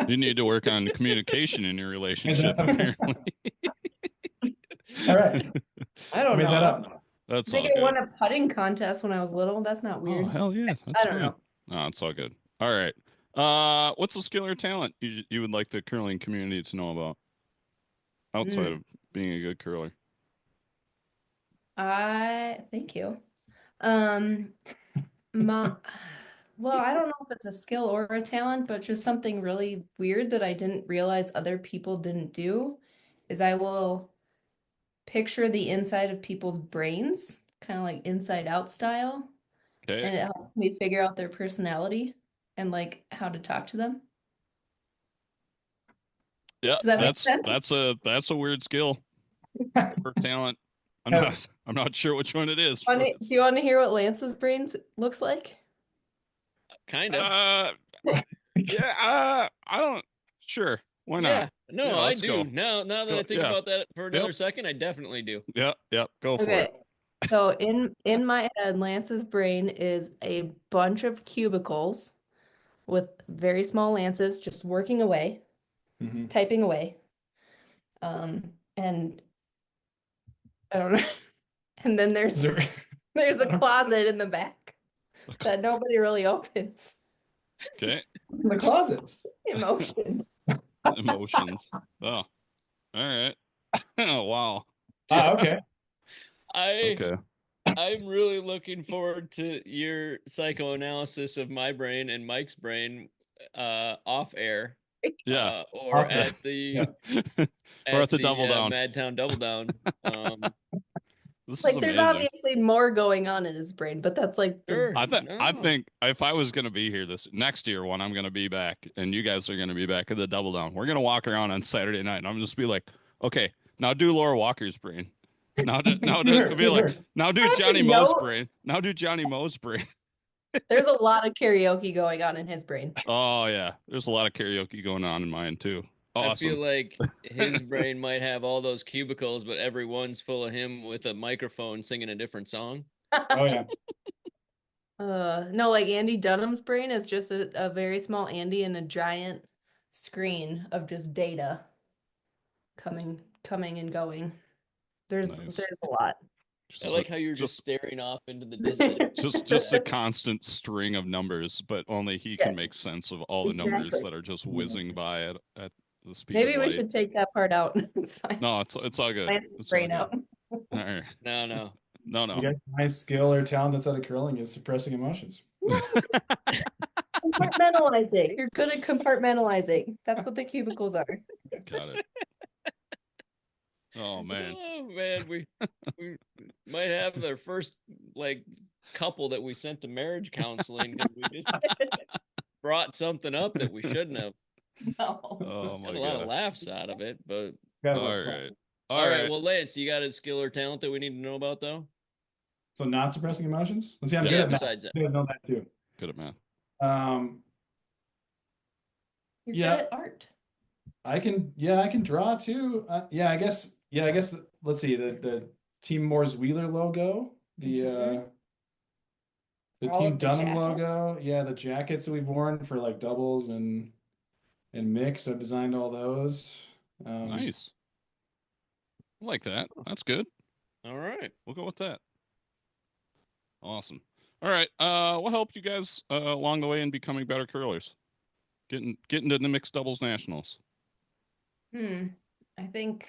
[SPEAKER 3] You need to work on communication in your relationship, apparently.
[SPEAKER 4] All right.
[SPEAKER 2] I don't
[SPEAKER 4] Made that
[SPEAKER 2] know.
[SPEAKER 4] up.
[SPEAKER 3] That's
[SPEAKER 2] I think
[SPEAKER 3] all
[SPEAKER 2] I
[SPEAKER 3] good.
[SPEAKER 2] won a putting contest when I was little. That's not
[SPEAKER 3] Oh,
[SPEAKER 2] weird.
[SPEAKER 3] hell yeah. That's
[SPEAKER 2] I don't
[SPEAKER 3] fine.
[SPEAKER 2] know.
[SPEAKER 3] No, it's all good. All right. What's a skill or talent you would like the curling community to know about outside of being a good curler?
[SPEAKER 2] Thank you. My, well, I don't know if it's a skill or a talent, but just something really weird that I didn't realize other people didn't do is I will picture the inside of people's brains, kind of like inside out style,
[SPEAKER 3] Okay.
[SPEAKER 2] and it helps me figure out their personality and like how to talk to them.
[SPEAKER 3] Yeah,
[SPEAKER 2] Does that make sense?
[SPEAKER 3] that's a weird skill or talent.
[SPEAKER 4] Yeah.
[SPEAKER 3] I'm not sure which one it is.
[SPEAKER 2] Do you want to hear what Lance's brain looks like?
[SPEAKER 1] Kind of.
[SPEAKER 3] Yeah, I don't. Sure, why not?
[SPEAKER 1] Yeah. No,
[SPEAKER 3] Yeah,
[SPEAKER 1] I
[SPEAKER 3] let's
[SPEAKER 1] do.
[SPEAKER 3] go.
[SPEAKER 1] Now that I think
[SPEAKER 3] Yeah.
[SPEAKER 1] about that for another
[SPEAKER 3] Yep.
[SPEAKER 1] second, I definitely do.
[SPEAKER 3] Yep, go for
[SPEAKER 2] Okay.
[SPEAKER 3] it.
[SPEAKER 2] So in my head, Lance's brain is a bunch of cubicles with very small Lances just working away,
[SPEAKER 4] Mhm.
[SPEAKER 2] typing away. And I don't know. And then
[SPEAKER 4] Is there-
[SPEAKER 2] there's a closet in the back that nobody really opens.
[SPEAKER 3] Okay,
[SPEAKER 4] in the closet.
[SPEAKER 2] Emotion.
[SPEAKER 3] emotions. Oh, all right. Oh, wow.
[SPEAKER 4] Okay.
[SPEAKER 3] Okay.
[SPEAKER 1] I'm really looking forward to your psychoanalysis of my brain and Mike's brain off air.
[SPEAKER 3] Yeah.
[SPEAKER 1] Or
[SPEAKER 4] Off air.
[SPEAKER 1] at the
[SPEAKER 4] Yeah.
[SPEAKER 3] Or at the Double Down.
[SPEAKER 1] Madtown Double Down.
[SPEAKER 3] This is
[SPEAKER 2] Like there's
[SPEAKER 3] amazing.
[SPEAKER 2] obviously more going on in his brain, but that's like the
[SPEAKER 1] Sure.
[SPEAKER 3] I
[SPEAKER 1] No.
[SPEAKER 3] think if I was gonna be here this next year when I'm gonna be back and you guys are gonna be back at the Double Down, we're gonna walk around on Saturday night and I'm just be like, okay, now do Laura Walker's brain. Now do
[SPEAKER 4] Sure,
[SPEAKER 3] be like,
[SPEAKER 4] sure.
[SPEAKER 3] now do
[SPEAKER 2] I
[SPEAKER 3] Johnny
[SPEAKER 2] didn't
[SPEAKER 3] Moe's
[SPEAKER 2] know-
[SPEAKER 3] brain. Now do Johnny Moe's brain.
[SPEAKER 2] There's a lot of karaoke going on in his brain.
[SPEAKER 3] Oh yeah, there's a lot of karaoke going on in mine too.
[SPEAKER 1] I feel
[SPEAKER 3] Awesome.
[SPEAKER 1] like his brain might have all those cubicles, but every one's full of him with a microphone singing a different song.
[SPEAKER 4] Oh yeah.
[SPEAKER 2] No, like Andy Dunham's brain is just a very small Andy and a giant screen of just data coming and going.
[SPEAKER 3] Nice.
[SPEAKER 2] There's a lot.
[SPEAKER 1] I like how you're just staring off into the distance.
[SPEAKER 3] just a constant string of numbers, but only he can
[SPEAKER 2] Yes.
[SPEAKER 3] make sense of all the numbers
[SPEAKER 2] Exactly.
[SPEAKER 3] that are just whizzing by at the speed
[SPEAKER 2] Maybe
[SPEAKER 3] of
[SPEAKER 2] we
[SPEAKER 3] light.
[SPEAKER 2] should take that part out. It's fine.
[SPEAKER 3] No, it's all good.
[SPEAKER 2] Plan
[SPEAKER 3] It's all
[SPEAKER 2] brain
[SPEAKER 3] good.
[SPEAKER 2] out.
[SPEAKER 3] All right.
[SPEAKER 1] No.
[SPEAKER 3] No.
[SPEAKER 4] You guys, my skill or talent outside of curling is suppressing emotions.
[SPEAKER 2] Compartmentalizing. You're good at compartmentalizing. That's what the cubicles are.
[SPEAKER 3] Got it. Oh man.
[SPEAKER 1] Oh man, we might have their first like couple that we sent to marriage counseling because we just brought something up that we shouldn't have.
[SPEAKER 2] No.
[SPEAKER 3] Oh my
[SPEAKER 1] Got a lot of
[SPEAKER 3] god.
[SPEAKER 1] laughs out of it, but
[SPEAKER 4] Gotta
[SPEAKER 3] All
[SPEAKER 4] look fun.
[SPEAKER 3] right.
[SPEAKER 1] all right. Well, Lance, you got a skill or talent that we need to know about though?
[SPEAKER 4] So not suppressing emotions. Let's see, I'm
[SPEAKER 3] Yeah,
[SPEAKER 4] good at math.
[SPEAKER 1] besides that.
[SPEAKER 4] You guys know that too.
[SPEAKER 3] Good at math.
[SPEAKER 2] You're
[SPEAKER 4] Yeah.
[SPEAKER 2] good at art.
[SPEAKER 4] I can draw too. I guess let's see the Team Moore's Wheeler logo, the
[SPEAKER 2] All
[SPEAKER 4] Team
[SPEAKER 2] of the
[SPEAKER 4] Dunham
[SPEAKER 2] jackets.
[SPEAKER 4] logo, the jackets that we've worn for like doubles and mixed. I've designed all those.
[SPEAKER 3] Nice. I like that. That's good.
[SPEAKER 1] All right.
[SPEAKER 3] We'll go with that. Awesome. All right. What helped you guys along the way in becoming better curlers? Getting to the mixed doubles nationals.
[SPEAKER 2] I think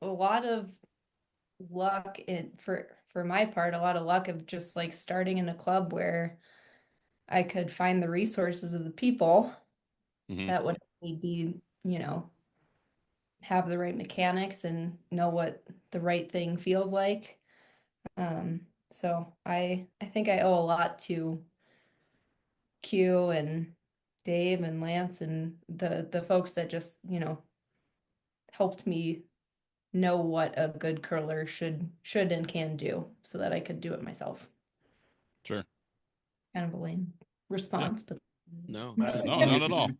[SPEAKER 2] a lot of luck for my part, a lot of luck of just like starting in a club where I could find the resources of the people
[SPEAKER 3] Mhm.
[SPEAKER 2] that would be, have the right mechanics and know what the right thing feels like. So I think I owe a lot to Q and Dave and Lance and the folks that just, helped me know what a good curler should and can do so that I could do it myself.
[SPEAKER 3] Sure.
[SPEAKER 2] Kind of a lame response, but
[SPEAKER 1] No.
[SPEAKER 3] No, not at all.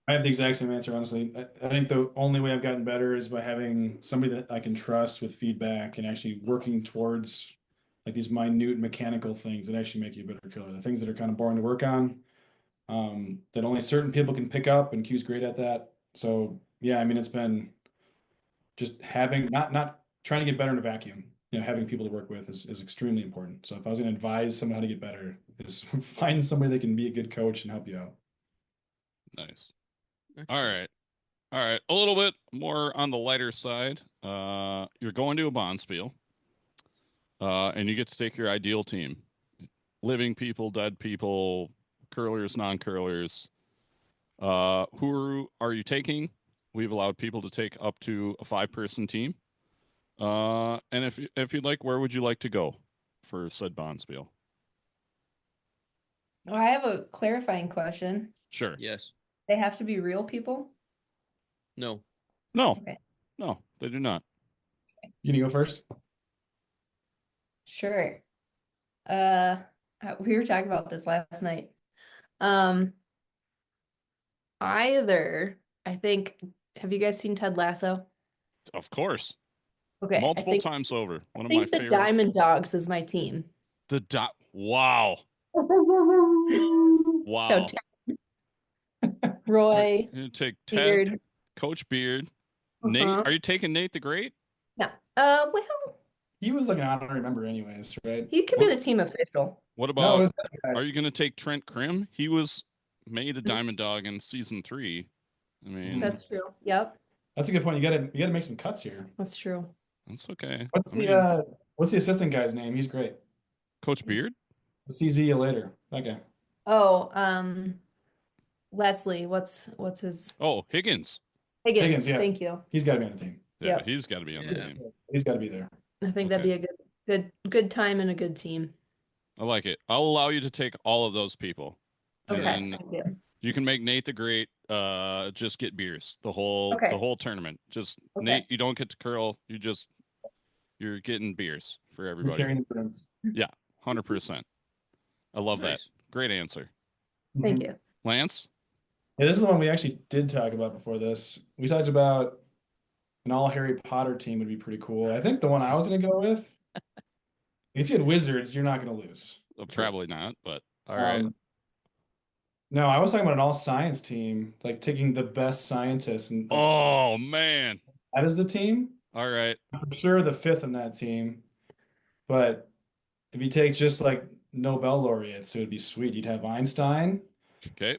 [SPEAKER 4] I have the exact same answer, honestly. I think the only way I've gotten better is by having somebody that I can trust with feedback and actually working towards like these minute mechanical things that actually make you a better killer. The things that are kind of boring to work on, that only certain people can pick up, and Q's great at that. So yeah, I mean, it's been just having not trying to get better in a vacuum. Having people to work with is extremely important. So if I was going to advise someone how to get better, is find somebody that can be a good coach and help you out.
[SPEAKER 3] Nice. All right. A little bit more on the lighter side. You're going to a Bonspiel, and you get to take your ideal team: living people, dead people, curlers, non-curlers. Who are you taking? We've allowed people to take up to a 5-person team. And if you'd like, where would you like to go for said Bonspiel?
[SPEAKER 2] Oh, I have a clarifying question.
[SPEAKER 3] Sure.
[SPEAKER 1] Yes.
[SPEAKER 2] They have to be real people?
[SPEAKER 1] No.
[SPEAKER 3] No.
[SPEAKER 2] Okay.
[SPEAKER 3] No, they do not.
[SPEAKER 4] You gonna go first?
[SPEAKER 2] Sure. We were talking about this last night. I think, have you guys seen Ted Lasso?
[SPEAKER 3] Of course.
[SPEAKER 2] Okay.
[SPEAKER 3] Multiple times over. One
[SPEAKER 2] I
[SPEAKER 3] of my
[SPEAKER 2] think the
[SPEAKER 3] favorite.
[SPEAKER 2] Diamond Dogs is my team.
[SPEAKER 3] Wow. Wow.
[SPEAKER 2] So Roy,
[SPEAKER 3] You take Ted,
[SPEAKER 2] Beard.
[SPEAKER 3] Coach Beard, Nate. Are you taking Nate the Great?
[SPEAKER 2] No. Well,
[SPEAKER 4] He was like an honorary member anyways, right?
[SPEAKER 2] he could be the team official.
[SPEAKER 3] What
[SPEAKER 4] No, it
[SPEAKER 3] about,
[SPEAKER 4] was that guy.
[SPEAKER 3] are you going to take Trent Krim? He was made a Diamond Dog in season 3. I mean,
[SPEAKER 2] That's true. Yep,
[SPEAKER 4] That's a good point. You gotta make some cuts here.
[SPEAKER 2] that's true.
[SPEAKER 3] that's okay.
[SPEAKER 4] What's
[SPEAKER 3] I
[SPEAKER 4] the
[SPEAKER 3] mean,
[SPEAKER 4] what's the assistant guy's name? He's great.
[SPEAKER 3] Coach Beard?
[SPEAKER 4] The CZ you later. That guy.
[SPEAKER 2] Oh, Leslie, what's his
[SPEAKER 3] Oh, Higgins.
[SPEAKER 2] Higgins?
[SPEAKER 4] yeah.
[SPEAKER 2] Thank you.
[SPEAKER 4] He's got to be on the team.
[SPEAKER 3] Yeah,
[SPEAKER 2] Yep.
[SPEAKER 3] he's got to be on the
[SPEAKER 1] Yeah.
[SPEAKER 3] team.
[SPEAKER 4] He's got to be there.
[SPEAKER 2] I think that'd be a good time and a good team.
[SPEAKER 3] I like it. I'll allow you to take all of those people. And
[SPEAKER 2] Okay,
[SPEAKER 3] then
[SPEAKER 2] thank you.
[SPEAKER 3] you can make Nate the Great just get beers the whole tournament. Just
[SPEAKER 2] Okay.
[SPEAKER 3] Nate, you don't get to curl. You're getting beers for
[SPEAKER 4] You're
[SPEAKER 3] everybody.
[SPEAKER 4] carrying the brooms.
[SPEAKER 3] 100%. I love that.
[SPEAKER 1] Nice.
[SPEAKER 3] Great answer.
[SPEAKER 2] Thank you.
[SPEAKER 3] Lance?
[SPEAKER 4] Yeah, this is the one we actually did talk about before this. We talked about an all Harry Potter team would be pretty cool. I think the one I was going to go with, if you had wizards, you're not going to lose.
[SPEAKER 3] Well, probably not, but all right.
[SPEAKER 4] Um, no, I was talking about an all science team, like taking the best scientists and like
[SPEAKER 3] Oh man.
[SPEAKER 4] that is the team.
[SPEAKER 3] All right.
[SPEAKER 4] I'm sure the fifth in that team, but if you take just like Nobel laureates, it would be sweet. You'd have Einstein,
[SPEAKER 3] Okay.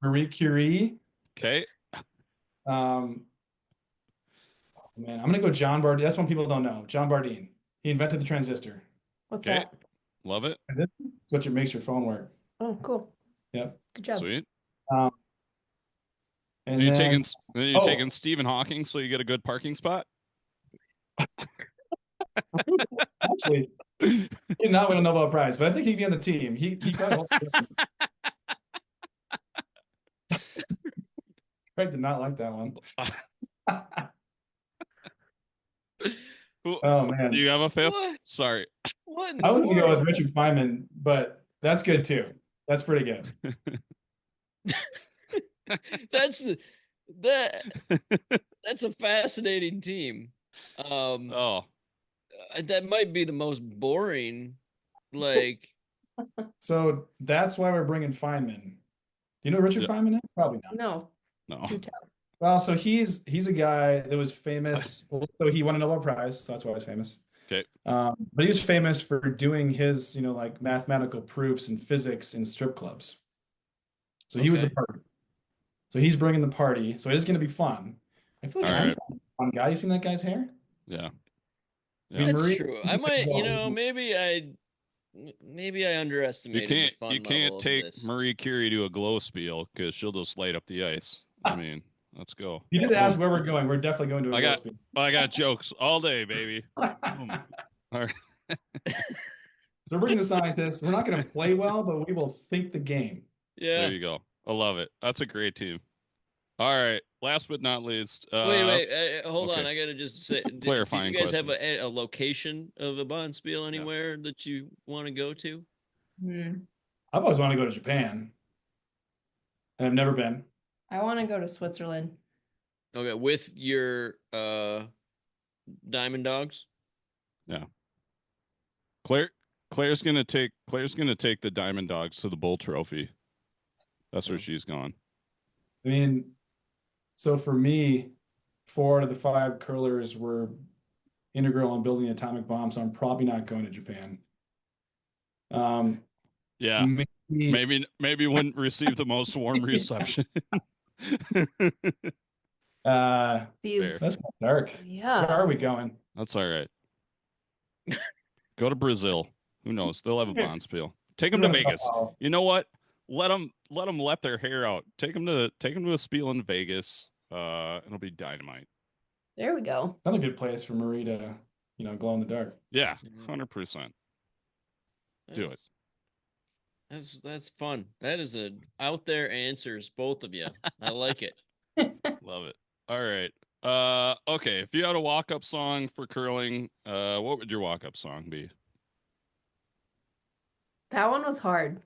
[SPEAKER 4] Marie Curie.
[SPEAKER 3] Okay.
[SPEAKER 4] Um, Man, I'm gonna go John Bardeen. That's one people don't know. John Bardeen. He invented the transistor.
[SPEAKER 2] What's
[SPEAKER 3] Okay.
[SPEAKER 2] that?
[SPEAKER 3] Love it.
[SPEAKER 4] That's what makes your phone work.
[SPEAKER 2] Oh, cool.
[SPEAKER 4] Yep.
[SPEAKER 2] Good job.
[SPEAKER 3] Sweet.
[SPEAKER 4] Um,
[SPEAKER 3] And
[SPEAKER 4] and
[SPEAKER 3] you
[SPEAKER 4] then
[SPEAKER 3] taking Stephen Hawking so you get a good parking spot?
[SPEAKER 4] actually, he did not win a Nobel Prize, but I think he'd be on the team. He probably Craig did not like that one. Oh man,
[SPEAKER 3] Do you have a fifth?
[SPEAKER 1] What?
[SPEAKER 3] Sorry.
[SPEAKER 1] What in
[SPEAKER 4] I
[SPEAKER 1] the
[SPEAKER 4] was gonna go with
[SPEAKER 1] world?
[SPEAKER 4] Richard Feynman, but that's good too. That's pretty good.
[SPEAKER 1] That's that that's a fascinating team.
[SPEAKER 3] Oh,
[SPEAKER 1] That might be the most boring. Like,
[SPEAKER 4] So that's why we're bringing Feynman. Do you know who Richard
[SPEAKER 3] yeah.
[SPEAKER 4] Feynman is? Probably not.
[SPEAKER 2] No.
[SPEAKER 3] No.
[SPEAKER 2] Do tell.
[SPEAKER 4] Well, so he's a guy that was famous. So he won a Nobel Prize. So that's why he's famous.
[SPEAKER 3] Okay.
[SPEAKER 4] But he was famous for doing his, like mathematical proofs in physics in strip clubs. So he was the
[SPEAKER 1] okay.
[SPEAKER 4] party. So he's bringing the party. So it is going to be fun. I feel like
[SPEAKER 3] All right.
[SPEAKER 4] Einstein's a fun guy. You seen that guy's hair?
[SPEAKER 3] Yeah.
[SPEAKER 4] I mean,
[SPEAKER 1] That's
[SPEAKER 4] Marie
[SPEAKER 1] true. I might,
[SPEAKER 4] is-
[SPEAKER 1] maybe I underestimated the fun
[SPEAKER 3] You can't
[SPEAKER 1] level of
[SPEAKER 3] take
[SPEAKER 1] this.
[SPEAKER 3] Marie Curie to a glow spiel because she'll just light up the ice. I mean, let's go.
[SPEAKER 4] You did ask where we're going. We're definitely going to a
[SPEAKER 3] I
[SPEAKER 4] glow
[SPEAKER 3] got
[SPEAKER 4] speed.
[SPEAKER 3] I got jokes all day, baby. Boom. All right.
[SPEAKER 4] So we're bringing the scientists. We're not going to play well, but we will think the game.
[SPEAKER 1] Yeah.
[SPEAKER 3] There you go. I love it. That's a great team. All right. Last but not least,
[SPEAKER 1] Wait, hold on.
[SPEAKER 3] okay.
[SPEAKER 1] I gotta just say, do
[SPEAKER 3] Clarifying
[SPEAKER 1] you guys have
[SPEAKER 3] question.
[SPEAKER 1] a location of a Bonspiel anywhere that you want to go to?
[SPEAKER 4] I've always wanted to go to Japan, and I've never been.
[SPEAKER 2] I want to go to Switzerland.
[SPEAKER 1] Okay, with your Diamond Dogs.
[SPEAKER 3] Yeah. Claire's gonna take the Diamond Dogs to the Bull Trophy. That's where she's gone.
[SPEAKER 4] I mean, so for me, 4 out of the 5 curlers were integral in building the atomic bomb, so I'm probably not going to Japan.
[SPEAKER 3] Yeah.
[SPEAKER 4] Maybe
[SPEAKER 3] Maybe wouldn't receive the most warm reception.
[SPEAKER 2] These,
[SPEAKER 4] that's kind of dark.
[SPEAKER 2] yeah.
[SPEAKER 4] Where are we going?
[SPEAKER 3] That's all right. Go to Brazil. Who knows? They'll have a Bonspiel. Take them to Vegas.
[SPEAKER 4] Oh,
[SPEAKER 3] You know what? Let them let their hair out. Take them to a spiel in Vegas. It'll be dynamite.
[SPEAKER 2] There we go.
[SPEAKER 4] another good place for Marie to, glow in the dark.
[SPEAKER 3] Yeah,
[SPEAKER 1] Mhm.
[SPEAKER 3] 100%. Do it.
[SPEAKER 1] That's fun. That is a out there answers, both of you. I like it.
[SPEAKER 3] Love it. All right. Okay. If you had a walk-up song for curling, what would your walk-up song be?
[SPEAKER 2] That one was hard.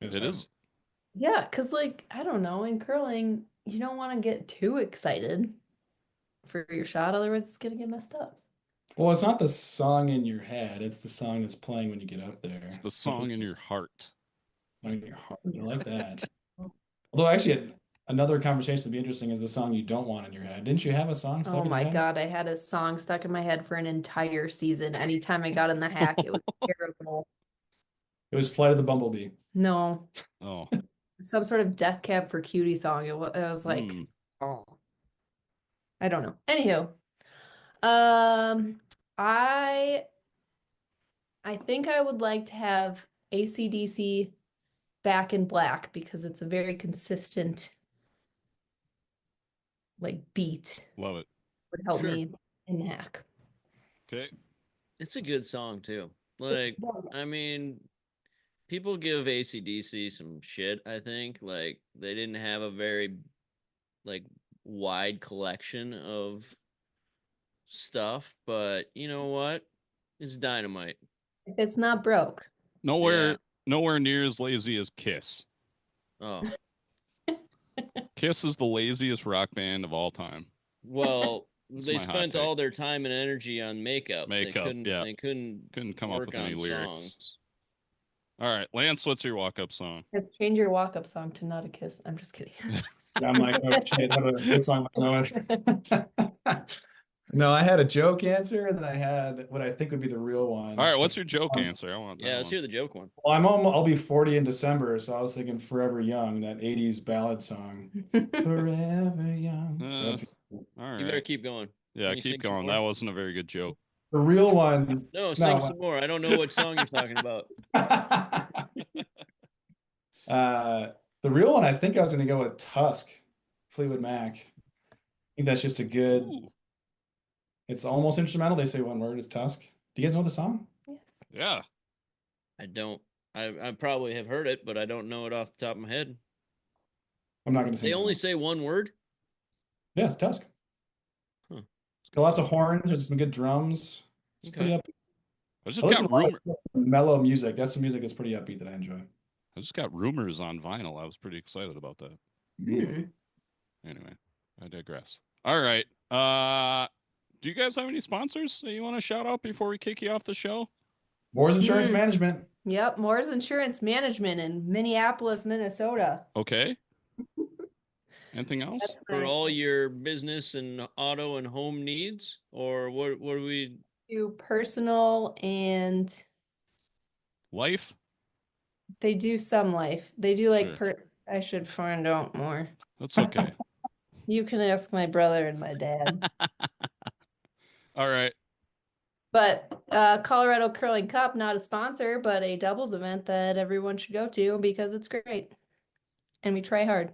[SPEAKER 3] It is.
[SPEAKER 2] Yeah, because I don't know, in curling, you don't want to get too excited for your shot, otherwise it's gonna get messed up.
[SPEAKER 4] Well, it's not the song in your head; it's the song that's playing when you get up there.
[SPEAKER 3] It's the song in your heart.
[SPEAKER 4] Song in your heart. I like that. Although, actually, another conversation that'd be interesting is the song you don't want in your head. Didn't you have a song stuck
[SPEAKER 2] Oh
[SPEAKER 4] in your
[SPEAKER 2] my
[SPEAKER 4] head?
[SPEAKER 2] God, I had a song stuck in my head for an entire season. Anytime I got in the hack, it was terrible.
[SPEAKER 4] It was Flight of the Bumblebee.
[SPEAKER 2] No,
[SPEAKER 3] Oh.
[SPEAKER 2] some sort of Death Cab for Cutie song. It was like, oh, I don't know. Anywho, I think I would like to have AC/DC Back in Black because it's a very consistent beat.
[SPEAKER 3] Love it.
[SPEAKER 2] Would help
[SPEAKER 1] Sure.
[SPEAKER 2] me in the hack.
[SPEAKER 3] Okay.
[SPEAKER 1] It's a good song too. Like, I mean, people give AC/DC some shit, I think. Like, they didn't have a very wide collection of stuff, but you know what? It's dynamite.
[SPEAKER 2] If it's not broke.
[SPEAKER 3] Nowhere near as lazy as Kiss.
[SPEAKER 1] Oh.
[SPEAKER 3] Kiss is the laziest rock band of all time.
[SPEAKER 1] Well,
[SPEAKER 3] That's
[SPEAKER 1] they
[SPEAKER 3] my hot
[SPEAKER 1] spent
[SPEAKER 3] take.
[SPEAKER 1] all their time and energy on makeup.
[SPEAKER 3] Makeup, yeah.
[SPEAKER 1] They couldn't
[SPEAKER 3] Couldn't come up
[SPEAKER 1] work
[SPEAKER 3] with any
[SPEAKER 1] on
[SPEAKER 3] lyrics.
[SPEAKER 1] songs.
[SPEAKER 3] All right, Lance, what's your walk-up song?
[SPEAKER 2] Let's change your walk-up song to Not a Kiss. I'm just kidding.
[SPEAKER 4] I'm like, oh shit, what song am I going? No, I had a joke answer, and then I had what I think would be the real one.
[SPEAKER 3] All right, what's your joke answer? I want that
[SPEAKER 1] Yeah, let's
[SPEAKER 3] one.
[SPEAKER 1] hear the joke one.
[SPEAKER 4] Well, I'll be 40 in December, so I was thinking Forever Young, that 80s ballad song. Forever Young.
[SPEAKER 3] All
[SPEAKER 1] You better
[SPEAKER 3] right.
[SPEAKER 1] keep going.
[SPEAKER 3] Yeah,
[SPEAKER 1] Can you
[SPEAKER 3] keep
[SPEAKER 1] sing some
[SPEAKER 3] going.
[SPEAKER 1] more?
[SPEAKER 3] That wasn't a very good joke.
[SPEAKER 4] The real one.
[SPEAKER 1] No, sing some more. I don't know what song you're talking about.
[SPEAKER 4] The real one, I think I was going to go with Tusk, Fleetwood Mac. I think that's just a good.
[SPEAKER 3] Ooh,
[SPEAKER 4] It's almost instrumental. They say one word. It's Tusk. Do you guys know the song?
[SPEAKER 2] Yes.
[SPEAKER 3] yeah.
[SPEAKER 1] I don't. I probably have heard it, but I don't know it off the top of my head.
[SPEAKER 4] I'm not going to say.
[SPEAKER 1] They
[SPEAKER 4] that
[SPEAKER 1] only
[SPEAKER 4] one.
[SPEAKER 1] say one word.
[SPEAKER 4] Yeah, it's Tusk.
[SPEAKER 1] Huh.
[SPEAKER 4] Got lots of horn. There's some good drums. It's
[SPEAKER 1] Okay.
[SPEAKER 4] pretty up.
[SPEAKER 3] I just
[SPEAKER 4] I listen
[SPEAKER 3] got
[SPEAKER 4] to a lot
[SPEAKER 3] rumor.
[SPEAKER 4] of mellow music. That's some music that's pretty upbeat that I enjoy.
[SPEAKER 3] I just got rumors on vinyl. I was pretty excited about that.
[SPEAKER 2] Hmm.
[SPEAKER 3] Anyway, I digress. All right. Do you guys have any sponsors that you want to shout out before we kick you off the show?
[SPEAKER 4] Moore's Insurance Management.
[SPEAKER 2] Yep, Moore's Insurance Management in Minneapolis, Minnesota.
[SPEAKER 3] Okay. Anything else?
[SPEAKER 2] That's
[SPEAKER 1] For
[SPEAKER 2] my
[SPEAKER 1] all your business and auto and home needs, or what do we
[SPEAKER 2] do personal, and
[SPEAKER 3] Life?
[SPEAKER 2] they do some life. They do like
[SPEAKER 3] Sure.
[SPEAKER 2] I should find out more.
[SPEAKER 3] That's okay.
[SPEAKER 2] You can ask my brother and my dad.
[SPEAKER 3] All right.
[SPEAKER 2] But Colorado Curling Cup, not a sponsor, but a doubles event that everyone should go to because it's great. And we try hard.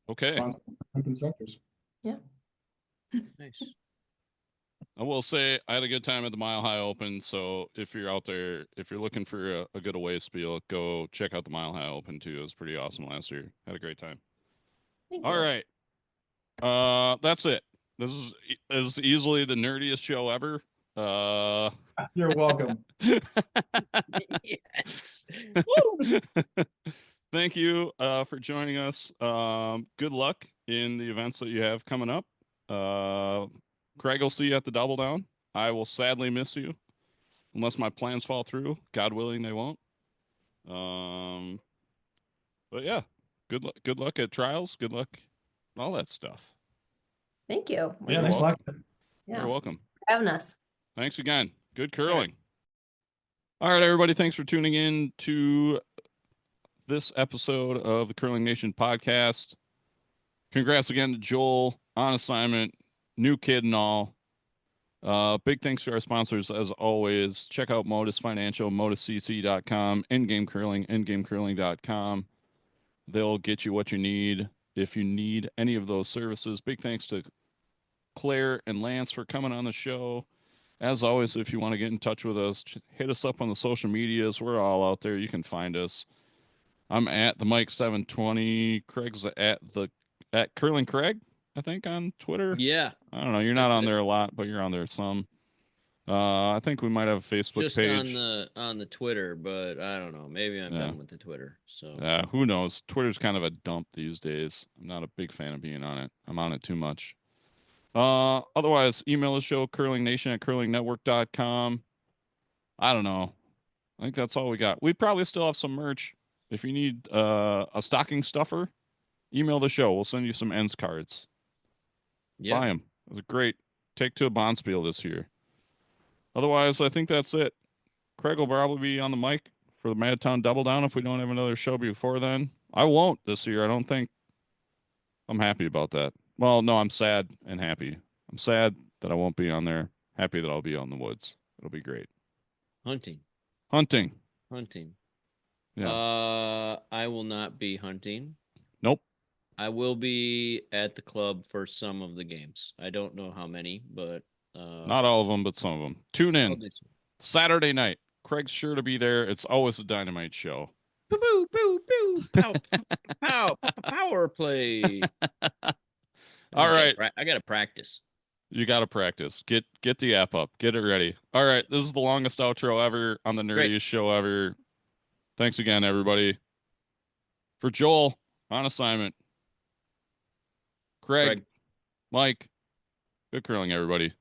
[SPEAKER 3] Okay.
[SPEAKER 4] Sponsored by Constructors.
[SPEAKER 2] Yeah.
[SPEAKER 1] nice?
[SPEAKER 3] I will say I had a good time at the Mile High Open. So if you're out there, if you're looking for a good away spiel, go check out the Mile High Open too. It was pretty awesome last year. Had a great time.
[SPEAKER 2] Thank
[SPEAKER 3] All
[SPEAKER 2] you.
[SPEAKER 3] right. That's it. This is easily the nerdiest show ever.
[SPEAKER 4] You're welcome.
[SPEAKER 1] Yes.
[SPEAKER 3] Thank you for joining us. Good luck in the events that you have coming up. Craig will see you at the Double Down. I will sadly miss you unless my plans fall through. God willing, they won't. But yeah, good luck at trials. Good luck, all that stuff.
[SPEAKER 2] Thank you.
[SPEAKER 4] Yeah, thanks a lot.
[SPEAKER 2] Yeah.
[SPEAKER 3] You're welcome.
[SPEAKER 2] For having us.
[SPEAKER 3] Thanks again. Good curling. All right, everybody. Thanks for tuning in to this episode of the Curling Nation podcast. Congrats again to Joel on assignment, new kid and all. Big thanks to our sponsors as always. Check out Modus Financial, moduscc.com, Endgame Curling, endgamecurling.com. They'll get you what you need if you need any of those services. Big thanks to Claire and Lance for coming on the show. As always, if you want to get in touch with us, hit us up on the social medias. We're all out there. You can find us. I'm at the Mike 720. Craig's at Curling Craig, I think, on Twitter.
[SPEAKER 1] Yeah.
[SPEAKER 3] I don't know. You're not
[SPEAKER 1] That's
[SPEAKER 3] on
[SPEAKER 1] it.
[SPEAKER 3] there a lot, but you're on there some. I think we might have a Facebook
[SPEAKER 1] Just
[SPEAKER 3] page.
[SPEAKER 1] on the Twitter, but I don't know. Maybe I'm done with the Twitter. So
[SPEAKER 3] Who knows? Twitter's kind of a dump these days. I'm not a big fan of being on it. I'm on it too much. Otherwise, email the show, curlingnation@curlingnetwork.com. I don't know. I think that's all we got. We probably still have some merch. If you need a stocking stuffer, email the show. We'll send you some ends cards.
[SPEAKER 1] yeah.
[SPEAKER 3] Buy them. It was a great take to a Bonspiel this year. Otherwise, I think that's it. Craig will probably be on the mic for the Madtown Double Down if we don't have another show before then. I won't this year. I don't think. I'm happy about that. Well, no, I'm sad and happy. I'm sad that I won't be on there. Happy that I'll be out in the woods. It'll be great.
[SPEAKER 1] Hunting.
[SPEAKER 3] Yeah.
[SPEAKER 1] I will not be hunting.
[SPEAKER 3] Nope.
[SPEAKER 1] I will be at the club for some of the games. I don't know how many, but
[SPEAKER 3] Not all of them, but some of them. Tune in
[SPEAKER 1] probably some.
[SPEAKER 3] Saturday night. Craig's sure to be there. It's always a dynamite show.
[SPEAKER 1] Boo, boo, boo, boo. Pow, pow, power play.
[SPEAKER 3] All right.
[SPEAKER 1] I got to practice.
[SPEAKER 3] You got to practice. Get the app up. Get it ready. All right. This is the longest outro ever on the nerdiest
[SPEAKER 1] Great.
[SPEAKER 3] show ever. Thanks again, everybody. For Joel, on assignment, Craig, Mike, good curling, everybody.